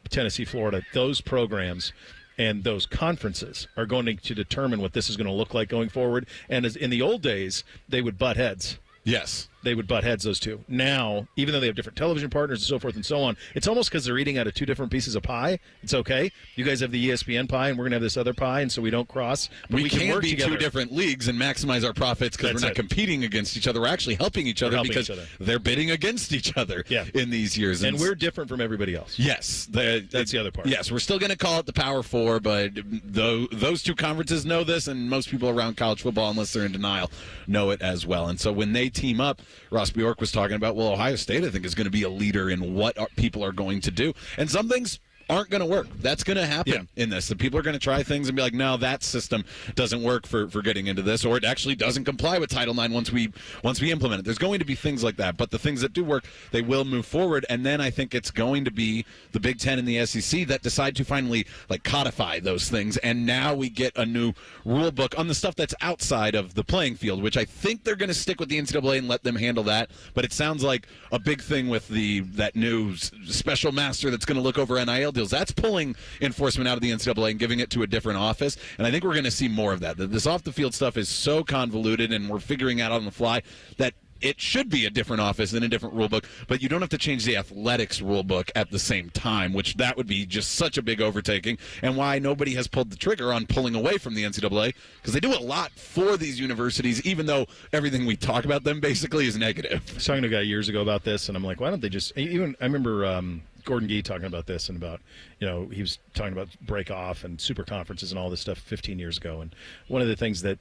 Tennessee, Florida, those programs and those conferences are going to determine what this is going to look like going forward. And as in the old days, they would butt heads. Yes. They would butt heads, those two. Now, even though they have different television partners and so forth and so on, it's almost because they're eating out of two different pieces of pie. It's okay. You guys have the ESPN pie, and we're going to have this other pie, and so we don't cross. But we can work be together. Two different leagues and maximize our profits because we're not competing against each other. We're actually helping each other because they're bidding against each other in these years. And we're different from everybody else. Yes. That's the other part. Yes, we're still going to call it the Power Four, but those two conferences know this, and most people around college football, unless they're in denial, know it as well. And so when they team up, Ross Bjork was talking about, well, Ohio State, I think, is going to be a leader in what people are going to do. And some things aren't going to work. That's going to happen in this. The people are going to try things and be like, no, that system doesn't work for getting into this, or it actually doesn't comply with Title IX once we implement it. There's going to be things like that, but the things that do work, they will move forward. And then I think it's going to be the Big Ten and the SEC that decide to finally like codify those things. And now we get a new rule book on the stuff that's outside of the playing field, which I think they're going to stick with the NCAA and let them handle that. But it sounds like a big thing with that new special master that's going to look over NIL deals. That's pulling enforcement out of the NCAA and giving it to a different office. And I think we're going to see more of that. This off-the-field stuff is so convoluted, and we're figuring out on the fly that it should be a different office and a different rule book, but you don't have to change the athletics rule book at the same time, which that would be just such a big overtaking, and why nobody has pulled the trigger on pulling away from the NCAA, because they do a lot for these universities, even though everything we talk about them basically is negative. I was talking to a guy years ago about this, and I'm like, why don't they just, even, I remember Gordon Gee talking about this, and about, you know, he was talking about break off and super conferences and all this stuff 15 years ago, and one of the things that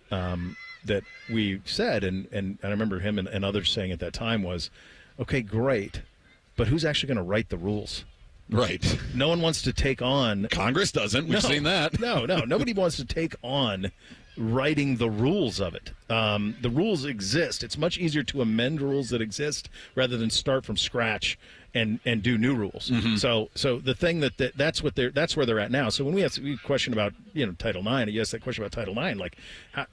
that we said, and I remember him and others saying at that time was, okay, great, but who's actually going to write the rules? Right. No one wants to take on. Congress doesn't. We've seen that. No. Nobody wants to take on writing the rules of it. The rules exist. It's much easier to amend rules that exist rather than start from scratch and do new rules. Mm-hmm. So the thing that's where they're at now. So when we question about, you know, Title IX, you ask that question about Title IX, like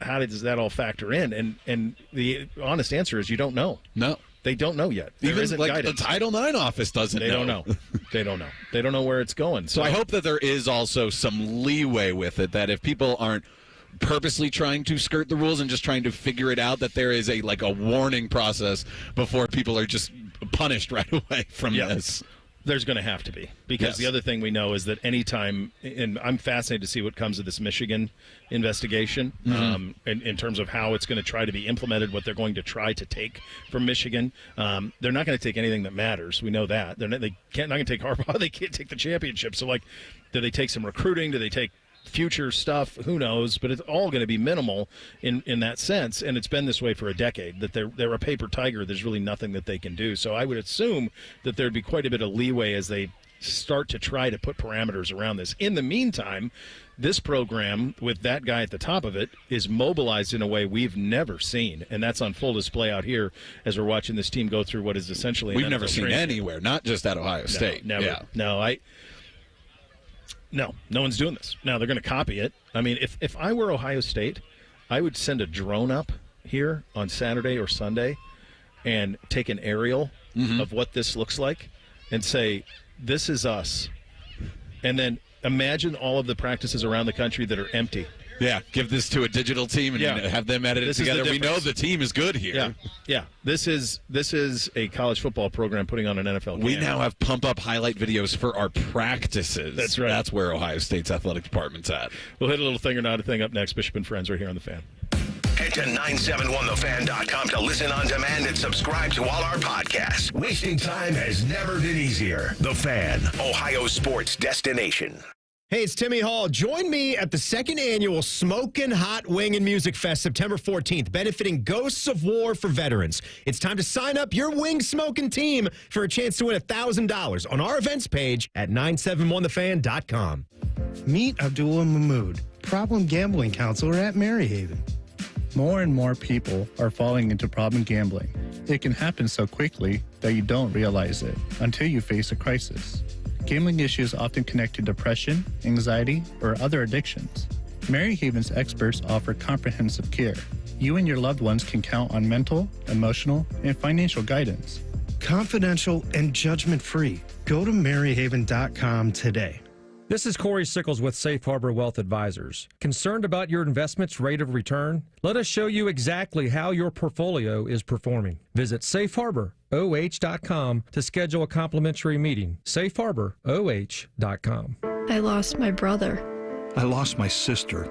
how does that all factor in? And the honest answer is you don't know. No. They don't know yet. There Even isn't like guidance. The Title IX office doesn't know. They don't know. They don't know. They don't know where it's going. So I hope that there is also some leeway with it, that if people aren't purposely trying to skirt the rules and just trying to figure it out, that there is a warning process before people are just punished right away from this. There's going to have to be, because the other thing we know is that anytime, and I'm fascinated to see what comes of this Michigan investigation, in terms of how it's going to try to be implemented, what they're going to try to take from Michigan. They're not going to take anything that matters. We know that. They're not going to take Harbaugh. They can't take the championship. So, do they take some recruiting? Do they take future stuff? Who knows? But it's all going to be minimal in that sense, and it's been this way for a decade, that they're a paper tiger. There's really nothing that they can do. So I would assume that there'd be quite a bit of leeway as they start to try to put parameters around this. In the meantime, this program, with that guy at the top of it, is mobilized in a way we've never seen, and that's on full display out here as we're watching this team go through what is essentially we've never seen anywhere, not just at Ohio State. Never. Yeah. No, no one's doing this. Now, they're going to copy it. I mean, if I were Ohio State, I would send a drone up here on Saturday or Sunday and take an aerial of what this looks like and say, this is us. And then imagine all of the practices around the country that are empty. Yeah, give this to a digital team and have them edit it together. We know the team is good here. Yeah. This is a college football program putting on an NFL game. We now have pump-up highlight videos for our practices. That's right. That's where Ohio State's athletic department's at. We'll hit a little thing or not a thing up next. Bishop and Friends right here on The Fan. Head to 971thefan.com to listen on demand and subscribe to all our podcasts. Wasting time has never been easier. The Fan, Ohio sports destination. Hey, it's Timmy Hall. Join me at the second annual Smokin' Hot Wing and Music Fest, September 14th, benefiting Ghosts of War for veterans. It's time to sign up your wing smoking team for a chance to win $1,000 on our events page at 971thefan.com. Meet Abdullah Mahmood, problem gambling counselor at Maryhaven. More and more people are falling into problem gambling. It can happen so quickly that you don't realize it until you face a crisis. Gambling issues often connect to depression, anxiety, or other addictions. Maryhaven's experts offer comprehensive care. You and your loved ones can count on mental, emotional, and financial guidance. Confidential and judgment-free. Go to maryhaven.com today. This is Corey Sickles with Safe Harbor Wealth Advisors. Concerned about your investment's rate of return? Let us show you exactly how your portfolio is performing. Visit safeharboroh.com to schedule a complimentary meeting. safeharboroh.com. I lost my brother. I lost my sister.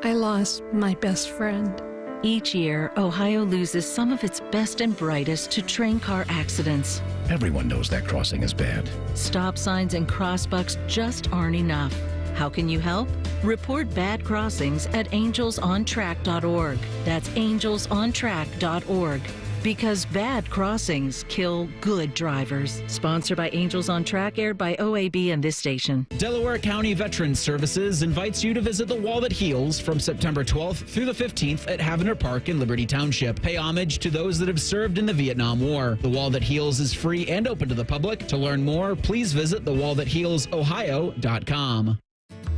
I lost my best friend. Each year, Ohio loses some of its best and brightest to train car accidents. Everyone knows that crossing is bad. Stop signs and crossbucks just aren't enough. How can you help? Report bad crossings at angelsontrack.org. That's angelsontrack.org. Because bad crossings kill good drivers. Sponsored by Angels on Track, aired by OAB and this station. Delaware County Veterans Services invites you to visit the Wall That Heals from September 12th through the 15th at Havner Park in Liberty Township. Pay homage to those that have served in the Vietnam War. The Wall That Heals is free and open to the public. To learn more, please visit thewallthathealsohio.com.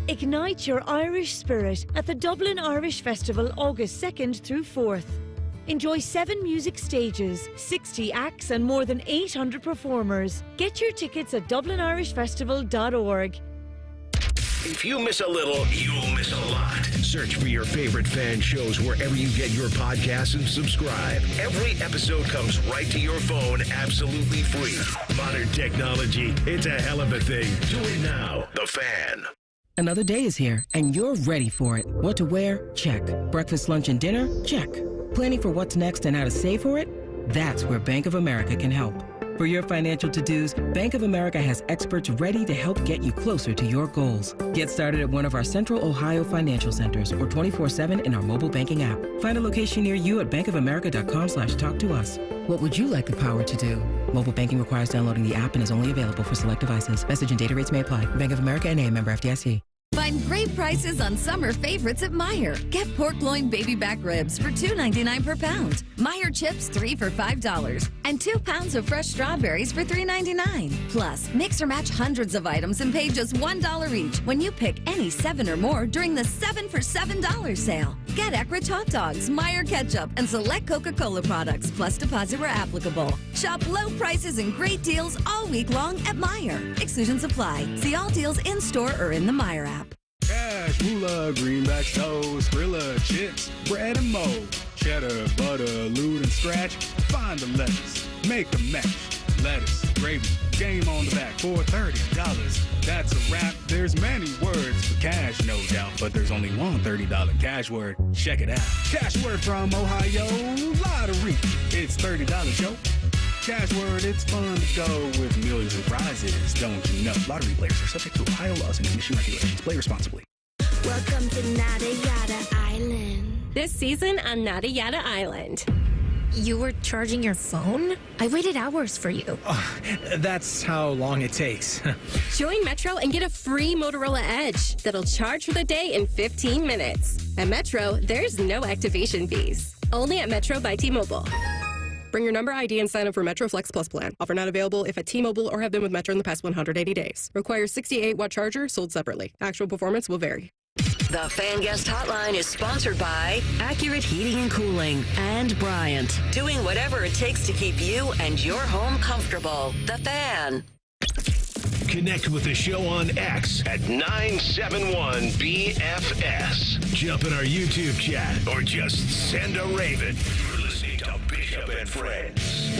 Ignite your Irish spirit at the Dublin Irish Festival, August 2nd through 4th. Enjoy 7 music stages, 60 acts and more than 800 performers. Get your tickets at dublinirishfestival.org. If you miss a little, you'll miss a lot. Search for your favorite fan shows wherever you get your podcasts and subscribe. Every episode comes right to your phone absolutely free. Modern technology, it's a hell of a thing. Do it now. The Fan. Another day is here, and you're ready for it. What to wear? Check. Breakfast, lunch, and dinner? Check. Planning for what's next and how to save for it? That's where Bank of America can help. For your financial to-dos, Bank of America has experts ready to help get you closer to your goals. Get started at one of our Central Ohio financial centers or 24/7 in our mobile banking app. Find a location near you at bankofamerica.com/talktous. What would you like the power to do? Mobile banking requires downloading the app and is only available for select devices. Message and data rates may apply. Bank of America N.A., member FDIC. Find great prices on summer favorites at Meijer. Get pork loin baby back ribs for $2.99 per pound. Meijer chips 3 for $5. And 2 pounds of fresh strawberries for $3.99. Plus, mix or match hundreds of items and pay just $1 each when you pick any 7 or more during the 7 for $7 sale. Get Eckrich hot dogs, Meijer ketchup, and select Coca-Cola products, plus deposit where applicable. Shop low prices and great deals all week long at Meijer. Exclusions apply. See all deals in-store or in the Meijer app. Cash, moolah, greenbacks, toast, Rilla, chips, bread and mold, cheddar, butter, lewd and scratch. Find the lettuce, make a match. Lettuce, gravy, game on the back for $30. That's a wrap. There's many words for cash, no doubt, but there's only one $30 cash word. Check it out. Cash word from Ohio Lottery. It's $30, yo. Cash word, it's fun to go with millions of prizes, don't you know? Lottery players are subject to Ohio laws and commission regulations. Play responsibly. Welcome to Nada Yada Island. This season on Nada Yada Island. You were charging your phone? I waited hours for you. That's how long it takes. Join Metro and get a free Motorola Edge that'll charge for the day in 15 minutes. At Metro, there's no activation fees. Only at Metro by T-Mobile. Bring your number ID and sign up for Metro Flex Plus plan. Offer not available if at T-Mobile or have been with Metro in the past 180 days. Requires 68-watt charger, sold separately. Actual performance will vary. The Fan Guest Hotline is sponsored by Accurate Heating and Cooling and Bryant. Doing whatever it takes to keep you and your home comfortable. The Fan. Connect with the show on X at 971BFS. Jump in our YouTube chat or just send a raven. You're listening to Bishop and Friends.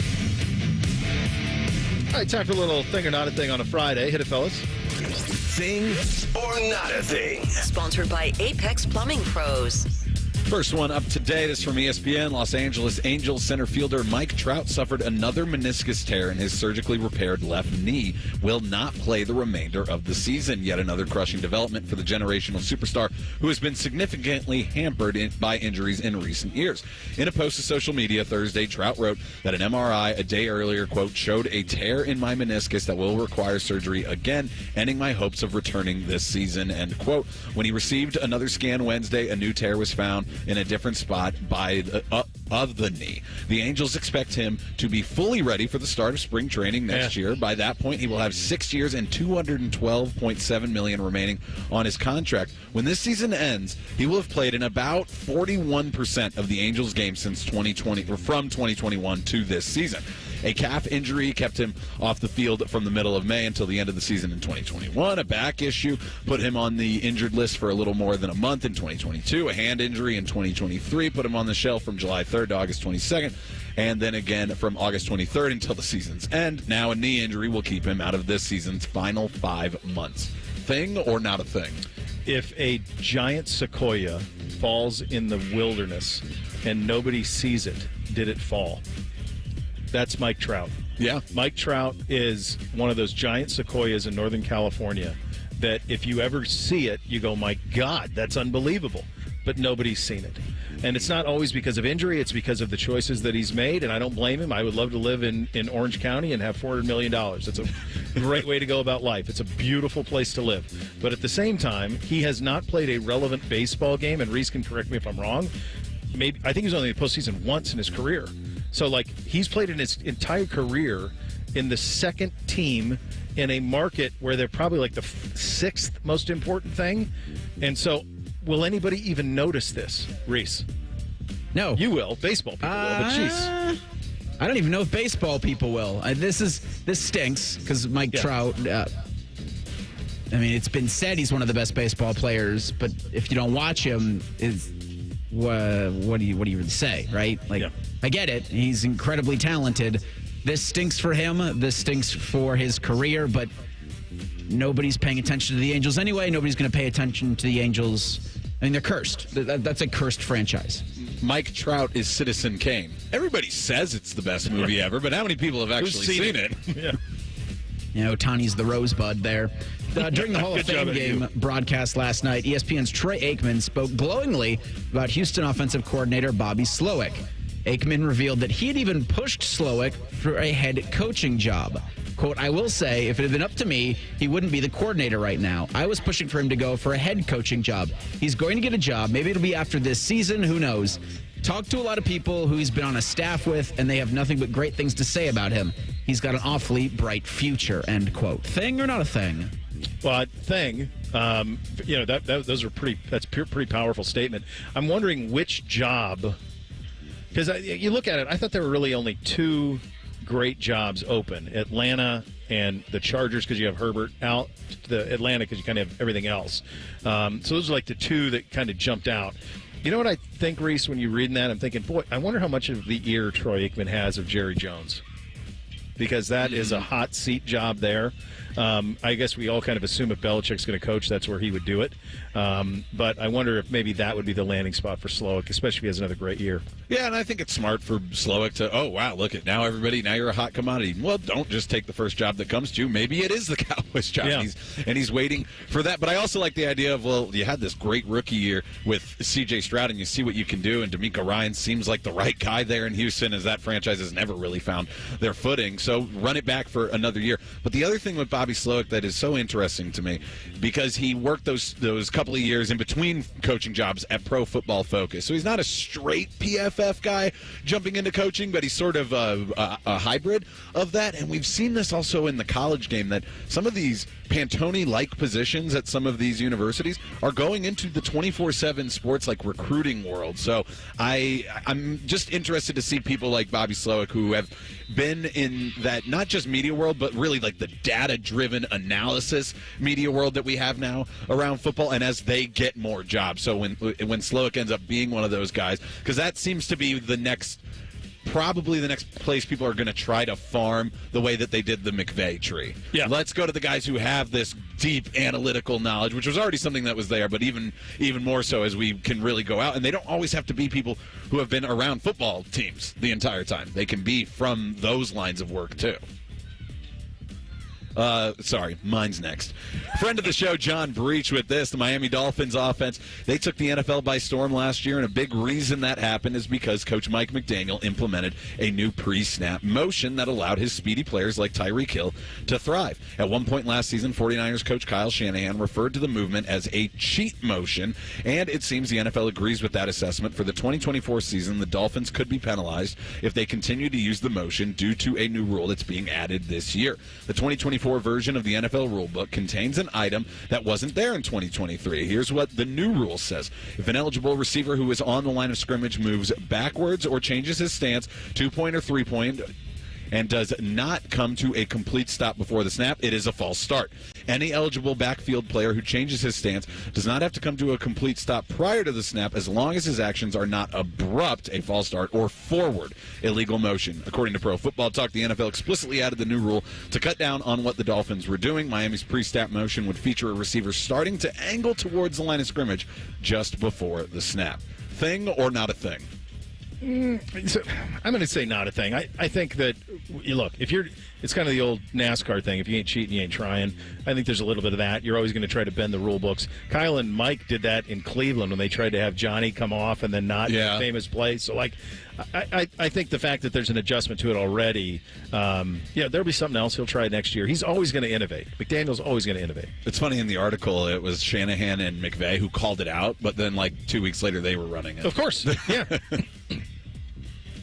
All right, time for a little thing or not a thing on a Friday. Hit it, fellas. Thing or not a thing. Sponsored by Apex Plumbing Pros. First one up today, this from ESPN. Los Angeles Angels center fielder Mike Trout suffered another meniscus tear in his surgically repaired left knee. Will not play the remainder of the season. Yet another crushing development for the generational superstar who has been significantly hampered by injuries in recent years. In a post to social media Thursday, Trout wrote that an MRI a day earlier, quote, showed a tear in my meniscus that will require surgery again, ending my hopes of returning this season, end quote. When he received another scan Wednesday, a new tear was found in a different spot of the knee. The Angels expect him to be fully ready for the start of spring training next year. By that point, he will have 6 years and $212.7 million remaining on his contract. When this season ends, he will have played in about 41% of the Angels' games since 2020, or from 2021 to this season. A calf injury kept him off the field from the middle of May until the end of the season in 2021. A back issue put him on the injured list for a little more than a month in 2022. A hand injury in 2023 put him on the shelf from July 3rd to August 22nd. And then again from August 23rd until the season's end. Now a knee injury will keep him out of this season's final 5 months. Thing or not a thing? If a giant sequoia falls in the wilderness and nobody sees it, did it fall? That's Mike Trout. Yeah. Mike Trout is one of those giant sequoias in Northern California that if you ever see it, you go, my God, that's unbelievable. But nobody's seen it. And it's not always because of injury. It's because of the choices that he's made, and I don't blame him. I would love to live in Orange County and have $400 million. It's a great way to go about life. It's a beautiful place to live. But at the same time, he has not played a relevant baseball game, and Reese can correct me if I'm wrong. Maybe I think he was only in the postseason once in his career. So, he's played in his entire career in the second team in a market where they're probably the sixth most important thing. And so, will anybody even notice this, Reese? No. You will. Baseball people will, but jeez. I don't even know if baseball people will. This stinks because Mike Trout, it's been said he's one of the best baseball players, but if you don't watch him, what do you really say, right? I get it. He's incredibly talented. This stinks for him. This stinks for his career, but nobody's paying attention to the Angels anyway. Nobody's going to pay attention to the Angels. They're cursed. That's a cursed franchise. Mike Trout is Citizen Kane. Everybody says it's the best movie ever, but how many people have actually seen it? Yeah. Tani's the rosebud there. During the Hall of Fame game broadcast last night, ESPN's Troy Aikman spoke glowingly about Houston offensive coordinator Bobby Slowick. Aikman revealed that he had even pushed Slowick for a head coaching job. Quote, I will say, if it had been up to me, he wouldn't be the coordinator right now. I was pushing for him to go for a head coaching job. He's going to get a job. Maybe it'll be after this season. Who knows? Talked to a lot of people who he's been on a staff with, and they have nothing but great things to say about him. He's got an awfully bright future, end quote. Thing or not a thing? Well, thing. Those are pretty powerful statement. I'm wondering which job, because you look at it, I thought there were really only two great jobs open: Atlanta and the Chargers, because you have Herbert out, the Atlanta because you kind of have everything else. So those are the two that kind of jumped out. You know what I think, Reese, when you're reading that? I'm thinking, boy, I wonder how much of the ear Troy Aikman has of Jerry Jones, because that is a hot seat job there. I guess we all kind of assume if Belichick's going to coach, that's where he would do it. But I wonder if maybe that would be the landing spot for Slowick, especially if he has another great year. Yeah, and I think it's smart for Slowick to, oh, wow, look at now you're a hot commodity. Well, don't just take the first job that comes to you. Maybe it is the Cowboys job, and he's waiting for that. But I also like the idea of, well, you had this great rookie year with C.J. Stroud, and you see what you can do, and DeMeco Ryans seems like the right guy there in Houston, as that franchise has never really found their footing. So run it back for another year. But the other thing with Bobby Slowick that is so interesting to me, because he worked those couple of years in between coaching jobs at Pro Football Focus. So he's not a straight PFF guy jumping into coaching, but he's sort of a hybrid of that. And we've seen this also in the college game, that some of these Pantone-like positions at some of these universities are going into the 24/7 sports recruiting world. So I'm just interested to see people like Bobby Slowick, who have been in that not just media world, but really like the data-driven analysis media world that we have now around football, and as they get more jobs. So when Slowick ends up being one of those guys, because that seems to be probably the next place people are going to try to farm the way that they did the McVay tree. Yeah. Let's go to the guys who have this deep analytical knowledge, which was already something that was there, but even more so as we can really go out. And they don't always have to be people who have been around football teams the entire time. They can be from those lines of work, too. Sorry, mine's next. Friend of the show, John Breach, with this. The Miami Dolphins offense, they took the NFL by storm last year, and a big reason that happened is because Coach Mike McDaniel implemented a new pre-snap motion that allowed his speedy players like Tyreek Hill to thrive. At one point last season, 49ers coach Kyle Shanahan referred to the movement as a cheat motion, and it seems the NFL agrees with that assessment. For the 2024 season, the Dolphins could be penalized if they continue to use the motion due to a new rule that's being added this year. The 2024 version of the NFL rulebook contains an item that wasn't there in 2023. Here's what the new rule says. If an eligible receiver who is on the line of scrimmage moves backwards or changes his stance, 2-point or 3-point, and does not come to a complete stop before the snap, it is a false start. Any eligible backfield player who changes his stance does not have to come to a complete stop prior to the snap as long as his actions are not abrupt, a false start, or forward, illegal motion. According to Pro Football Talk, the NFL explicitly added the new rule to cut down on what the Dolphins were doing. Miami's pre-snap motion would feature a receiver starting to angle towards the line of scrimmage just before the snap. Thing or not a thing? So I'm going to say not a thing. I think that, look, it's kind of the old NASCAR thing. If you ain't cheating, you ain't trying. I think there's a little bit of that. You're always going to try to bend the rule books. Kyle and Mike did that in Cleveland when they tried to have Johnny come off and then not the famous play. So, I think the fact that there's an adjustment to it already, there'll be something else he'll try next year. He's always going to innovate. McDaniel's always going to innovate. It's funny, in the article, it was Shanahan and McVay who called it out, but then 2 weeks later they were running it. Of course, yeah.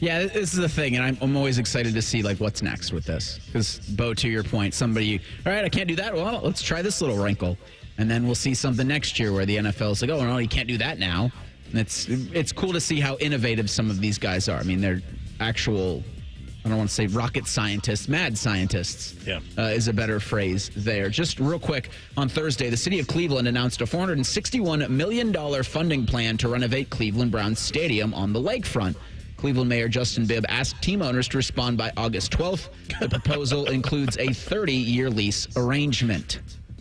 Yeah, this is the thing, and I'm always excited to see what's next with this. Because, Bo, to your point, all right, I can't do that. Well, let's try this little wrinkle, and then we'll see something next year where the NFL is like, oh no, you can't do that now. And it's cool to see how innovative some of these guys are. I mean, they're actual, I don't want to say rocket scientists, mad scientists. Yeah, is a better phrase there. Just real quick, on Thursday, the city of Cleveland announced a $461 million funding plan to renovate Cleveland Browns Stadium on the lakefront. Cleveland Mayor Justin Bibb asked team owners to respond by August 12th. The proposal includes a 30-year lease arrangement.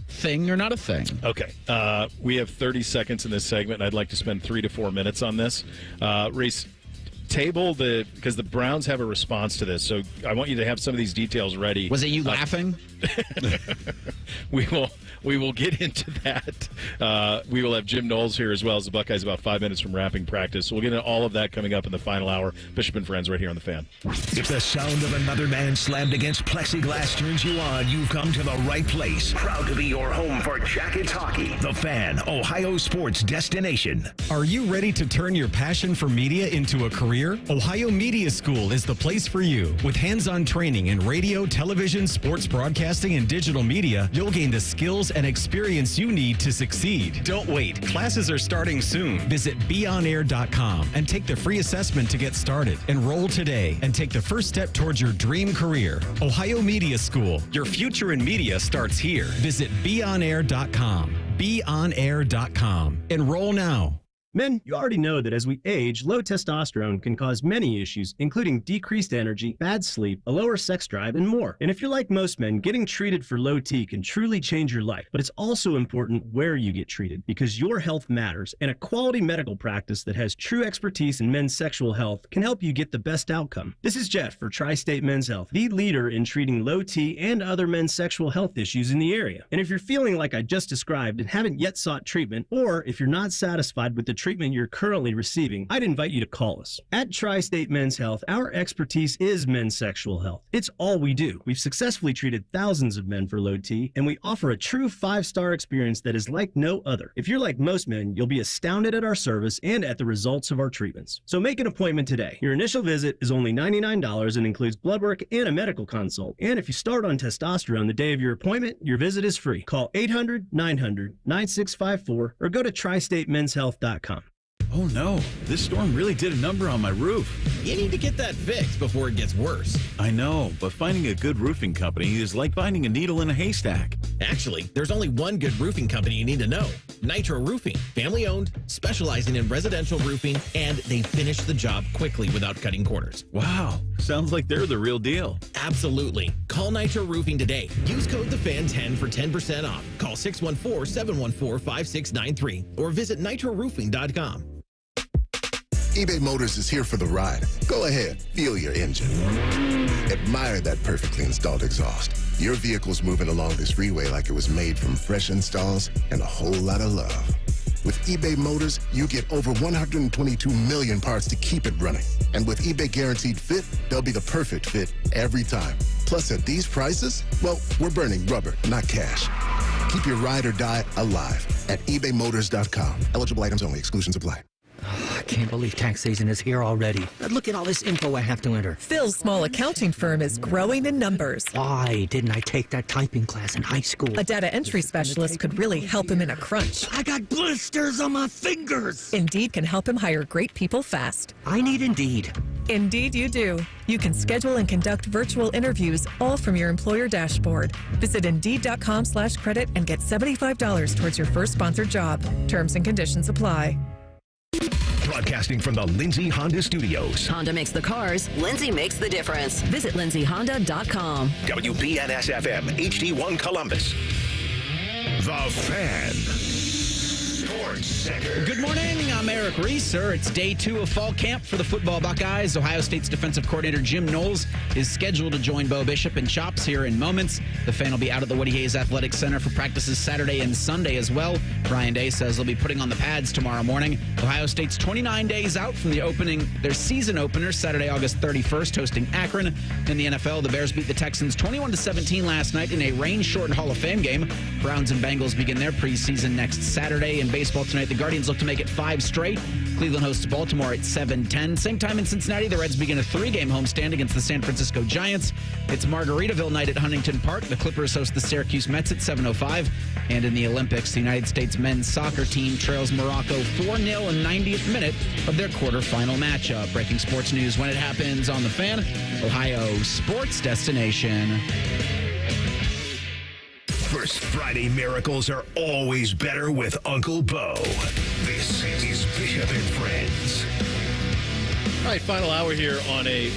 Thing or not a thing? Okay. We have 30 seconds in this segment, and I'd like to spend 3 to 4 minutes on this. Reese, because the Browns have a response to this, so I want you to have some of these details ready. Was it you laughing? We will get into that. We will have Jim Knowles here as well as the Buckeyes about 5 minutes from wrapping practice. So we'll get into all of that coming up in the final hour. Bishop and Friends right here on The Fan. If the sound of another man slammed against plexiglass turns you on, you've come to the right place. Proud to be your home for Jackets hockey. The Fan, Ohio sports destination. Are you ready to turn your passion for media into a career? Ohio Media School is the place for you. With hands-on training in radio, television, sports broadcasting, and digital media, you'll gain the skills and experience you need to succeed. Don't wait. Classes are starting soon. Visit beonair.com and take the free assessment to get started. Enroll today and take the first step towards your dream career. Ohio Media School. Your future in media starts here. Visit beonair.com. beonair.com. Enroll now. Men, you already know that as we age, low testosterone can cause many issues, including decreased energy, bad sleep, a lower sex drive, and more. And if you're like most men, getting treated for low T can truly change your life. But it's also important where you get treated, because your health matters, and a quality medical practice that has true expertise in men's sexual health can help you get the best outcome. This is Jeff for Tri-State Men's Health, the leader in treating low T and other men's sexual health issues in the area. And if you're feeling like I just described and haven't yet sought treatment, or if you're not satisfied with the treatment you're currently receiving, I'd invite you to call us. At Tri-State Men's Health, our expertise is men's sexual health. It's all we do. We've successfully treated thousands of men for low T, and we offer a true 5-star experience that is like no other. If you're like most men, you'll be astounded at our service and at the results of our treatments. So make an appointment today. Your initial visit is only $99 and includes blood work and a medical consult. And if you start on testosterone the day of your appointment, your visit is free. Call 800-900-9654 or go to tristatemenshealth.com. Oh no, this storm really did a number on my roof. You need to get that fixed before it gets worse. I know, but finding a good roofing company is like finding a needle in a haystack. Actually, there's only one good roofing company you need to know. Nitro Roofing. Family owned, specializing in residential roofing, and they finish the job quickly without cutting corners. Wow, sounds like they're the real deal. Absolutely. Call Nitro Roofing today. Use code TheFan10 for 10% off. Call 614-714-5693 or visit nitroroofing.com. eBay Motors is here for the ride. Go ahead, feel your engine. Admire that perfectly installed exhaust. Your vehicle's moving along this freeway like it was made from fresh installs and a whole lot of love. With eBay Motors, you get over 122 million parts to keep it running. And with eBay Guaranteed Fit, they'll be the perfect fit every time. Plus, at these prices, well, we're burning rubber, not cash. Keep your ride or die alive at ebaymotors.com. Eligible items only. Exclusions apply. I can't believe tax season is here already. Look at all this info I have to enter. Phil's small accounting firm is growing in numbers. Why didn't I take that typing class in high school? A data entry specialist could really help him in a crunch. I got blisters on my fingers. Indeed can help him hire great people fast. I need Indeed. Indeed you do. You can schedule and conduct virtual interviews all from your employer dashboard. Visit Indeed.com/credit and get $75 towards your first sponsored job. Terms and conditions apply. Broadcasting from the Lindsay Honda Studios. Honda makes the cars. Lindsay makes the difference. Visit lindsayhonda.com. WBNS-FM, HD1 Columbus. The Fan. Sports Center. Good morning. I'm Eric Reeser. It's day 2 of fall camp for the football Buckeyes. Ohio State's defensive coordinator Jim Knowles is scheduled to join Bo Bishop and Chops here in moments. The Fan will be out at the Woody Hayes Athletic Center for practices Saturday and Sunday as well. Ryan Day says they'll be putting on the pads tomorrow morning. Ohio State's 29 days out from their season opener Saturday, August 31st, hosting Akron. In the NFL, the Bears beat the Texans 21-17 last night in a rain-shortened Hall of Fame game. Browns and Bengals begin their preseason next Saturday. In baseball tonight, the Guardians look to make it 5 straight. Cleveland hosts Baltimore at 7:10. Same time in Cincinnati, the Reds begin a 3-game homestand against the San Francisco Giants. It's Margaritaville night at Huntington Park. The Clippers host the Syracuse Mets at 7:05. And in the Olympics, the United States men's soccer team trails Morocco 4-0 in 90th minute of their quarterfinal matchup. Breaking sports news when it happens on The Fan, Ohio sports destination. First Friday miracles are always better with Uncle Bo. This is Bishop and Friends. All right, final hour here on a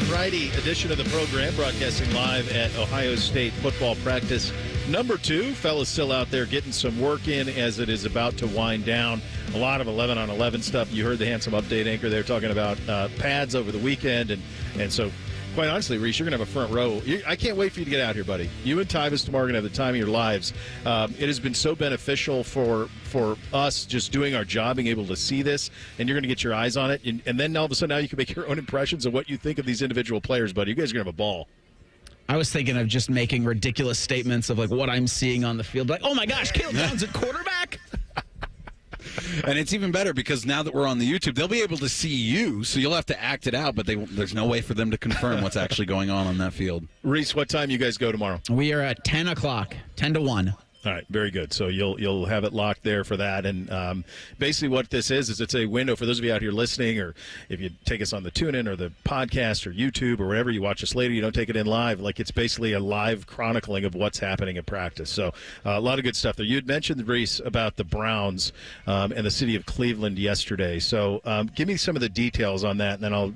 Friday edition of the program, broadcasting live at Ohio State football practice number 2. Fellas still out there getting some work in as it is about to wind down. A lot of 11-on-11 stuff. You heard the handsome update anchor there talking about pads over the weekend. And so, quite honestly, Reese, you're going to have a front row. I can't wait for you to get out here, buddy. You and Tyvis tomorrow are going to have the time of your lives. It has been so beneficial for us just doing our job, being able to see this, and you're going to get your eyes on it. And then all of a sudden now you can make your own impressions of what you think of these individual players, buddy. You guys are going to have a ball. I was thinking of just making ridiculous statements of like what I'm seeing on the field. Like, oh my gosh, Caleb Jones at quarterback? And it's even better because now that we're on the YouTube, they'll be able to see you, so you'll have to act it out, but there's no way for them to confirm what's actually going on that field. Reese, what time you guys go tomorrow? We are at 10 o'clock, 10 to 1. All right, very good. So you'll have it locked there for that. And basically what this is it's a window for those of you out here listening, or if you take us on the TuneIn or the podcast or YouTube or wherever you watch us later, you don't take it in live. Like, it's basically a live chronicling of what's happening at practice. So a lot of good stuff there. You had mentioned, Reese, about the Browns and the city of Cleveland yesterday. So give me some of the details on that, and then I'll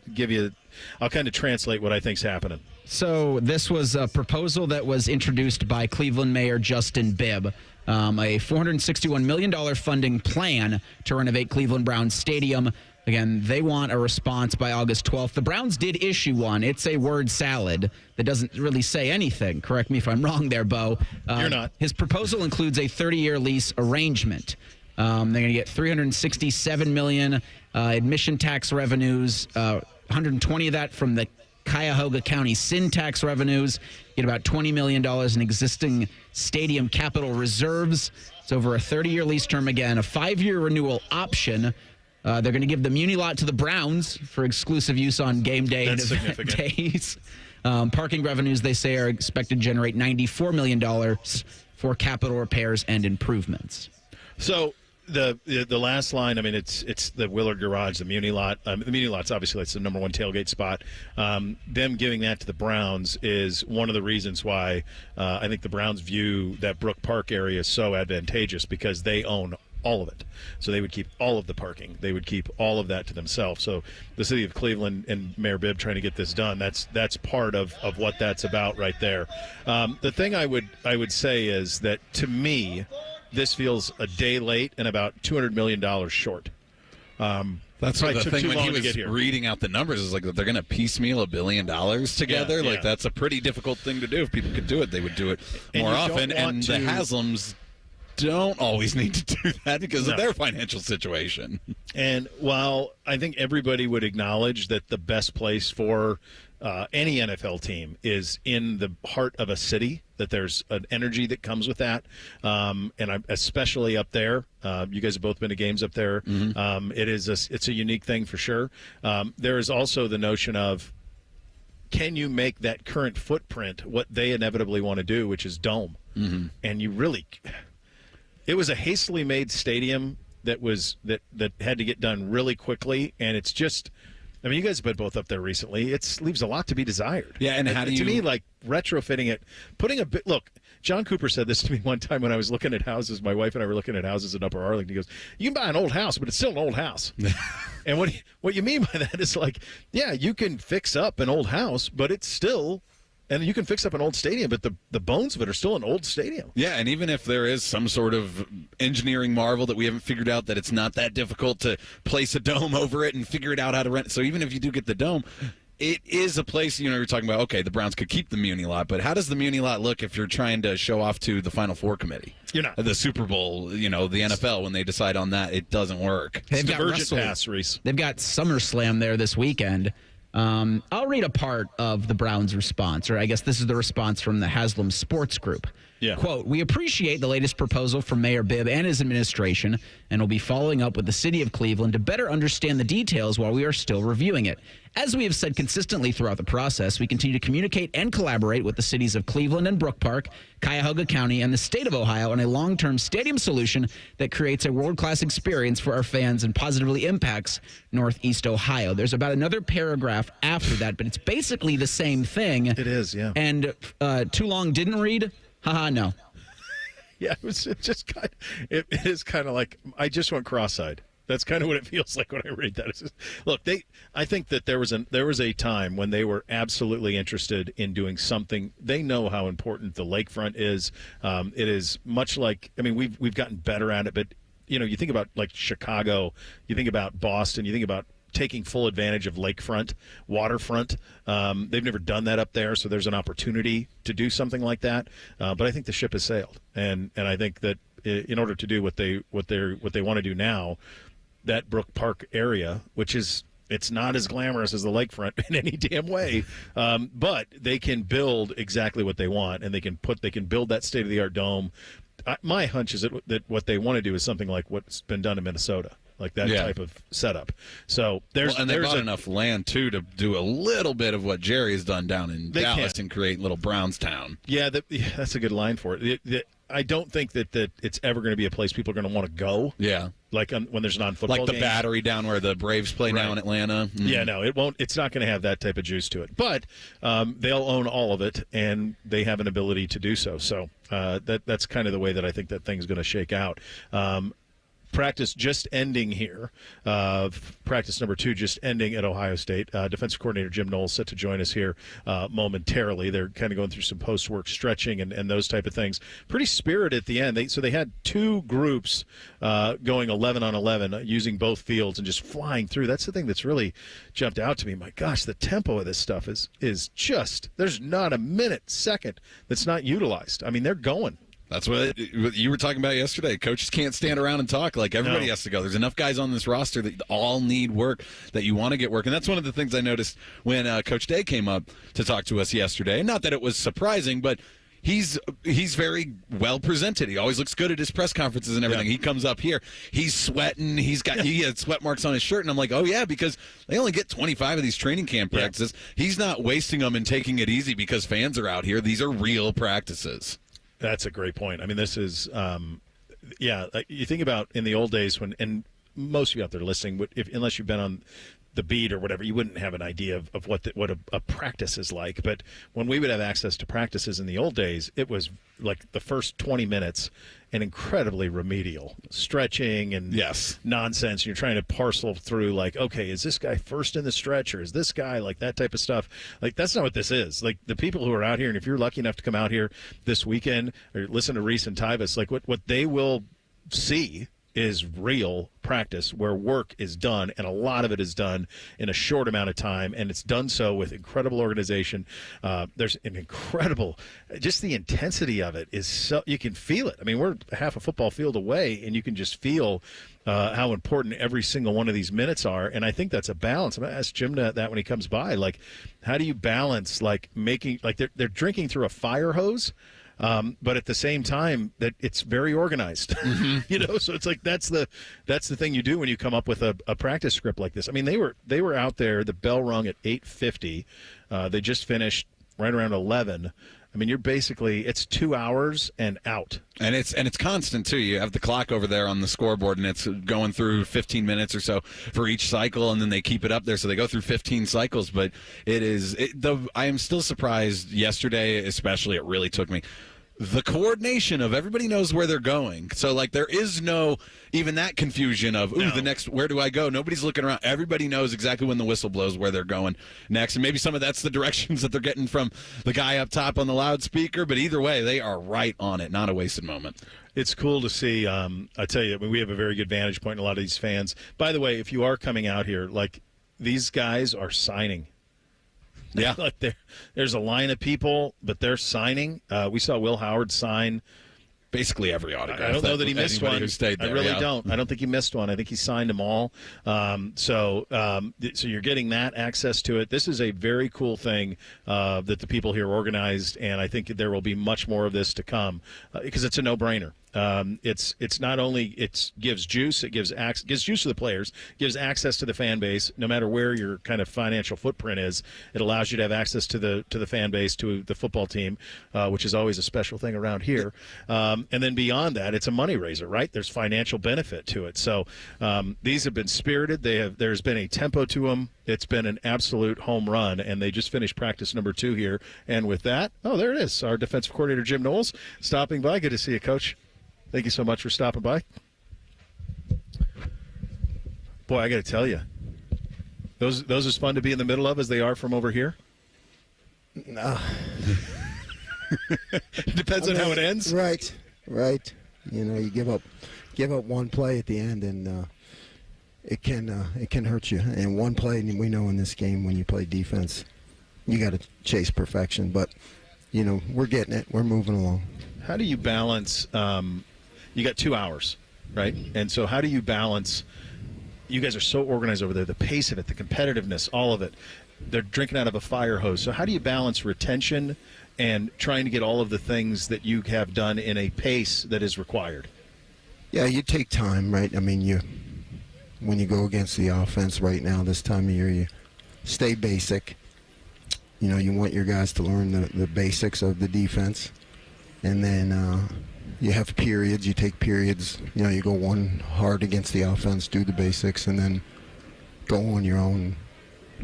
kind of translate what I think's happening. So this was a proposal that was introduced by Cleveland Mayor Justin Bibb, a $461 million funding plan to renovate Cleveland Browns Stadium. Again, they want a response by August 12th. The Browns did issue one. It's a word salad that doesn't really say anything. Correct me if I'm wrong there, Bo. You're not. His proposal includes a 30-year lease arrangement. They're going to get $367 million admission tax revenues, 120 of that from the Cuyahoga County sin tax revenues, get about $20 million in existing stadium capital reserves. It's over a 30-year lease term again, a 5-year renewal option. They're going to give the Muni lot to the Browns for exclusive use on game day and event days. Parking revenues, they say, are expected to generate $94 million for capital repairs and improvements. So The last line, I mean, it's the Willard Garage, the Muni Lot. The Muni Lot's obviously that's the number one tailgate spot. Them giving that to the Browns is one of the reasons why I think the Browns view that Brook Park area so advantageous, because they own all of it. So they would keep all of the parking. They would keep all of that to themselves. So the city of Cleveland and Mayor Bibb trying to get this done, that's part of what that's about right there. The thing I would say is that, to me, this feels a day late and about $200 million short. That's right. the Took thing too when long he to was get here. Reading out the numbers is like they're going to piecemeal $1 billion together. Yeah. Like that's a pretty difficult thing to do. If people could do it, they would do it And more you often. don't want And to- the Haslams don't always need to do that because of their financial situation. And while I think everybody would acknowledge that the best place for any NFL team is in the heart of a city, that there's an energy that comes with that, and especially up there. You guys have both been to games up there. It's a unique thing for sure. There is also the notion of, can you make that current footprint what they inevitably want to do, which is dome? And you really, it was a hastily made stadium that had to get done really quickly, and it's just, I mean, you guys have been both up there recently. It leaves a lot to be desired. Yeah, and how do you... To me, like, retrofitting it, putting a bit... Look, John Cooper said this to me one time when I was looking at houses. My wife and I were looking at houses in Upper Arlington. He goes, you can buy an old house, but it's still an old house. And what you mean by that is, like, yeah, you can fix up an old house, but it's still... And you can fix up an old stadium, but the bones of it are still an old stadium. Yeah, and even if there is some sort of engineering marvel that we haven't figured out, that it's not that difficult to place a dome over it and figure it out how to rent it. So even if you do get the dome, it is a place, you're talking about, okay, the Browns could keep the Muni Lot, but how does the Muni Lot look if you're trying to show off to the Final Four committee? You're not. The Super Bowl, the NFL, when they decide on that, it doesn't work. They've got pass, Reese. They've got SummerSlam there this weekend. I'll read a part of the Browns' response, or I guess this is the response from the Haslam Sports Group. Yeah. Quote, we appreciate the latest proposal from Mayor Bibb and his administration, and will be following up with the city of Cleveland to better understand the details while we are still reviewing it. As we have said consistently throughout the process, we continue to communicate and collaborate with the cities of Cleveland and Brook Park, Cuyahoga County, and the state of Ohio on a long-term stadium solution that creates a world-class experience for our fans and positively impacts Northeast Ohio. There's about another paragraph after that, but it's basically the same thing. It is, yeah. And too long didn't read? Haha, no. Yeah, it is kind of like, I just went cross-eyed. That's kind of what it feels like when I read that. It's just, look, I think that there was a time when they were absolutely interested in doing something. They know how important the lakefront is. It is much like, I mean, we've gotten better at it, but you think about like Chicago, you think about Boston, you think about taking full advantage of lakefront, waterfront. They've never done that up there, so there's an opportunity to do something like that. But I think the ship has sailed, and I think that in order to do what they want to do now, that Brook Park area, which is, it's not as glamorous as the lakefront in any damn way, but they can build exactly what they want, and they can build that state-of-the-art dome. My hunch is that what they want to do is something like what's been done in Minnesota, like that type of setup. So they bought enough land too to do a little bit of what Jerry has done down in Dallas and create little Brownstown. Yeah, that's a good line for it. I don't think that it's ever going to be a place people are going to want to go. Yeah, like when there's non-football like the games. Battery down where the Braves play now in Atlanta. Yeah, no, it won't. It's not going to have that type of juice to it. But they'll own all of it, and they have an ability to do so. So that's kind of the way that I think that thing's going to shake out. Practice just ending here. Practice number 2 just ending at Ohio State. Defensive coordinator Jim Knowles set to join us here momentarily. They're kind of going through some post-work stretching and those type of things. Pretty spirited at the end. They had 2 groups going 11 on 11, using both fields and just flying through. That's the thing that's really jumped out to me. My gosh, the tempo of this stuff is just, there's not a second that's not utilized. I mean, they're going. That's what you were talking about yesterday. Coaches can't stand around and talk. Like, everybody has to go. There's enough guys on this roster that all need work, that you want to get work. And that's one of the things I noticed when Coach Day came up to talk to us yesterday. Not that it was surprising, but he's very well presented. He always looks good at his press conferences and everything. Yeah. He comes up here, he's sweating. He had sweat marks on his shirt, and I'm like, oh yeah, because they only get 25 of these training camp practices. Yeah. He's not wasting them and taking it easy because fans are out here. These are real practices. That's a great point. I mean, this is Yeah, you think about in the old days when, and most of you out there listening, unless you've been on the beat or whatever, you wouldn't have an idea of what a practice is like. But when we would have access to practices in the old days, it was like the first 20 minutes and incredibly remedial stretching and nonsense. You're trying to parcel through like, okay, is this guy first in the stretch or is this guy like that type of stuff? Like, that's not what this is. Like, the people who are out here, and if you're lucky enough to come out here this weekend or listen to Reese and Tyvus, like what they will see is real practice where work is done, and a lot of it is done in a short amount of time, and it's done so with incredible organization. There's an incredible, just the intensity of it is so, you can feel it. I mean, we're half a football field away, and you can just feel how important every single one of these minutes are, and I think that's a balance. I'm going to ask Jim that when he comes by. Like, how do you balance, like, making, like, they're drinking through a fire hose, but at the same time that it's very organized, so it's like that's the thing you do when you come up with a practice script like this. I mean, they were out there. The bell rung at 8:50. They just finished right around 11. I mean, you're basically, it's 2 hours and out. And it's constant, too. You have the clock over there on the scoreboard, and it's going through 15 minutes or so for each cycle, and then they keep it up there, so they go through 15 cycles. But I am still surprised yesterday, especially, it really took me. The coordination of everybody knows where they're going. So, like, there is no even that confusion of, the next, where do I go? Nobody's looking around. Everybody knows exactly when the whistle blows where they're going next. And maybe some of that's the directions that they're getting from the guy up top on the loudspeaker. But either way, they are right on it. Not a wasted moment. It's cool to see. I tell you, we have a very good vantage point in a lot of these fans. By the way, if you are coming out here, like, these guys are signing. Yeah, like there's a line of people, but they're signing. We saw Will Howard sign basically every autograph. I don't know that he missed one. Who stayed there, I really don't. I don't think he missed one. I think he signed them all. So you're getting that access to it. This is a very cool thing that the people here organized, and I think there will be much more of this to come because it's a no-brainer. It's not only it gives juice, it gives juice to the players, gives access to the fan base. No matter where your kind of financial footprint is, it allows you to have access to the fan base, to the football team, which is always a special thing around here. And then beyond that, it's a money raiser, right? There's financial benefit to it. So these have been spirited. There's been a tempo to them. It's been an absolute home run, and they just finished practice number 2 here. And with that, there it is. Our defensive coordinator, Jim Knowles, stopping by. Good to see you, Coach. Thank you so much for stopping by. Boy, I got to tell you, those as fun to be in the middle of as they are from over here? No. Depends on how it ends. Right. You give up one play at the end, and it can hurt you. And one play, and we know in this game when you play defense, you got to chase perfection. But we're getting it. We're moving along. How do you balance? You got 2 hours, right? And so how do you balance? You guys are so organized over there. The pace of it, the competitiveness, all of it. They're drinking out of a fire hose. So how do you balance retention and trying to get all of the things that you have done in a pace that is required? Yeah, you take time, right? I mean, when you go against the offense right now, this time of year, you stay basic. You want your guys to learn the basics of the defense. And then you have periods. You take periods. You go one hard against the offense, do the basics, and then go on your own,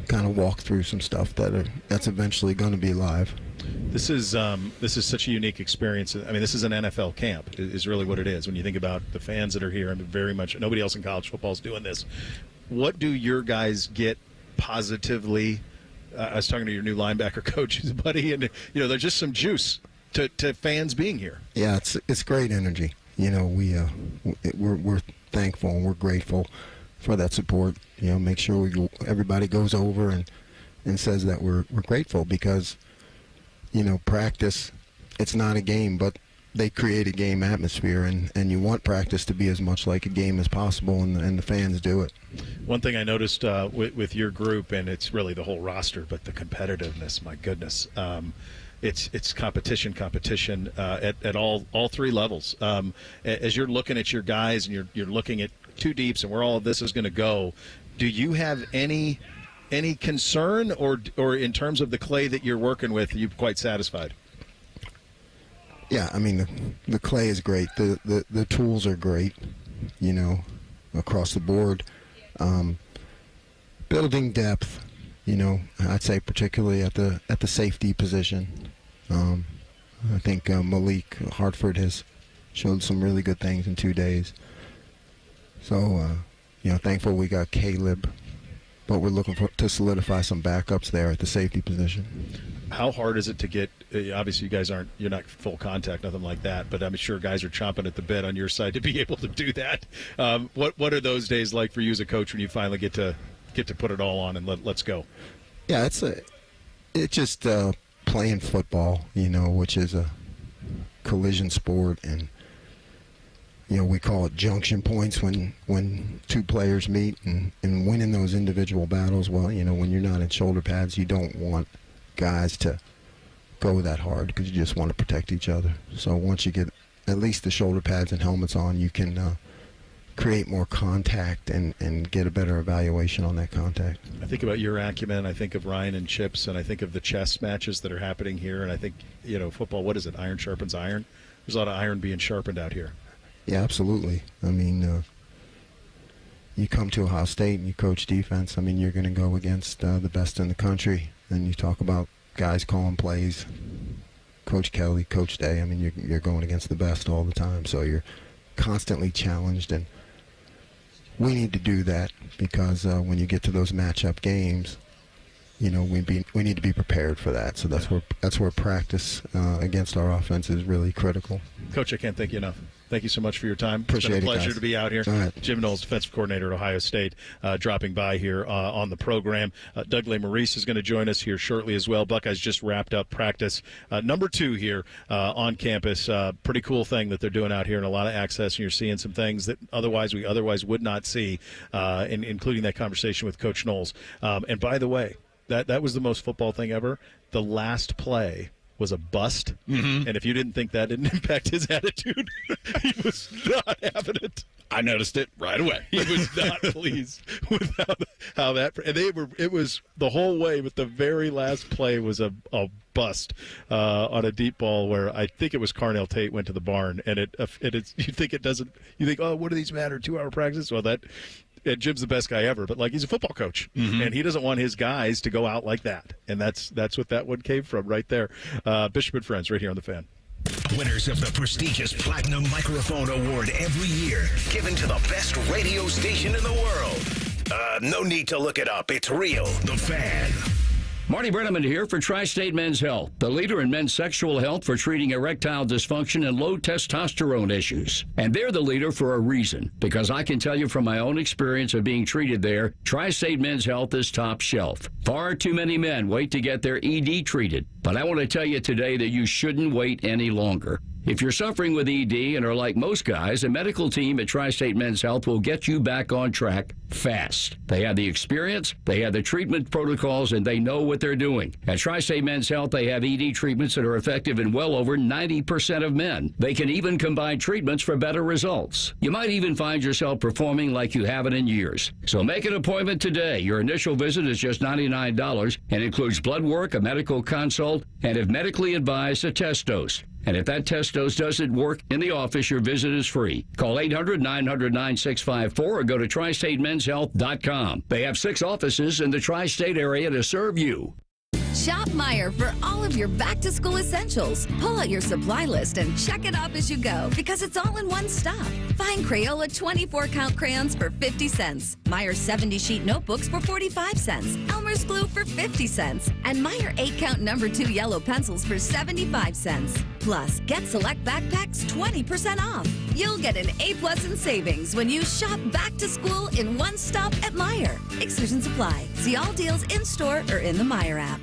kind of walk through some stuff that's eventually going to be live. This is such a unique experience. I mean, this is an NFL camp is really what it is. When you think about the fans that are here, I mean, very much nobody else in college football is doing this. What do your guys get positively? I was talking to your new linebacker coach, his buddy, and there's just some juice to fans being here. Yeah, it's great energy. We're thankful and we're grateful for that support. Make sure everybody goes over and says that we're grateful because practice, it's not a game, but they create a game atmosphere, and you want practice to be as much like a game as possible, and the fans do it. One thing I noticed with your group, and it's really the whole roster, but the competitiveness, my goodness. It's competition at all 3 levels. As you're looking at your guys and you're looking at 2 deeps and where all of this is going to go, do you have any concern or in terms of the clay that you're working with, are you quite satisfied? Yeah, I mean, the clay is great. The tools are great, across the board. Building depth, I'd say particularly at the safety position. I think Malik Hartford has showed some really good things in 2 days. So, thankful we got Caleb, but we're looking to solidify some backups there at the safety position. How hard is it to get? Obviously, you guys you're not full contact, nothing like that. But I'm sure guys are chomping at the bit on your side to be able to do that. What are those days like for you as a coach when you finally get to put it all on and let's go? Yeah, it's just playing football, which is a collision sport, and we call it junction points when two players meet and winning those individual battles. Well, when you're not in shoulder pads, you don't want guys to go that hard because you just want to protect each other. So once you get at least the shoulder pads and helmets on, you can create more contact and get a better evaluation on that contact. I think about your acumen. I think of Ryan and Chips, and I think of the chess matches that are happening here. And I think, football, what is it? Iron sharpens iron. There's a lot of iron being sharpened out here. Yeah, absolutely. I mean, you come to Ohio State and you coach defense. I mean, you're going to go against the best in the country. And you talk about guys calling plays, Coach Kelly, Coach Day. I mean, you're going against the best all the time. So you're constantly challenged, and we need to do that because when you get to those matchup games, we need to be prepared for that. So that's where practice against our offense is really critical. Coach, I can't thank you enough. Thank you so much for your time. Appreciate it, It's been a pleasure guys. to be out here. All right. Jim Knowles, defensive coordinator at Ohio State, dropping by here on the program. Doug Lesmerises is going to join us here shortly as well. Buckeyes just wrapped up practice number 2 here on campus. Pretty cool thing that they're doing out here, and a lot of access, and you're seeing some things that we otherwise would not see, including that conversation with Coach Knowles. And by the way, that was the most football thing ever. The last play was a bust, and if you didn't think that didn't impact his attitude, he was not having it. I noticed it right away. He was not pleased with how that, and it was the whole way, but the very last play was a bust on a deep ball where I think it was Carnell Tate went to the barn, and you think, oh, what do these matter? 2-hour practice? Well, and Jim's the best guy ever, but he's a football coach, and he doesn't want his guys to go out like that, and that's what that one came from right there. Bishop and Friends, right here on the Fan. Winners of the prestigious Platinum Microphone Award every year, given to the best radio station in the world. No need to look it up. It's real. The Fan. Marty Brenneman here for Tri-State Men's Health, the leader in men's sexual health for treating erectile dysfunction and low testosterone issues. And they're the leader for a reason, because I can tell you from my own experience of being treated there, Tri-State Men's Health is top shelf. Far too many men wait to get their ED treated, but I want to tell you today that you shouldn't wait any longer. If you're suffering with ED and are like most guys, a medical team at Tri-State Men's Health will get you back on track fast. They have the experience, they have the treatment protocols, and they know what they're doing. At Tri-State Men's Health, they have ED treatments that are effective in well over 90% of men. They can even combine treatments for better results. You might even find yourself performing like you haven't in years. So make an appointment today. Your initial visit is just $99 and includes blood work, a medical consult, and if medically advised, a test dose. And if that test dose doesn't work in the office, your visit is free. Call 800-900-9654 or go to tristatemenshealth.com. They have 6 offices in the tri-state area to serve you. Shop Meijer for all of your back-to-school essentials. Pull out your supply list and check it off as you go because it's all in one stop. Find Crayola 24-count crayons for 50 cents, Meijer 70-sheet notebooks for 45 cents, Elmer's glue for 50 cents, and Meijer 8-count number 2 yellow pencils for 75 cents. Plus, get select backpacks 20% off. You'll get an A+ in savings when you shop back-to-school in one stop at Meijer. Exclusions apply. See all deals in-store or in the Meijer app.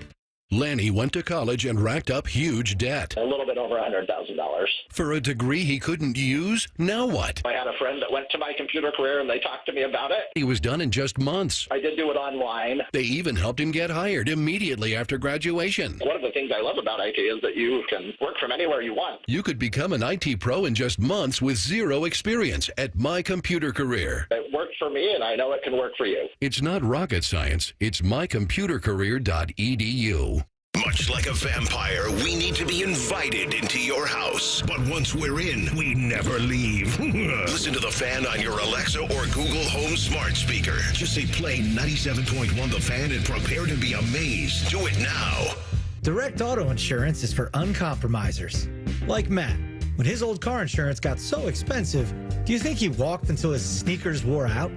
Lanny went to college and racked up huge debt. A little bit over $100,000. For a degree he couldn't use? Now what? I had a friend that went to my computer career and they talked to me about it. He was done in just months. I did do it online. They even helped him get hired immediately after graduation. One of the things I love about IT is that you can work from anywhere you want. You could become an IT pro in just months with zero experience at My Computer Career. It worked for me and I know it can work for you. It's not rocket science. It's mycomputercareer.edu. Much like a vampire, we need to be invited into your house. But once we're in, we never leave. Listen to The Fan on your Alexa or Google Home smart speaker. Just say play 97.1 The Fan and prepare to be amazed. Do it now. Direct auto insurance is for uncompromisers. Like Matt. When his old car insurance got so expensive, do you think he walked until his sneakers wore out?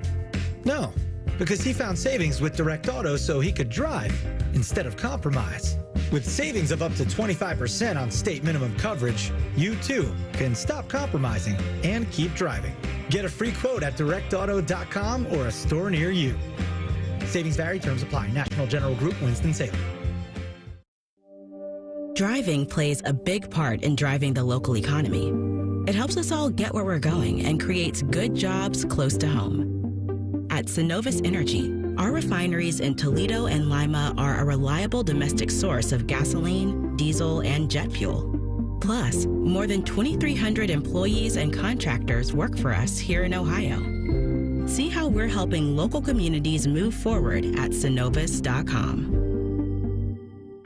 No, because he found savings with Direct Auto so he could drive instead of compromise. With savings of up to 25% on state minimum coverage, you too can stop compromising and keep driving. Get a free quote at directauto.com or a store near you. Savings vary, terms apply. National General Group, Winston-Salem. Driving plays a big part in driving the local economy. It helps us all get where we're going and creates good jobs close to home. At Synovus Energy, our refineries in Toledo and Lima are a reliable domestic source of gasoline, diesel, and jet fuel. Plus, more than 2,300 employees and contractors work for us here in Ohio. See how we're helping local communities move forward at Synovus.com.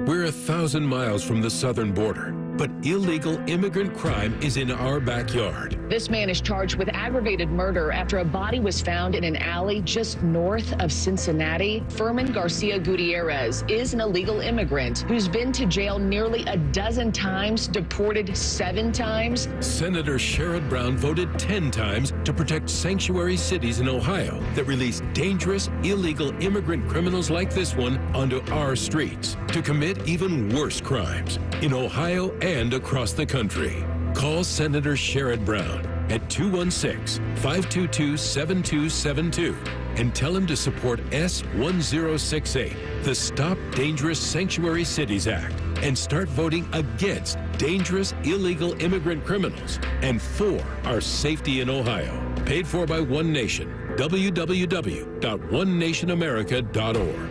We're 1,000 miles from the southern border, but illegal immigrant crime is in our backyard. This man is charged with aggravated murder after a body was found in an alley just north of Cincinnati. Furman Garcia Gutierrez is an illegal immigrant who's been to jail nearly a dozen times, deported 7 times. Senator Sherrod Brown voted 10 times to protect sanctuary cities in Ohio that release dangerous, illegal immigrant criminals like this one onto our streets to commit even worse crimes in Ohio and across the country. Call Senator Sherrod Brown at 216-522-7272 and tell him to support S1068, the Stop Dangerous Sanctuary Cities Act, and start voting against dangerous illegal immigrant criminals and for our safety in Ohio. Paid for by One Nation. www.onenationamerica.org.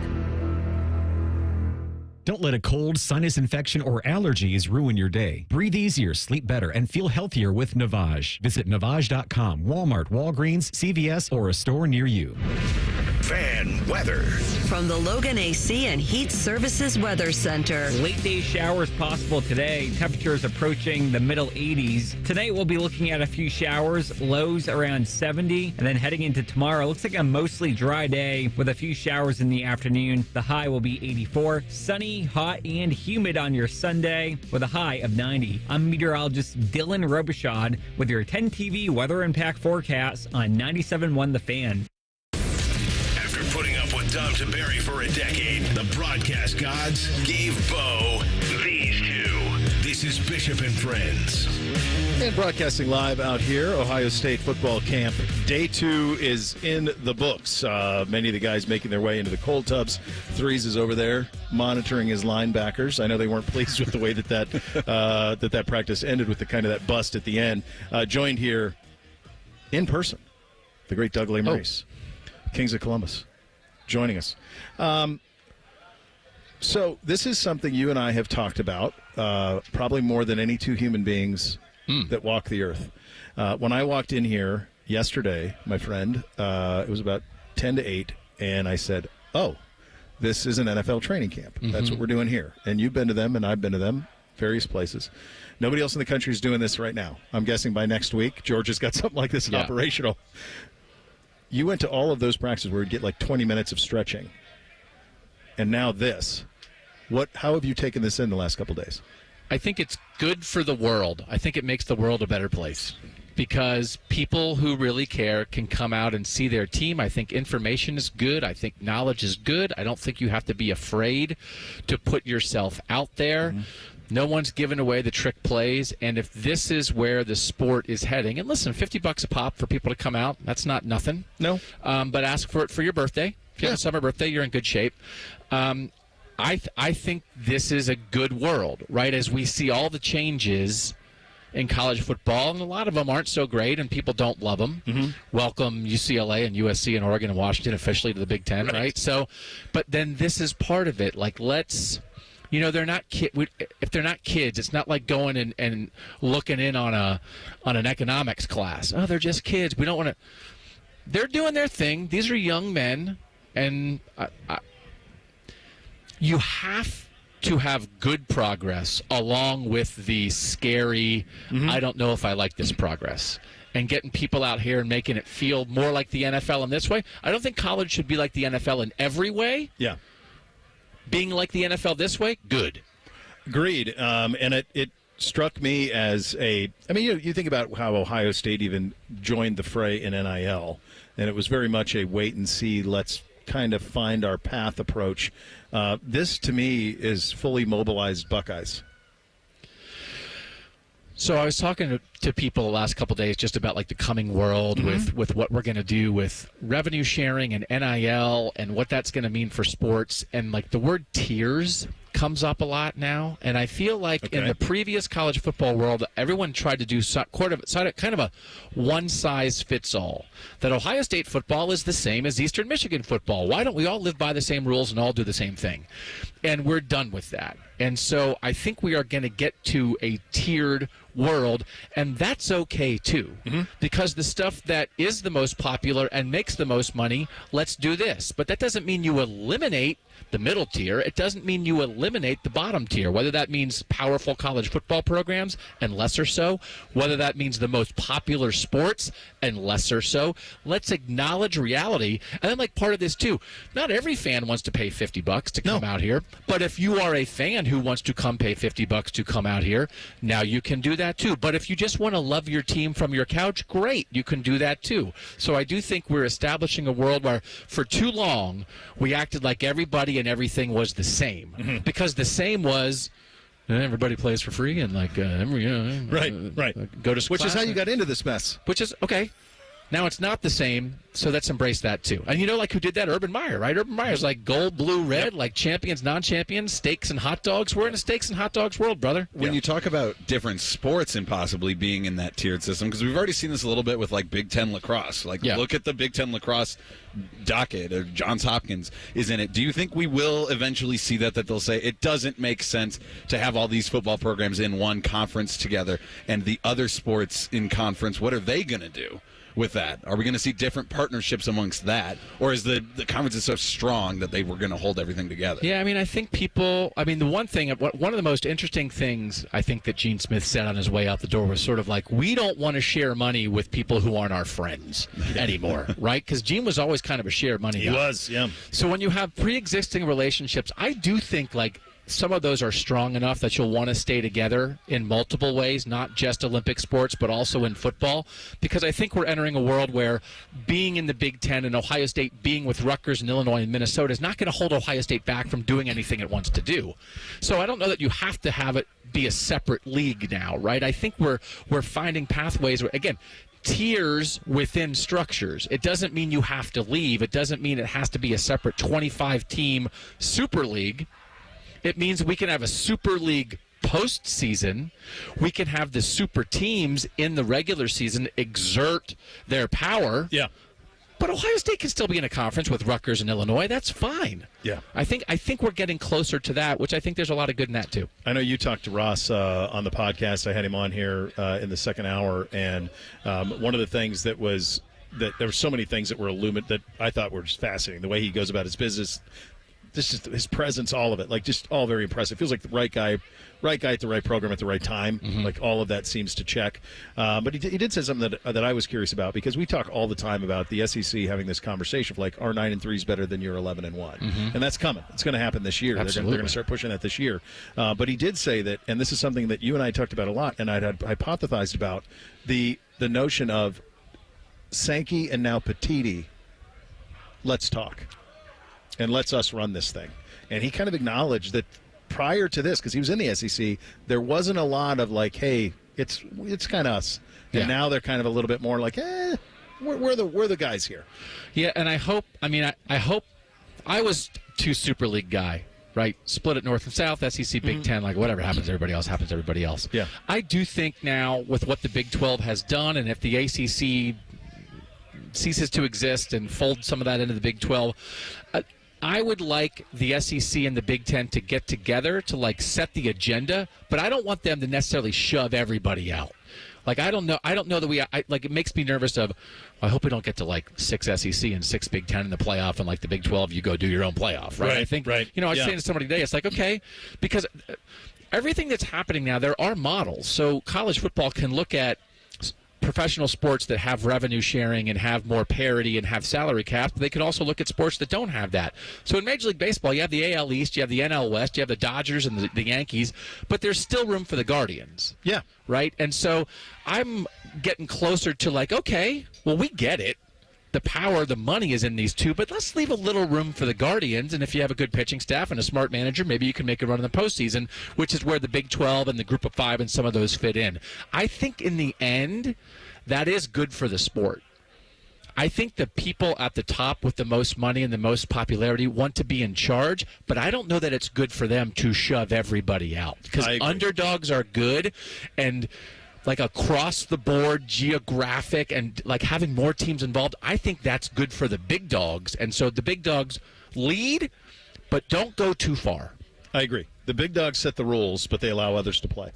Don't let a cold, sinus infection, or allergies ruin your day. Breathe easier, sleep better, and feel healthier with Navage. Visit Navage.com, Walmart, Walgreens, CVS, or a store near you. Fan weather. From the Logan AC and Heat Services Weather Center. Late day showers possible today. Temperatures approaching the middle 80s. Tonight we'll be looking at a few showers, lows around 70. And then heading into tomorrow, looks like a mostly dry day with a few showers in the afternoon. The high will be 84. Sunny, hot, and humid on your Sunday with a high of 90. I'm meteorologist Dylan Robichaud with your 10 TV weather impact forecast on 97.1 The Fan. After putting up with Dom Tiberi for a decade, the broadcast gods gave Bo these two. This is Bishop and Friends. And broadcasting live out here, Ohio State football camp. Day 2 is in the books. Many of the guys making their way into the cold tubs. Threes is over there monitoring his linebackers. I know they weren't pleased with the way that practice ended with the kind of that bust at the end. Joined here in person, the great Doug Lesmerises, Kings of Columbus, joining us. So this is something you and I have talked about probably more than any two human beings that walk the earth. When I walked in here yesterday, my friend, it was about 10 to 8, and I said, oh, this is an NFL training camp. Mm-hmm. That's what we're doing here. And you've been to them, and I've been to them, various places. Nobody else in the country is doing this right now. I'm guessing by next week, Georgia's got something like this operational. You went to all of those practices where you'd get like 20 minutes of stretching. And now this. How have you taken this in the last couple of days? I think it's good for the world. I think it makes the world a better place because people who really care can come out and see their team. I think information is good. I think knowledge is good. I don't think you have to be afraid to put yourself out there. Mm-hmm. No one's giving away the trick plays, and if this is where the sport is heading, and listen, $50 a pop for people to come out, that's not nothing. No. But ask for it for your birthday. If you have a summer birthday, you're in good shape. I think this is a good world, right? As we see all the changes in college football, and a lot of them aren't so great, and people don't love them. Mm-hmm. Welcome UCLA and USC and Oregon and Washington officially to the Big Ten, right? So, but then this is part of it. Like, let's, they're not if they're not kids, it's not like going and looking in on an economics class. Oh, they're just kids. We don't want to. They're doing their thing. These are young men, and you have to have good progress along with the scary, I don't know if I like this progress. And getting people out here and making it feel more like the NFL in this way. I don't think college should be like the NFL in every way. Yeah. Being like the NFL this way, good. Agreed. And it struck me as you think about how Ohio State even joined the fray in NIL, and it was very much a wait and see, let's kind of find our path approach. This, to me, is fully mobilized Buckeyes. So I was talking to people the last couple of days just about like the coming world with what we're going to do with revenue sharing and NIL and what that's going to mean for sports. And like the word tiers comes up a lot now. And I feel like in the previous college football world, everyone tried to do kind of a one-size-fits-all. That Ohio State football is the same as Eastern Michigan football. Why don't we all live by the same rules and all do the same thing? And we're done with that. And so I think we are going to get to a tiered world, and that's okay too. Because the stuff that is the most popular and makes the most money, let's do this. But that doesn't mean you eliminate the middle tier. It doesn't mean you eliminate the bottom tier, whether that means powerful college football programs and lesser so, whether that means the most popular sports and lesser so. Let's acknowledge reality. And then, like, part of this too, not every fan wants to pay $50 to come out here, but if you are a fan who wants to come pay $50 to come out here, now you can do that too. But if you just want to love your team from your couch, great, you can do that too. So I do think we're establishing a world where for too long we acted like everybody and everything was the same, because the same was everybody plays for free and like right go to school, which is how you got into this mess. Which is okay. Now it's not the same, so let's embrace that too. And you know, like who did that? Urban Meyer, right? Urban Meyer's like gold, blue, red, like champions, non-champions, steaks and hot dogs. We're in a steaks and hot dogs world, brother. When you talk about different sports and possibly being in that tiered system, because we've already seen this a little bit with like Big Ten lacrosse. Like, look at the Big Ten lacrosse docket. Johns Hopkins is in it. Do you think we will eventually see that they'll say it doesn't make sense to have all these football programs in one conference together and the other sports in conference? What are they going to do with that? Are we going to see different partnerships amongst that? Or is the conference is so strong that they were going to hold everything together? Yeah, I mean, I think people, the one of the most interesting things I think that Gene Smith said on his way out the door was sort of like, we don't want to share money with people who aren't our friends anymore, right? Because Gene was always kind of a share money guy. He was, yeah. So when you have pre-existing relationships, I do think like some of those are strong enough that you'll want to stay together in multiple ways, not just Olympic sports, but also in football. Because I think we're entering a world where being in the Big Ten and Ohio State being with Rutgers and Illinois and Minnesota is not going to hold Ohio State back from doing anything it wants to do. So I don't know that you have to have it be a separate league now, right? I think we're finding pathways where, again, tiers within structures. It doesn't mean you have to leave. It doesn't mean it has to be a separate 25-team super league. It means we can have a Super League postseason. We can have the super teams in the regular season exert their power. Yeah. But Ohio State can still be in a conference with Rutgers and Illinois. That's fine. Yeah. I think we're getting closer to that, which I think there's a lot of good in that too. I know you talked to Ross on the podcast. I had him on here in the second hour, and one of the things that was that there were so many things that were illuminated that I thought were just fascinating. The way he goes about his business. This is his presence, all of it, like just all very impressive. Feels like the right guy at the right program at the right time. Like all of that seems to check. But he did say something that I was curious about, because we talk all the time about the SEC having this conversation of like, our 9-3 is better than your 11-1, and that's coming. It's going to happen this year. They're going to start pushing that this year. But he did say that, and this is something that you and I talked about a lot, and I had hypothesized about the notion of Sankey and now Petiti. Let's talk. And lets us run this thing. And he kind of acknowledged that prior to this, because he was in the SEC, there wasn't a lot of like, hey, it's kind of us. And now they're kind of a little bit more like, we're the guys here. Yeah, and I hope I was too Super League guy, right? Split it North and South, SEC, Big Ten, like whatever happens to everybody else happens to everybody else. Yeah. I do think now with what the Big 12 has done, and if the ACC ceases to exist and fold some of that into the Big 12, I would like the SEC and the Big Ten to get together to like set the agenda, but I don't want them to necessarily shove everybody out. Like, I don't know that like, it makes me nervous of, I hope we don't get to like 6 SEC and 6 Big Ten in the playoff, and like the Big 12, you go do your own playoff, right? I think, I was saying to somebody today, it's like, okay, because everything that's happening now, there are models. So college football can look at professional sports that have revenue sharing and have more parity and have salary caps, but they could also look at sports that don't have that. So in Major League Baseball, you have the AL East, you have the NL West, you have the Dodgers and the Yankees, but there's still room for the Guardians. Yeah. Right? And so I'm getting closer to like, okay, well, we get it. The power, the money is in these two, but let's leave a little room for the Guardians. And if you have a good pitching staff and a smart manager, maybe you can make a run in the postseason, which is where the Big 12 and the Group of Five and some of those fit in. I think in the end, that is good for the sport. I think the people at the top with the most money and the most popularity want to be in charge, but I don't know that it's good for them to shove everybody out. Because underdogs are good, and like across the board, geographic, and like having more teams involved, I think that's good for the big dogs. And so the big dogs lead, but don't go too far. I agree. The big dogs set the rules, but they allow others to play.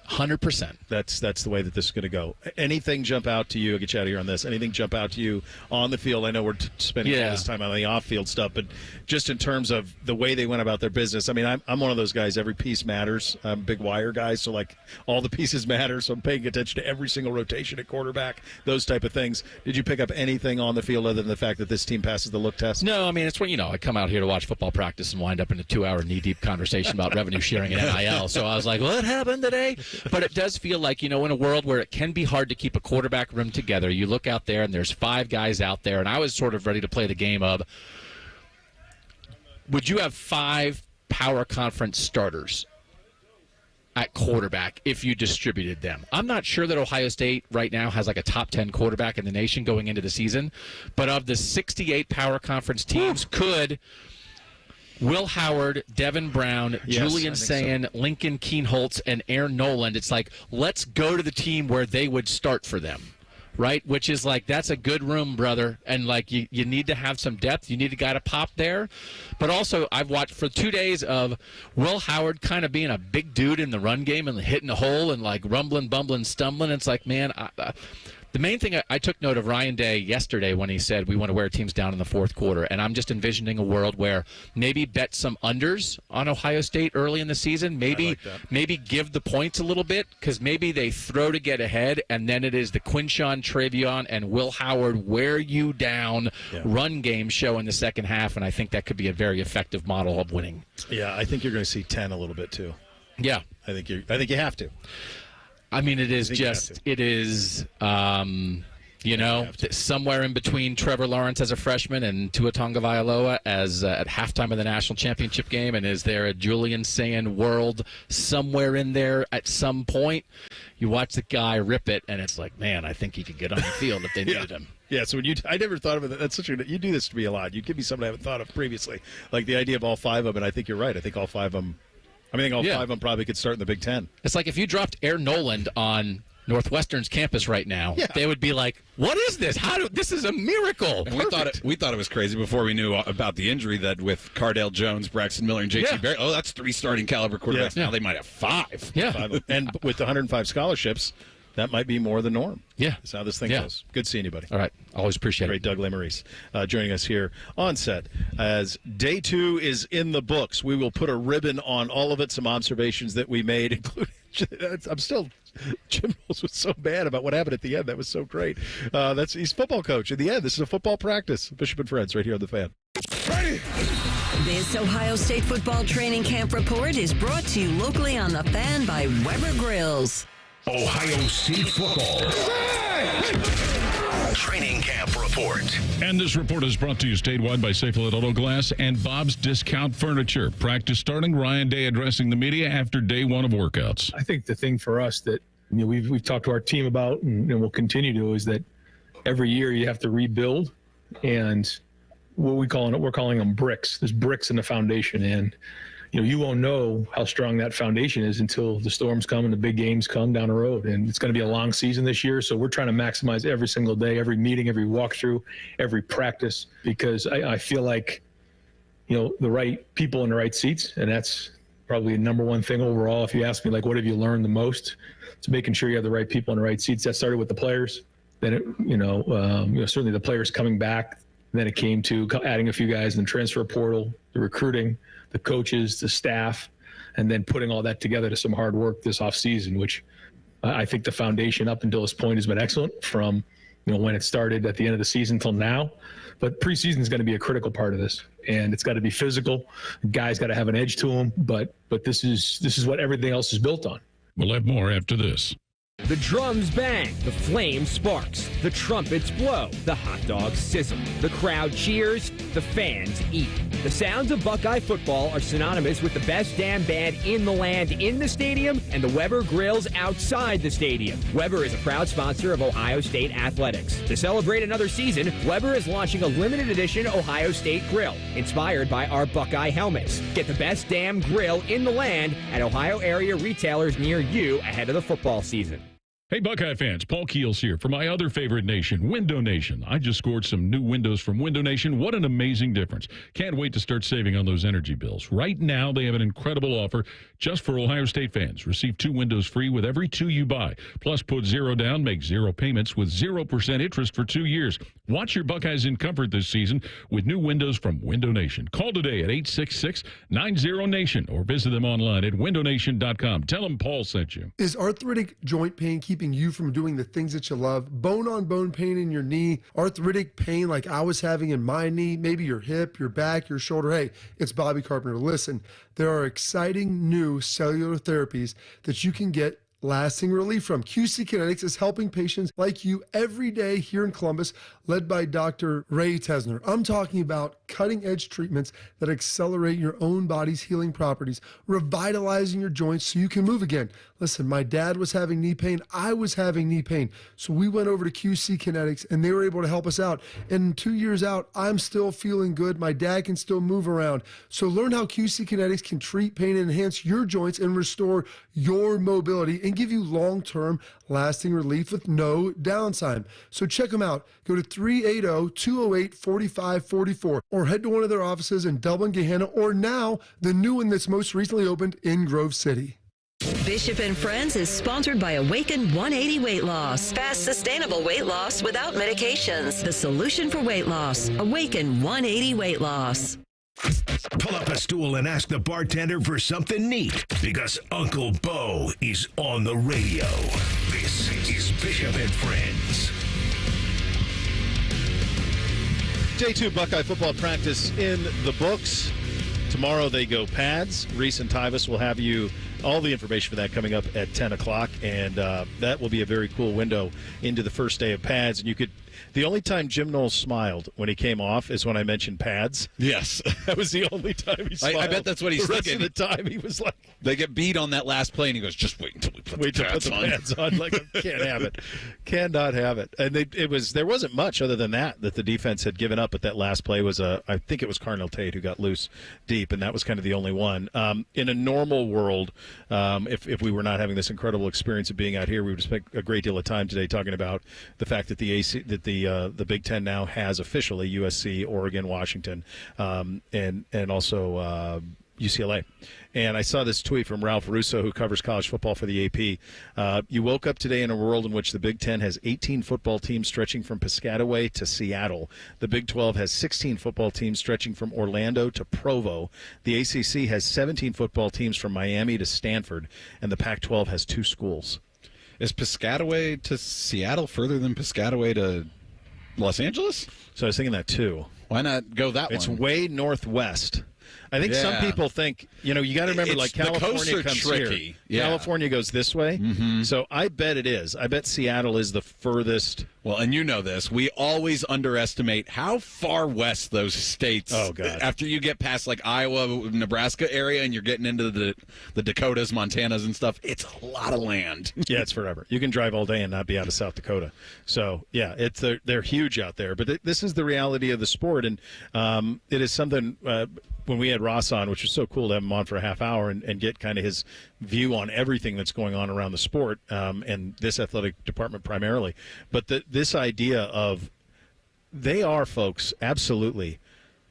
100%. That's the way that this is going to go. Anything jump out to you? I'll get you out of here on this. Anything jump out to you on the field? I know we're spending all this time on the off-field stuff, but just in terms of the way they went about their business, I mean, I'm one of those guys, every piece matters. I'm a big wire guy, so like all the pieces matter, so I'm paying attention to every single rotation at quarterback, those type of things. Did you pick up anything on the field other than the fact that this team passes the look test? No, I mean, it's when, I come out here to watch football practice and wind up in a 2-hour knee-deep conversation about revenue sharing and NIL, so I was like, what happened today? But it does feel like, in a world where it can be hard to keep a quarterback room together, you look out there and there's 5 guys out there, and I was sort of ready to play the game of, would you have 5 power conference starters at quarterback if you distributed them? I'm not sure that Ohio State right now has like a top 10 quarterback in the nation going into the season, but of the 68 power conference teams, could Will Howard, Devin Brown, Julian Sayin, so. Lincoln Keenholz, and Aaron Noland, it's like, let's go to the team where they would start for them, right? Which is like, that's a good room, brother. And like, you need to have some depth. You need a guy to pop there. But also, I've watched for 2 days of Will Howard kind of being a big dude in the run game and hitting a hole and like rumbling, bumbling, stumbling. It's like, man, the main thing I took note of Ryan Day yesterday when he said we want to wear teams down in the fourth quarter, and I'm just envisioning a world where maybe bet some unders on Ohio State early in the season, maybe give the points a little bit, because maybe they throw to get ahead, and then it is the Quinshon, Travion, and Will Howard wear you down run game show in the second half, and I think that could be a very effective model of winning. Yeah, I think you're going to see 10 a little bit too. Yeah, I think you have to. I mean, it is somewhere in between Trevor Lawrence as a freshman and Tua Tagovailoa as at halftime of the national championship game. And is there a Julian Sayin world somewhere in there at some point? You watch the guy rip it, and it's like, man, I think he could get on the field if they needed him. Yeah, so I never thought of it. That's you do this to me a lot. You give me something I haven't thought of previously, like the idea of all 5 of them. And I think you're right. I think all 5 of them. I think all 5 of them probably could start in the Big Ten. It's like if you dropped Aaron Noland on Northwestern's campus right now, they would be like, what is this? This is a miracle. And we thought it was crazy before we knew about the injury that with Cardale Jones, Braxton Miller, and J.T. Barrett, that's 3 starting caliber quarterbacks. Now they might have 5. Yeah. 5. And with the 105 scholarships, that might be more the norm. Yeah. That's how this thing goes. Good seeing you, buddy. All right. Always appreciate it. Doug Lesmerises joining us here on set as day 2 is in the books. We will put a ribbon on all of it, some observations that we made, including Jim Knowles was so bad about what happened at the end. That was so great. He's football coach at the end. This is a football practice. Bishop and Friends right here on The Fan. Ready. This Ohio State football training camp report is brought to you locally on The Fan by Weber Grills. Ohio State football training camp report. And this report is brought to you statewide by Safely Auto Glass and Bob's Discount Furniture. Practice starting. Ryan Day addressing the media after day 1 of workouts. I think the thing for us that we've talked to our team about and we'll continue to is that every year you have to rebuild, and we're calling them bricks. There's bricks in the foundation, and you won't know how strong that foundation is until the storms come and the big games come down the road. And it's going to be a long season this year, so we're trying to maximize every single day, every meeting, every walkthrough, every practice, because I feel like, the right people in the right seats, and that's probably the number one thing overall. If you ask me, like, what have you learned the most? It's making sure you have the right people in the right seats. That started with the players. Then, certainly the players coming back. Then it came to adding a few guys in the transfer portal, the recruiting, the coaches, the staff, and then putting all that together to some hard work this offseason, which I think the foundation up until this point has been excellent from, when it started at the end of the season till now. But preseason is going to be a critical part of this, and it's got to be physical. Guys got to have an edge to them, but this is what everything else is built on. We'll have more after this. The drums bang, the flame sparks, the trumpets blow, the hot dogs sizzle, the crowd cheers, the fans eat. The sounds of Buckeye football are synonymous with the best damn band in the land in the stadium and the Weber Grills outside the stadium. Weber is a proud sponsor of Ohio State Athletics. To celebrate another season, Weber is launching a limited edition Ohio State grill, inspired by our Buckeye helmets. Get the best damn grill in the land at Ohio area retailers near you ahead of the football season. Hey, Buckeye fans, Paul Keels here for my other favorite nation, Window Nation. I just scored some new windows from Window Nation. What an amazing difference. Can't wait to start saving on those energy bills. Right now, they have an incredible offer just for Ohio State fans. Receive 2 windows free with every 2 you buy. Plus, put 0 down, make 0 payments with 0% interest for 2 years. Watch your Buckeyes in comfort this season with new windows from Window Nation. Call today at 866-90-NATION or visit them online at windownation.com. Tell them Paul sent you. Is arthritic joint pain keeping you from doing the things that you love? Bone-on-bone pain in your knee, arthritic pain like I was having in my knee, maybe your hip, your back, your shoulder. Hey, it's Bobby Carpenter. Listen, there are exciting new cellular therapies that you can get lasting relief from. QC Kinetics is helping patients like you every day here in Columbus, led by Dr. Ray Tesner. I'm talking about cutting-edge treatments that accelerate your own body's healing properties, revitalizing your joints so you can move again. Listen, my dad was having knee pain. I was having knee pain. So we went over to QC Kinetics, and they were able to help us out. And 2 years out, I'm still feeling good. My dad can still move around. So learn how QC Kinetics can treat pain and enhance your joints and restore your mobility and give you long-term lasting relief with no downtime. So check them out. Go to 380-208-4544 or head to one of their offices in Dublin, Gahanna, or now the new one that's most recently opened in Grove City. Bishop and Friends is sponsored by Awaken 180 Weight Loss. Fast, sustainable weight loss without medications. The solution for weight loss. Awaken 180 Weight Loss. Pull up a stool and ask the bartender for something neat, because Uncle Bo is on the radio. This is Bishop and Friends. Day 2 Buckeye football practice in the books. Tomorrow they go pads. Reese and Tyvus will have you all the information for that coming up at 10 o'clock, and that will be a very cool window into the first day of pads. And you could. The only time Jim Knowles smiled when he came off is when I mentioned pads. Yes. That was the only time he smiled. I bet that's what he's thinking. The rest of the time he was like... They get beat on that last play, and he goes, just wait until we put the pads on. Like, can't have it. Cannot have it. And there wasn't much other than that the defense had given up, but that last play was, I think it was Carnell Tate who got loose deep, and that was kind of the only one. In a normal world, if we were not having this incredible experience of being out here, we would spend a great deal of time today talking about the fact that the Big Ten now has officially USC, Oregon, Washington, and also UCLA. And I saw this tweet from Ralph Russo, who covers college football for the AP. You woke up today in a world in which the Big Ten has 18 football teams stretching from Piscataway to Seattle. The Big 12 has 16 football teams stretching from Orlando to Provo. The ACC has 17 football teams from Miami to Stanford. And the Pac-12 has 2 schools. Is Piscataway to Seattle further than Piscataway to Los Angeles? So I was thinking that too. Why not go that It's one? It's way northwest. I think some people think, you got to remember, like California comes tricky. here. Yeah. California goes this way. Mm-hmm. So I bet it is. I bet Seattle is the furthest. Well, and you know this. We always underestimate how far west those states. Oh, God. After you get past like Iowa, Nebraska area, and you're getting into the Dakotas, Montanas, and stuff, it's a lot of land. Yeah, it's forever. You can drive all day and not be out of South Dakota. So, yeah, they're huge out there. But this is the reality of the sport, and it is something when we had Ross on, which was so cool to have him on for a half hour and get kind of his view on everything that's going on around the sport and this athletic department primarily. But this idea of they are, folks, absolutely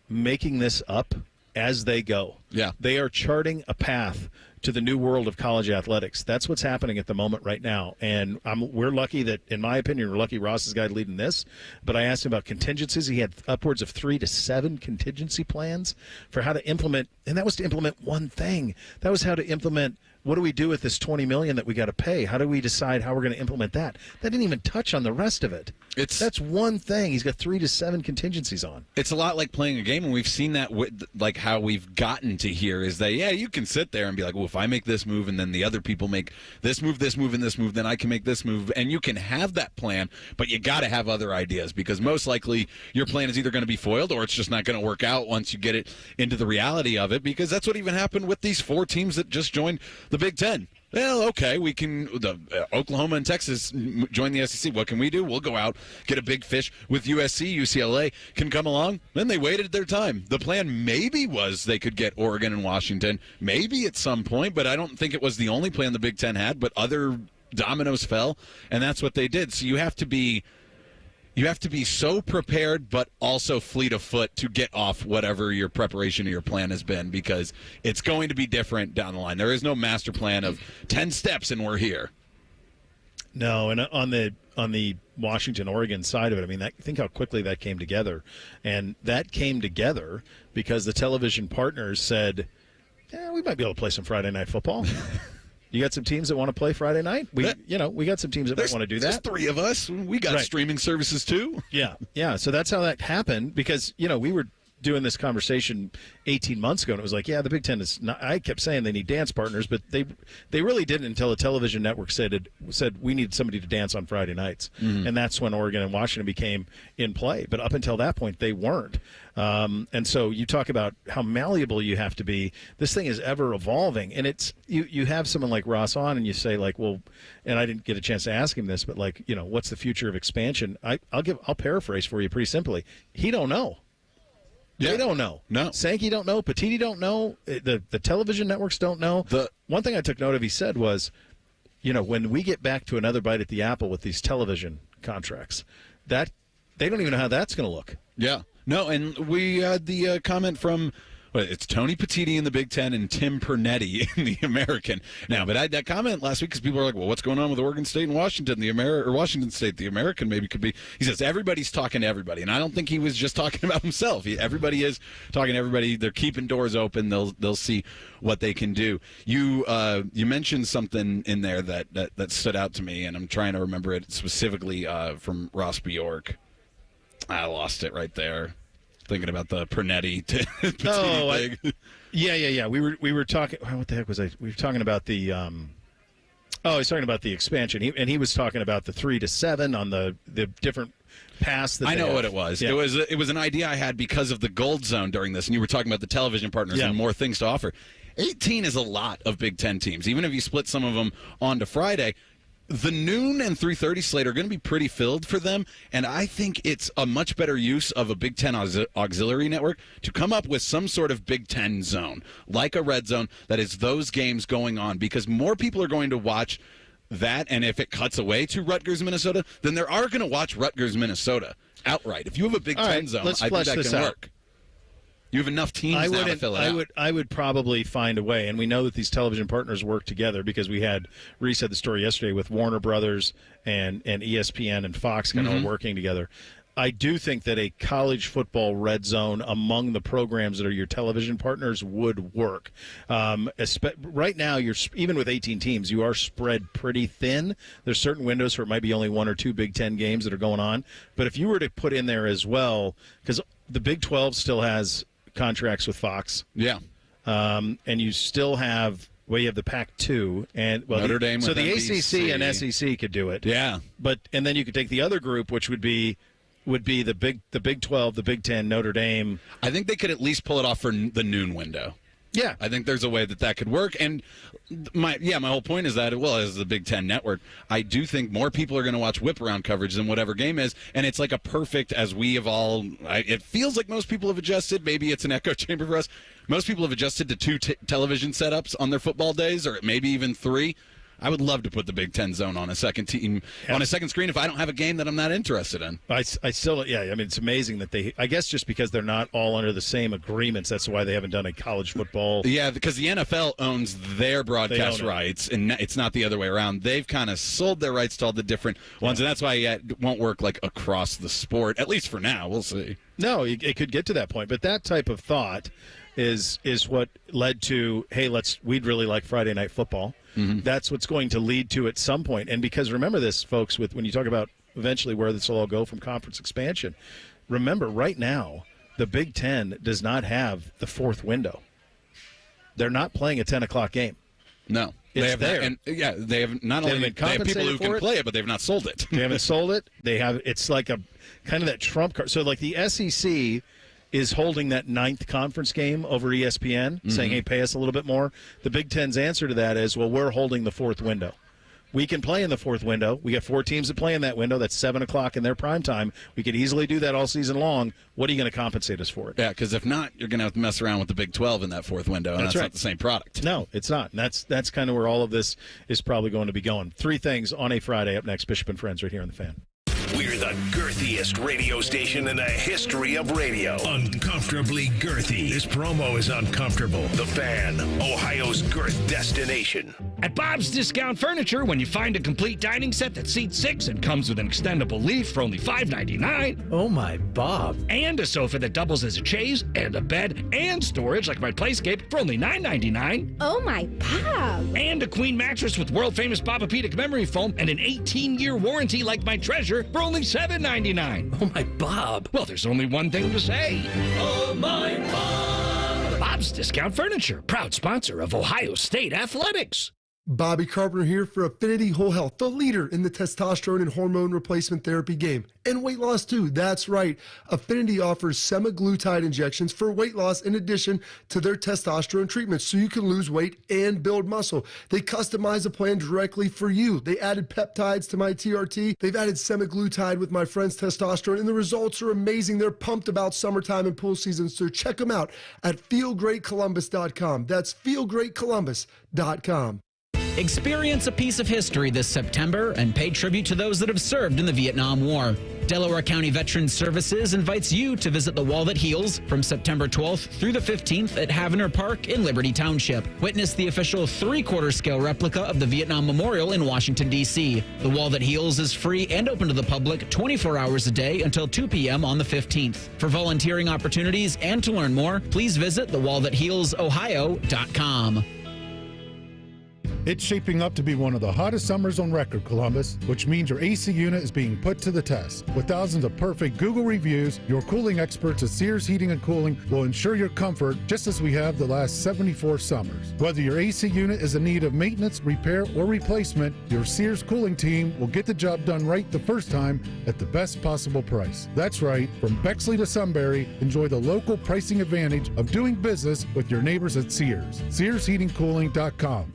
making this up as they go. Yeah. They are charting a path to the new world of college athletics. That's what's happening at the moment right now. And we're lucky that, in my opinion, we're lucky Ross is the guy leading this. But I asked him about contingencies. He had upwards of 3 to 7 contingency plans for how to implement, and that was to implement one thing. That was how to implement, what do we do with this $20 million that we got to pay? How do we decide how we're going to implement that? That didn't even touch on the rest of it. That's one thing. He's got 3 to 7 contingencies on. It's a lot like playing a game, and we've seen that with, like, how we've gotten to here is that, yeah, you can sit there and be like, well, if I make this move and then the other people make this move, and this move, then I can make this move. And you can have that plan, but you got to have other ideas, because most likely your plan is either going to be foiled or it's just not going to work out once you get it into the reality of it, because that's what even happened with these 4 teams that just joined the Big Ten. Well, okay, we can. Oklahoma and Texas join the SEC. What can we do? We'll go out, get a big fish with USC. UCLA can come along. Then they waited their time. The plan maybe was they could get Oregon and Washington, maybe at some point, but I don't think it was the only plan the Big Ten had. But other dominoes fell, and that's what they did. So you have to be so prepared, but also fleet of foot to get off whatever your preparation or your plan has been, because it's going to be different down the line. There is no master plan of 10 steps and we're here. No, and on the Washington-Oregon side of it, I mean, think how quickly that came together. And that came together because the television partners said, yeah, we might be able to play some Friday night football. You got some teams that want to play Friday night? We got some teams that might want to do that. There's 3 of us. We got streaming services too. Yeah. So that's how that happened, because, we were doing this conversation 18 months ago, and it was like, yeah, the Big Ten is not. I kept saying they need dance partners, but they really didn't until the television network said we need somebody to dance on Friday nights, and that's when Oregon and Washington became in play. But up until that point, they weren't. And so you talk about how malleable you have to be. This thing is ever evolving, and it's you have someone like Ross on, and you say, like, well, and I didn't get a chance to ask him this, but, like, what's the future of expansion? I'll paraphrase for you pretty simply. He don't know. Yeah. They don't know. No. Sankey don't know. Petiti don't know. The television networks don't know. One thing I took note of, he said, was, when we get back to another bite at the apple with these television contracts, that they don't even know how that's going to look. Yeah. No, and we had the comment from, it's Tony Petiti in the Big Ten and Tim Pernetti in the American. Now, but I had that comment last week because people were like, well, what's going on with Oregon State and Washington? Or Washington State, the American maybe could be. He says everybody's talking to everybody, and I don't think he was just talking about himself. Everybody is talking to everybody. They're keeping doors open. They'll see what they can do. You mentioned something in there that stood out to me, and I'm trying to remember it specifically from Ross Bjork. I lost it right there. Thinking about the Pernetti thing. Yeah. We were talking. What the heck was I? We were talking about the. He's talking about the expansion. He was talking about the 3 to 7 on the different paths. That I know what it was. Yeah. It was an idea I had because of the Gold Zone during this, and you were talking about the television partners and more things to offer. 18 is a lot of Big Ten teams, even if you split some of them onto Friday. The noon and 3:30 slate are going to be pretty filled for them, and I think it's a much better use of a Big Ten auxiliary network to come up with some sort of Big Ten zone, like a red zone, that is those games going on, because more people are going to watch that, and if it cuts away to Rutgers, Minnesota, then there are going to watch Rutgers, Minnesota outright. If you have a Big Ten zone, I think that can work. You have enough teams now to fill it out. I would probably find a way, and we know that these television partners work together because Reese had the story yesterday with Warner Brothers and ESPN and Fox kind of working together. I do think that a college football red zone among the programs that are your television partners would work. Right now, even with 18 teams, you are spread pretty thin. There's certain windows where it might be only 1 or 2 Big Ten games that are going on. But if you were to put in there as well, because the Big 12 still has contracts with Fox. Yeah. And you still have, you have the Pac-2 and Notre Dame. So the NBC. ACC and SEC could do it. Yeah. And then you could take the other group, which would be the Big 12, the Big 10, Notre Dame. I think they could at least pull it off for the noon window. Yeah. I think there's a way that could work. And my whole point is that, as the Big Ten network, I do think more people are going to watch whip-around coverage than whatever game is. And it's like a perfect, as we have all, it feels like most people have adjusted. Maybe it's an echo chamber for us. Most people have adjusted to 2 television setups on their football days, or maybe even 3. I would love to put the Big Ten zone on a second team, on a second screen if I don't have a game that I'm not interested in. I still, I mean, it's amazing that I guess just because they're not all under the same agreements, that's why they haven't done a college football. Yeah, because the NFL owns their broadcast rights, and it's not the other way around. They've kind of sold their rights to all the different ones, and that's why it won't work like across the sport, at least for now. We'll see. No, it could get to that point, but that type of thought is what led to, hey, we'd really like Friday Night Football. Mm-hmm. That's what's going to lead to at some point. And because remember this, folks, when you talk about eventually where this will all go from conference expansion, remember right now the Big Ten does not have the fourth window. They're not playing a 10 o'clock game. No. It's they have there. They have not only they have people who can play it, but they've not sold it. They haven't sold it. It's like a kind of that trump card. So like the SEC is holding that 9th conference game over ESPN, saying, hey, pay us a little bit more. The Big Ten's answer to that is, well, we're holding the fourth window. We can play in the fourth window. We got 4 teams that play in that window. That's 7 o'clock in their prime time. We could easily do that all season long. What are you going to compensate us for it? Yeah, because if not, you're going to have to mess around with the Big 12 in that fourth window, and that's not the same product. No, it's not. And that's kind of where all of this is probably going to be going. 3 things on a Friday. Up next, Bishop and Friends right here on The Fan. We're the girthiest radio station in the history of radio. Uncomfortably girthy. This promo is uncomfortable. The Fan, Ohio's girth destination. At Bob's Discount Furniture, when you find a complete dining set that seats 6 and comes with an extendable leaf for only $5.99. Oh my, Bob. And a sofa that doubles as a chaise, and a bed, and storage like my Playscape for only $9.99. Oh my, Bob. And a queen mattress with world-famous Bobapedic memory foam and an 18-year warranty like my Treasure for only $7.99. Oh my, Bob. Well, there's only one thing to say. Oh my, Bob. Bob's Discount Furniture, proud sponsor of Ohio State Athletics. Bobby Carpenter here for Affinity Whole Health, the leader in the testosterone and hormone replacement therapy game. And weight loss too, that's right. Affinity offers semaglutide injections for weight loss in addition to their testosterone treatments so you can lose weight and build muscle. They customize a plan directly for you. They added peptides to my TRT. They've added semaglutide with my friend's testosterone, and the results are amazing. They're pumped about summertime and pool season, so check them out at feelgreatcolumbus.com. That's feelgreatcolumbus.com. Experience a piece of history this September and pay tribute to those that have served in the Vietnam War. Delaware County Veterans Services invites you to visit the Wall That Heals from September 12th through the 15th at Havener Park in Liberty Township. Witness the official 3/4 scale replica of the Vietnam Memorial in Washington, D.C. The Wall That Heals is free and open to the public 24 hours a day until 2 p.m. on the 15th. For volunteering opportunities and to learn more, please visit thewallthathealsohio.com. It's shaping up to be one of the hottest summers on record, Columbus, which means your AC unit is being put to the test. With thousands of perfect Google reviews, your cooling experts at Sears Heating and Cooling will ensure your comfort just as we have the last 74 summers. Whether your AC unit is in need of maintenance, repair, or replacement, your Sears cooling team will get the job done right the first time at the best possible price. That's right, from Bexley to Sunbury, enjoy the local pricing advantage of doing business with your neighbors at Sears. SearsHeatingCooling.com.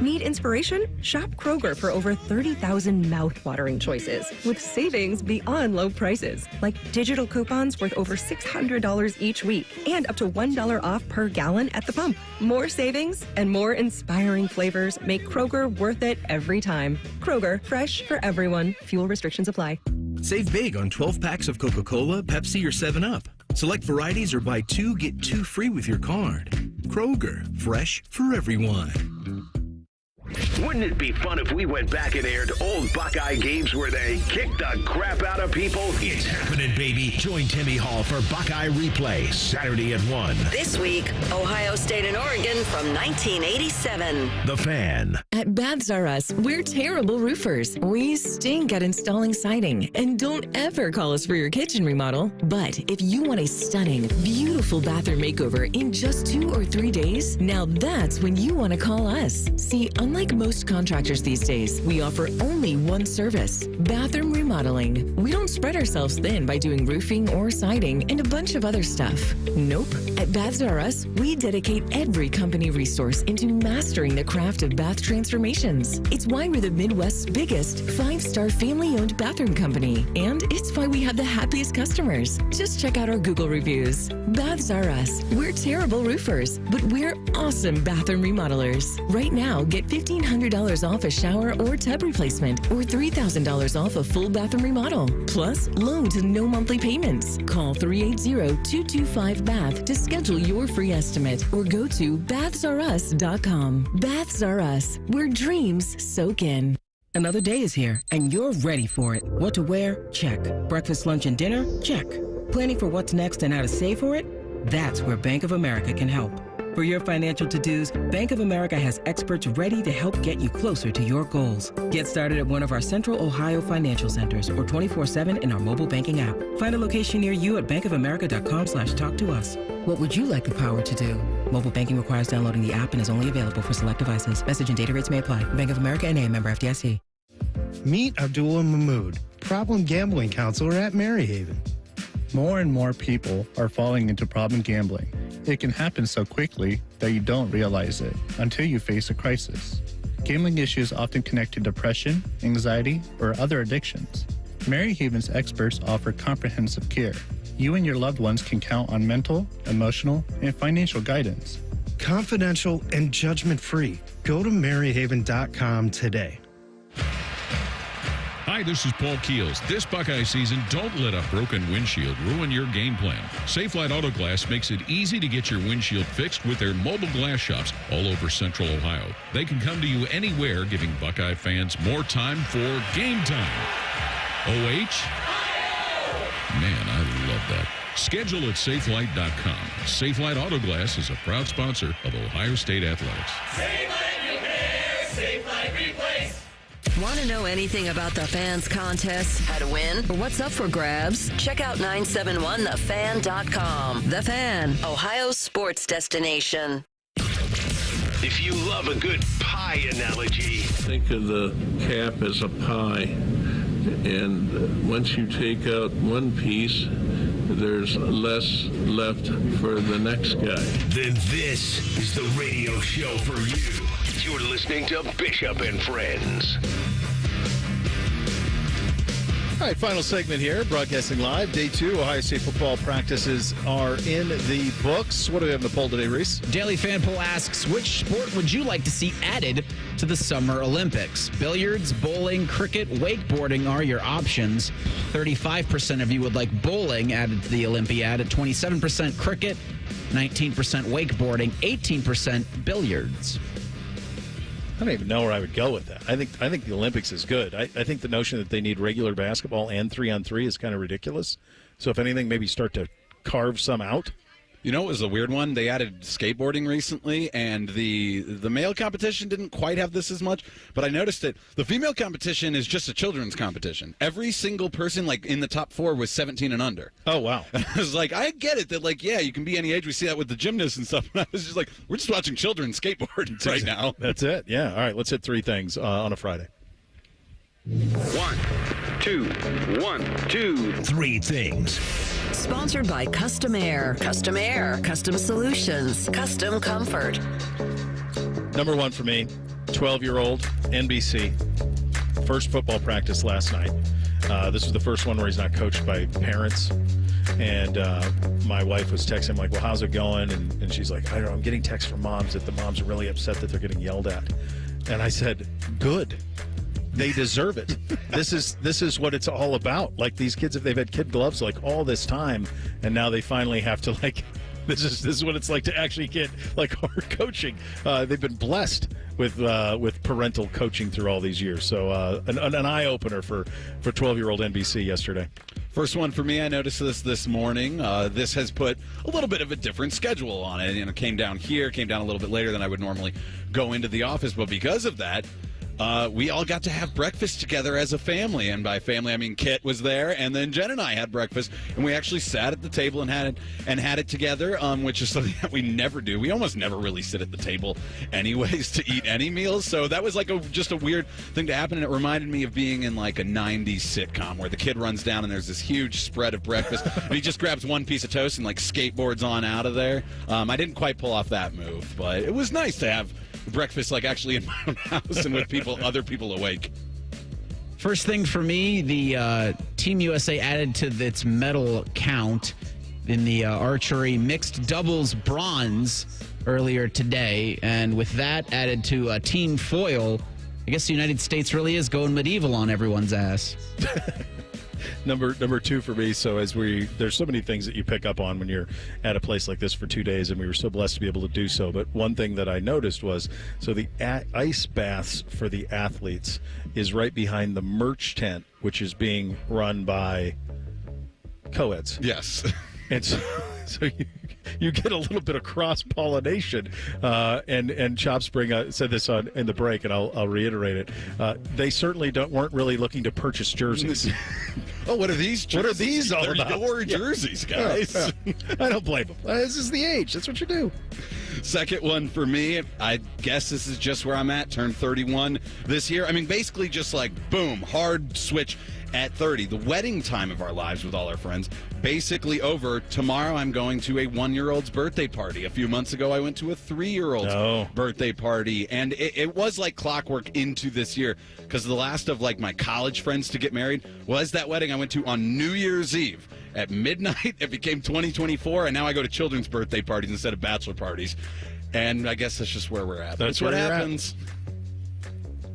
Need inspiration? Shop Kroger for over 30,000 mouth-watering choices with savings beyond low prices, like digital coupons worth over $600 each week and up to $1 off per gallon at the pump. More savings and more inspiring flavors make Kroger worth it every time. Kroger, fresh for everyone. Fuel restrictions apply. Save big on 12 packs of Coca-Cola, Pepsi, or 7-Up. Select varieties or buy 2, get 2 free with your card. Kroger, fresh for everyone. Wouldn't it be fun if we went back and aired old Buckeye games where they kicked the crap out of people? It's happening, baby. Join Timmy Hall for Buckeye Replay, Saturday at 1. This week, Ohio State and Oregon from 1987. The Fan. At Baths R Us, we're terrible roofers. We stink at installing siding. And don't ever call us for your kitchen remodel. But if you want a stunning, beautiful bathroom makeover in just 2 or 3 days, now that's when you want to call us. See, unlike most contractors these days, we offer only one service, bathroom remodeling. We don't spread ourselves thin by doing roofing or siding and a bunch of other stuff. Nope. At Baths R Us, we dedicate every company resource into mastering the craft of bath transformations. It's why we're the Midwest's biggest 5-star family-owned bathroom company. And it's why we have the happiest customers. Just check out our Google reviews. Baths R Us. We're terrible roofers, but we're awesome bathroom remodelers. Right now, get 50 $1,500 off a shower or tub replacement, or $3,000 off a full bathroom remodel. Plus, loans and no monthly payments. Call 380-225-BATH to schedule your free estimate, or go to bathsareus.com. Baths Are Us, where dreams soak in. Another day is here, and you're ready for it. What to wear? Check. Breakfast, lunch, and dinner? Check. Planning for what's next and how to save for it? That's where Bank of America can help. For your financial to-dos, Bank of America has experts ready to help get you closer to your goals. Get started at one of our Central Ohio financial centers or 24/7 in our mobile banking app. Find a location near you at bankofamerica.com/talktous. What would you like the power to do? Mobile banking requires downloading the app and is only available for select devices. Message and data rates may apply. Bank of America N.A., member FDIC. Meet Abdullah Mahmood, problem gambling counselor at Maryhaven. More and more people are falling into problem gambling. It can happen so quickly that you don't realize it until you face a crisis. Gambling issues often connect to depression, anxiety, or other addictions. Maryhaven's experts offer comprehensive care. You and your loved ones can count on mental, emotional, and financial guidance. Confidential and judgment-free. Go to maryhaven.com today. Hi, this is Paul Keels. This Buckeye season, don't let a broken windshield ruin your game plan. Safelite Auto Glass makes it easy to get your windshield fixed with their mobile glass shops all over Central Ohio. They can come to you anywhere, giving Buckeye fans more time for game time. OH? Man, I love that. Schedule at safelite.com. Safelite Auto Glass is a proud sponsor of Ohio State Athletics. Safelite Repair, Safelite Replace. Want to know anything about the Fans contest, how to win, or what's up for grabs? Check out 971thefan.com. The Fan, Ohio's sports destination. If you love a good pie analogy, think of the cap as a pie. And once you take out one piece, there's less left for the next guy. Then this is the radio show for you. You're listening to Bishop and Friends. All right, final segment here, broadcasting live. Day 2, Ohio State football practices are in the books. What do we have in the poll today, Reese? Daily Fan Poll asks, which sport would you like to see added to the Summer Olympics? Billiards, bowling, cricket, wakeboarding are your options. 35% of you would like bowling added to the Olympiad, at 27% cricket, 19% wakeboarding, 18% billiards. I don't even know where I would go with that. I think the Olympics is good. I think the notion that they need regular basketball and 3-on-3 is kind of ridiculous. So if anything, maybe start to carve some out. You know, it was a weird one. They added skateboarding recently, and the male competition didn't quite have this as much. But I noticed that the female competition is just a children's competition. Every single person, like, in the top 4 was 17 and under. Oh, wow. I was like, I get it that, like, yeah, you can be any age. We see that with the gymnasts and stuff. And I was just like, we're just watching children skateboard right now. That's it. Yeah. All right, let's hit 3 things on a Friday. 1, 2, 1, 2, 3 things. Sponsored by Custom Air. Custom Air. Custom Solutions. Custom Comfort. Number 1 for me, 12-year-old NBC. First football practice last night. This was the first one where he's not coached by parents. And my wife was texting, like, well, how's it going? And she's like, I don't know, I'm getting texts from moms that the moms are really upset that they're getting yelled at. And I said, good. They deserve it. This is what it's all about. Like, these kids, if they've had kid gloves like all this time, and now they finally have to, like, this is what it's like to actually get, like, hard coaching. They've been blessed with parental coaching through all these years. So an eye opener for 12-year-old NBC yesterday. First one for me, I noticed this morning. This has put a little bit of a different schedule on it. You know, came down a little bit later than I would normally go into the office, but because of that, we all got to have breakfast together as a family. And by family, I mean Kit was there, and then Jen and I had breakfast, and we actually sat at the table and had it together, which is something that we never do. We almost never really sit at the table anyways to eat any meals. So that was like just a weird thing to happen, and it reminded me of being in like a 90s sitcom where the kid runs down and there's this huge spread of breakfast, and he just grabs one piece of toast and like skateboards on out of there. I didn't quite pull off that move, but it was nice to have breakfast like actually in my own house and with other people awake. First thing for me, the Team USA added to its medal count. in the archery mixed doubles bronze earlier today. And with that added to team foil, I guess the United States really is going medieval on everyone's ass. Number two for me. So there's so many things that you pick up on when you're at a place like this for 2 days, and we were so blessed to be able to do so. But one thing that I noticed was, so the ice baths for the athletes is right behind the merch tent, which is being run by co-eds. Yes. And so you get a little bit of cross-pollination. And Chop Spring said this in the break, and I'll reiterate it. They certainly weren't really looking to purchase jerseys. Oh, what are these jerseys? What are these all about? They're your jerseys, guys. Yeah. I don't blame them. This is the age. That's what you do. Second one for me, I guess this is just where I'm at. Turned 31 this year. I mean, basically just like, boom, hard switch at 30. The wedding time of our lives with all our friends, basically over. Tomorrow I'm going to a 1-year-old's birthday party. A few months ago I went to a 3-year-old's birthday party. And it was like clockwork into this year, because the last of like my college friends to get married was that wedding I went to on New Year's Eve. At midnight, it became 2024, and now I go to children's birthday parties instead of bachelor parties. And I guess that's just where we're at. That's what happens.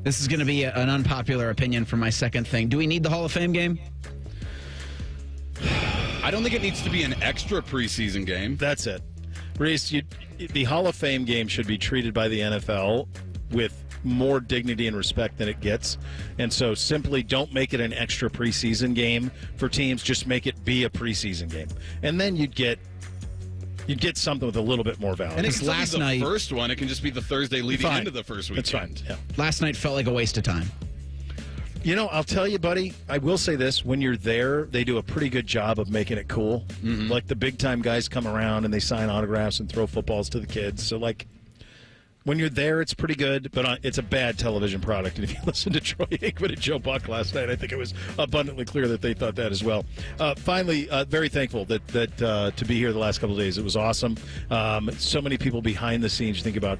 This is going to be an unpopular opinion for my second thing. Do we need the Hall of Fame game? I don't think it needs to be an extra preseason game. That's it. Reese, the Hall of Fame game should be treated by the NFL with more dignity and respect than it gets. And so simply don't make it an extra preseason game for teams. Just make it be a preseason game. And then you'd get something with a little bit more value. And it's last night, the first one, it can just be the Thursday leading into the first weekend. That's fine. Yeah. Last night felt like a waste of time. You know, I'll tell you, buddy, I will say this. When you're there, they do a pretty good job of making it cool. Mm-hmm. Like the big-time guys come around and they sign autographs and throw footballs to the kids. So, like, when you're there, it's pretty good, but it's a bad television product. And if you listen to Troy Aikman and Joe Buck last night, I think it was abundantly clear that they thought that as well. Finally, very thankful that to be here the last couple of days. It was awesome. So many people behind the scenes. You think about,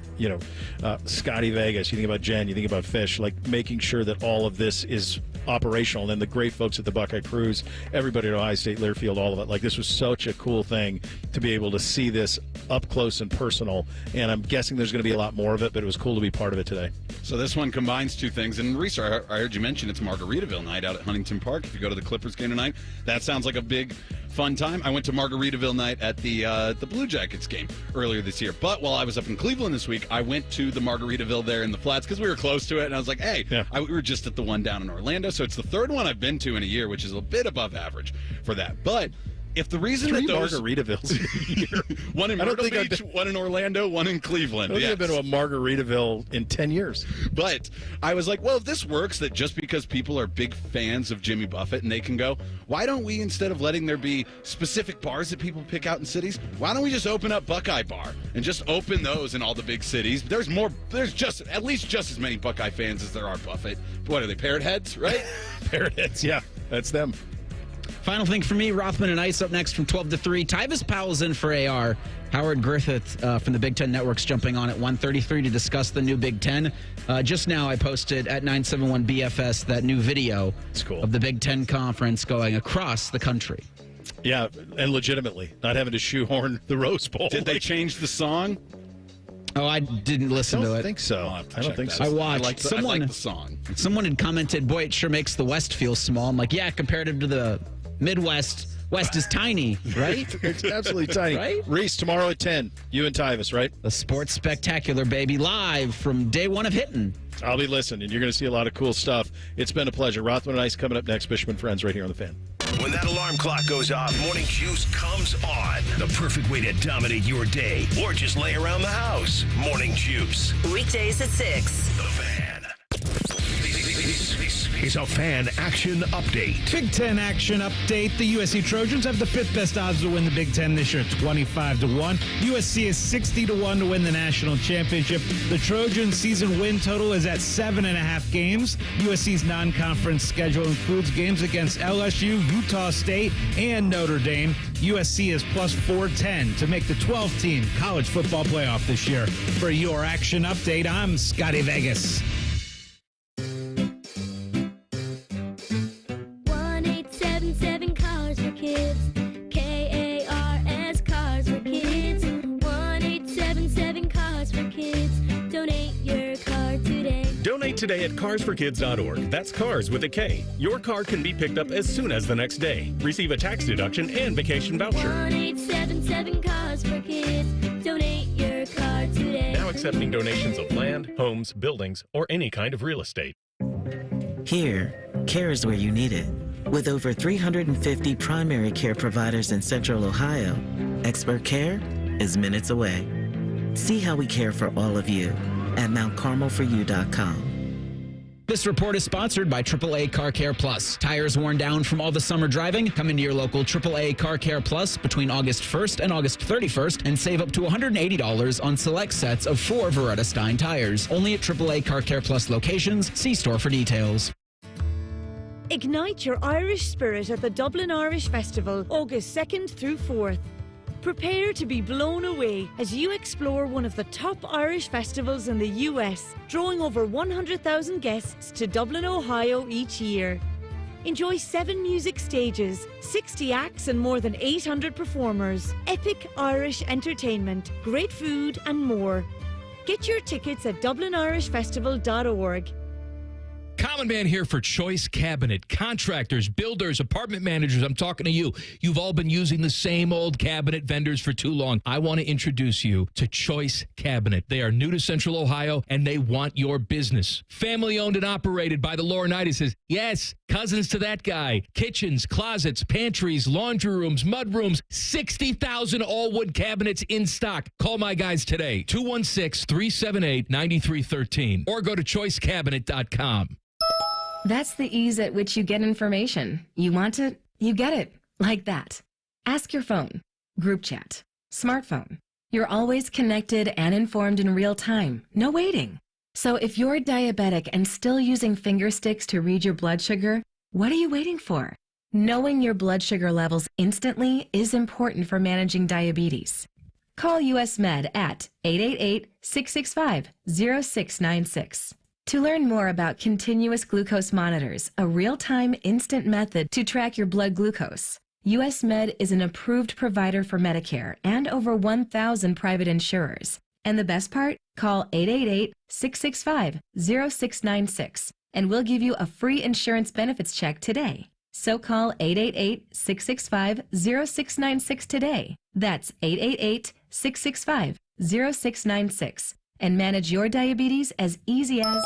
Scotty Vegas. You think about Jen. You think about Fish. Like making sure that all of this is operational. And then the great folks at the Buckeye Cruise, everybody at Ohio State, Learfield, all of it. Like this was such a cool thing to be able to see this up close and personal. And I'm guessing there's going to be a lot more of it, but it was cool to be part of it today. So this one combines two things. And Reese, I heard you mention it's Margaritaville night out at Huntington Park. If you go to the Clippers game tonight, that sounds like a big fun time. I went to Margaritaville night at the Blue Jackets game earlier this year. But while I was up in Cleveland this week, I went to the Margaritaville there in the Flats because we were close to it. And I was like, hey, we were just at the one down in Orlando. So it's the third one I've been to in a year, which is a bit above average for that. But if the reason that those Margaritavilles, one in Myrtle Beach, one in Orlando, one in Cleveland. I don't think I've been to a Margaritaville in 10 years. But I was like, well, if this works, that just because people are big fans of Jimmy Buffett and they can go, why don't we, instead of letting there be specific bars that people pick out in cities, why don't we just open up Buckeye Bar and just open those in all the big cities? There's just at least just as many Buckeye fans as there are Buffett. What are they, parrot heads, right? Parrot heads, yeah, that's them. Final thing for me, Rothman and Ice up next from 12 to 3. Tyvis Powell's in for AR. Howard Griffith from the Big Ten Network's jumping on at 1:33 to discuss the new Big Ten. Just now I posted at 971 BFS that new video of the Big Ten Conference going across the country. Yeah, and legitimately, not having to shoehorn the Rose Bowl. Did they change the song? Oh, I didn't listen to it. I don't think so. I don't think so. I watched. I like the song. Someone had commented, boy, it sure makes the West feel small. I'm like, yeah, comparative to the Midwest, West is tiny, right? It's absolutely tiny. Right? Reese, tomorrow at 10, you and Tyvis, right? The Sports Spectacular, baby, live from day one of hitting. I'll be listening. You're going to see a lot of cool stuff. It's been a pleasure. Rothman and Ice coming up next. Bishop and Friends right here on The Fan. When that alarm clock goes off, Morning Juice comes on. The perfect way to dominate your day or just lay around the house. Morning Juice. Weekdays at 6. The Fan. This is a Fan Action Update. Big Ten Action Update. The USC Trojans have the 5th best odds to win the Big Ten this year, 25-1. USC is 60-1 to win the national championship. The Trojans' season win total is at 7.5 games. USC's non-conference schedule includes games against LSU, Utah State, and Notre Dame. USC is plus 410 to make the 12-team college football playoff this year. For your Action Update, I'm Scotty Vegas. 1-877 Cars for Kids. KARS today at carsforkids.org. That's cars with a K. Your car can be picked up as soon as the next day. Receive a tax deduction and vacation voucher. 1-877 Cars for Kids. Donate your car today. Now accepting donations of land, homes, buildings, or any kind of real estate. Here, care is where you need it. With over 350 primary care providers in Central Ohio, expert care is minutes away. See how we care for all of you at mountcarmelforyou.com. This report is sponsored by AAA Car Care Plus. Tires worn down from all the summer driving? Come into your local AAA Car Care Plus between August 1st and August 31st and save up to $180 on select sets of 4 Veretta Stein tires. Only at AAA Car Care Plus locations. See store for details. Ignite your Irish spirit at the Dublin Irish Festival, August 2nd through 4th. Prepare to be blown away as you explore one of the top Irish festivals in the US, drawing over 100,000 guests to Dublin, Ohio each year. Enjoy 7 music stages, 60 acts and more than 800 performers, epic Irish entertainment, great food and more. Get your tickets at dublinirishfestival.org. Common Man here for Choice Cabinet. Contractors, builders, apartment managers, I'm talking to you. You've all been using the same old cabinet vendors for too long. I want to introduce you to Choice Cabinet. They are new to Central Ohio, and they want your business. Family owned and operated by the Laurinaitis. Yes, cousins to that guy. Kitchens, closets, pantries, laundry rooms, mud rooms, 60,000 all-wood cabinets in stock. Call my guys today, 216-378-9313, or go to choicecabinet.com. That's the ease at which you get information. You want it, you get it. Like that. Ask your phone. Group chat. Smartphone. You're always connected and informed in real time. No waiting. So if you're diabetic and still using finger sticks to read your blood sugar, what are you waiting for? Knowing your blood sugar levels instantly is important for managing diabetes. Call US Med at 888-665-0696. To learn more about continuous glucose monitors, a real-time instant method to track your blood glucose, US Med is an approved provider for Medicare and over 1,000 private insurers. And the best part? Call 888-665-0696 and we'll give you a free insurance benefits check today. So call 888-665-0696 today. That's 888-665-0696. And manage your diabetes as easy as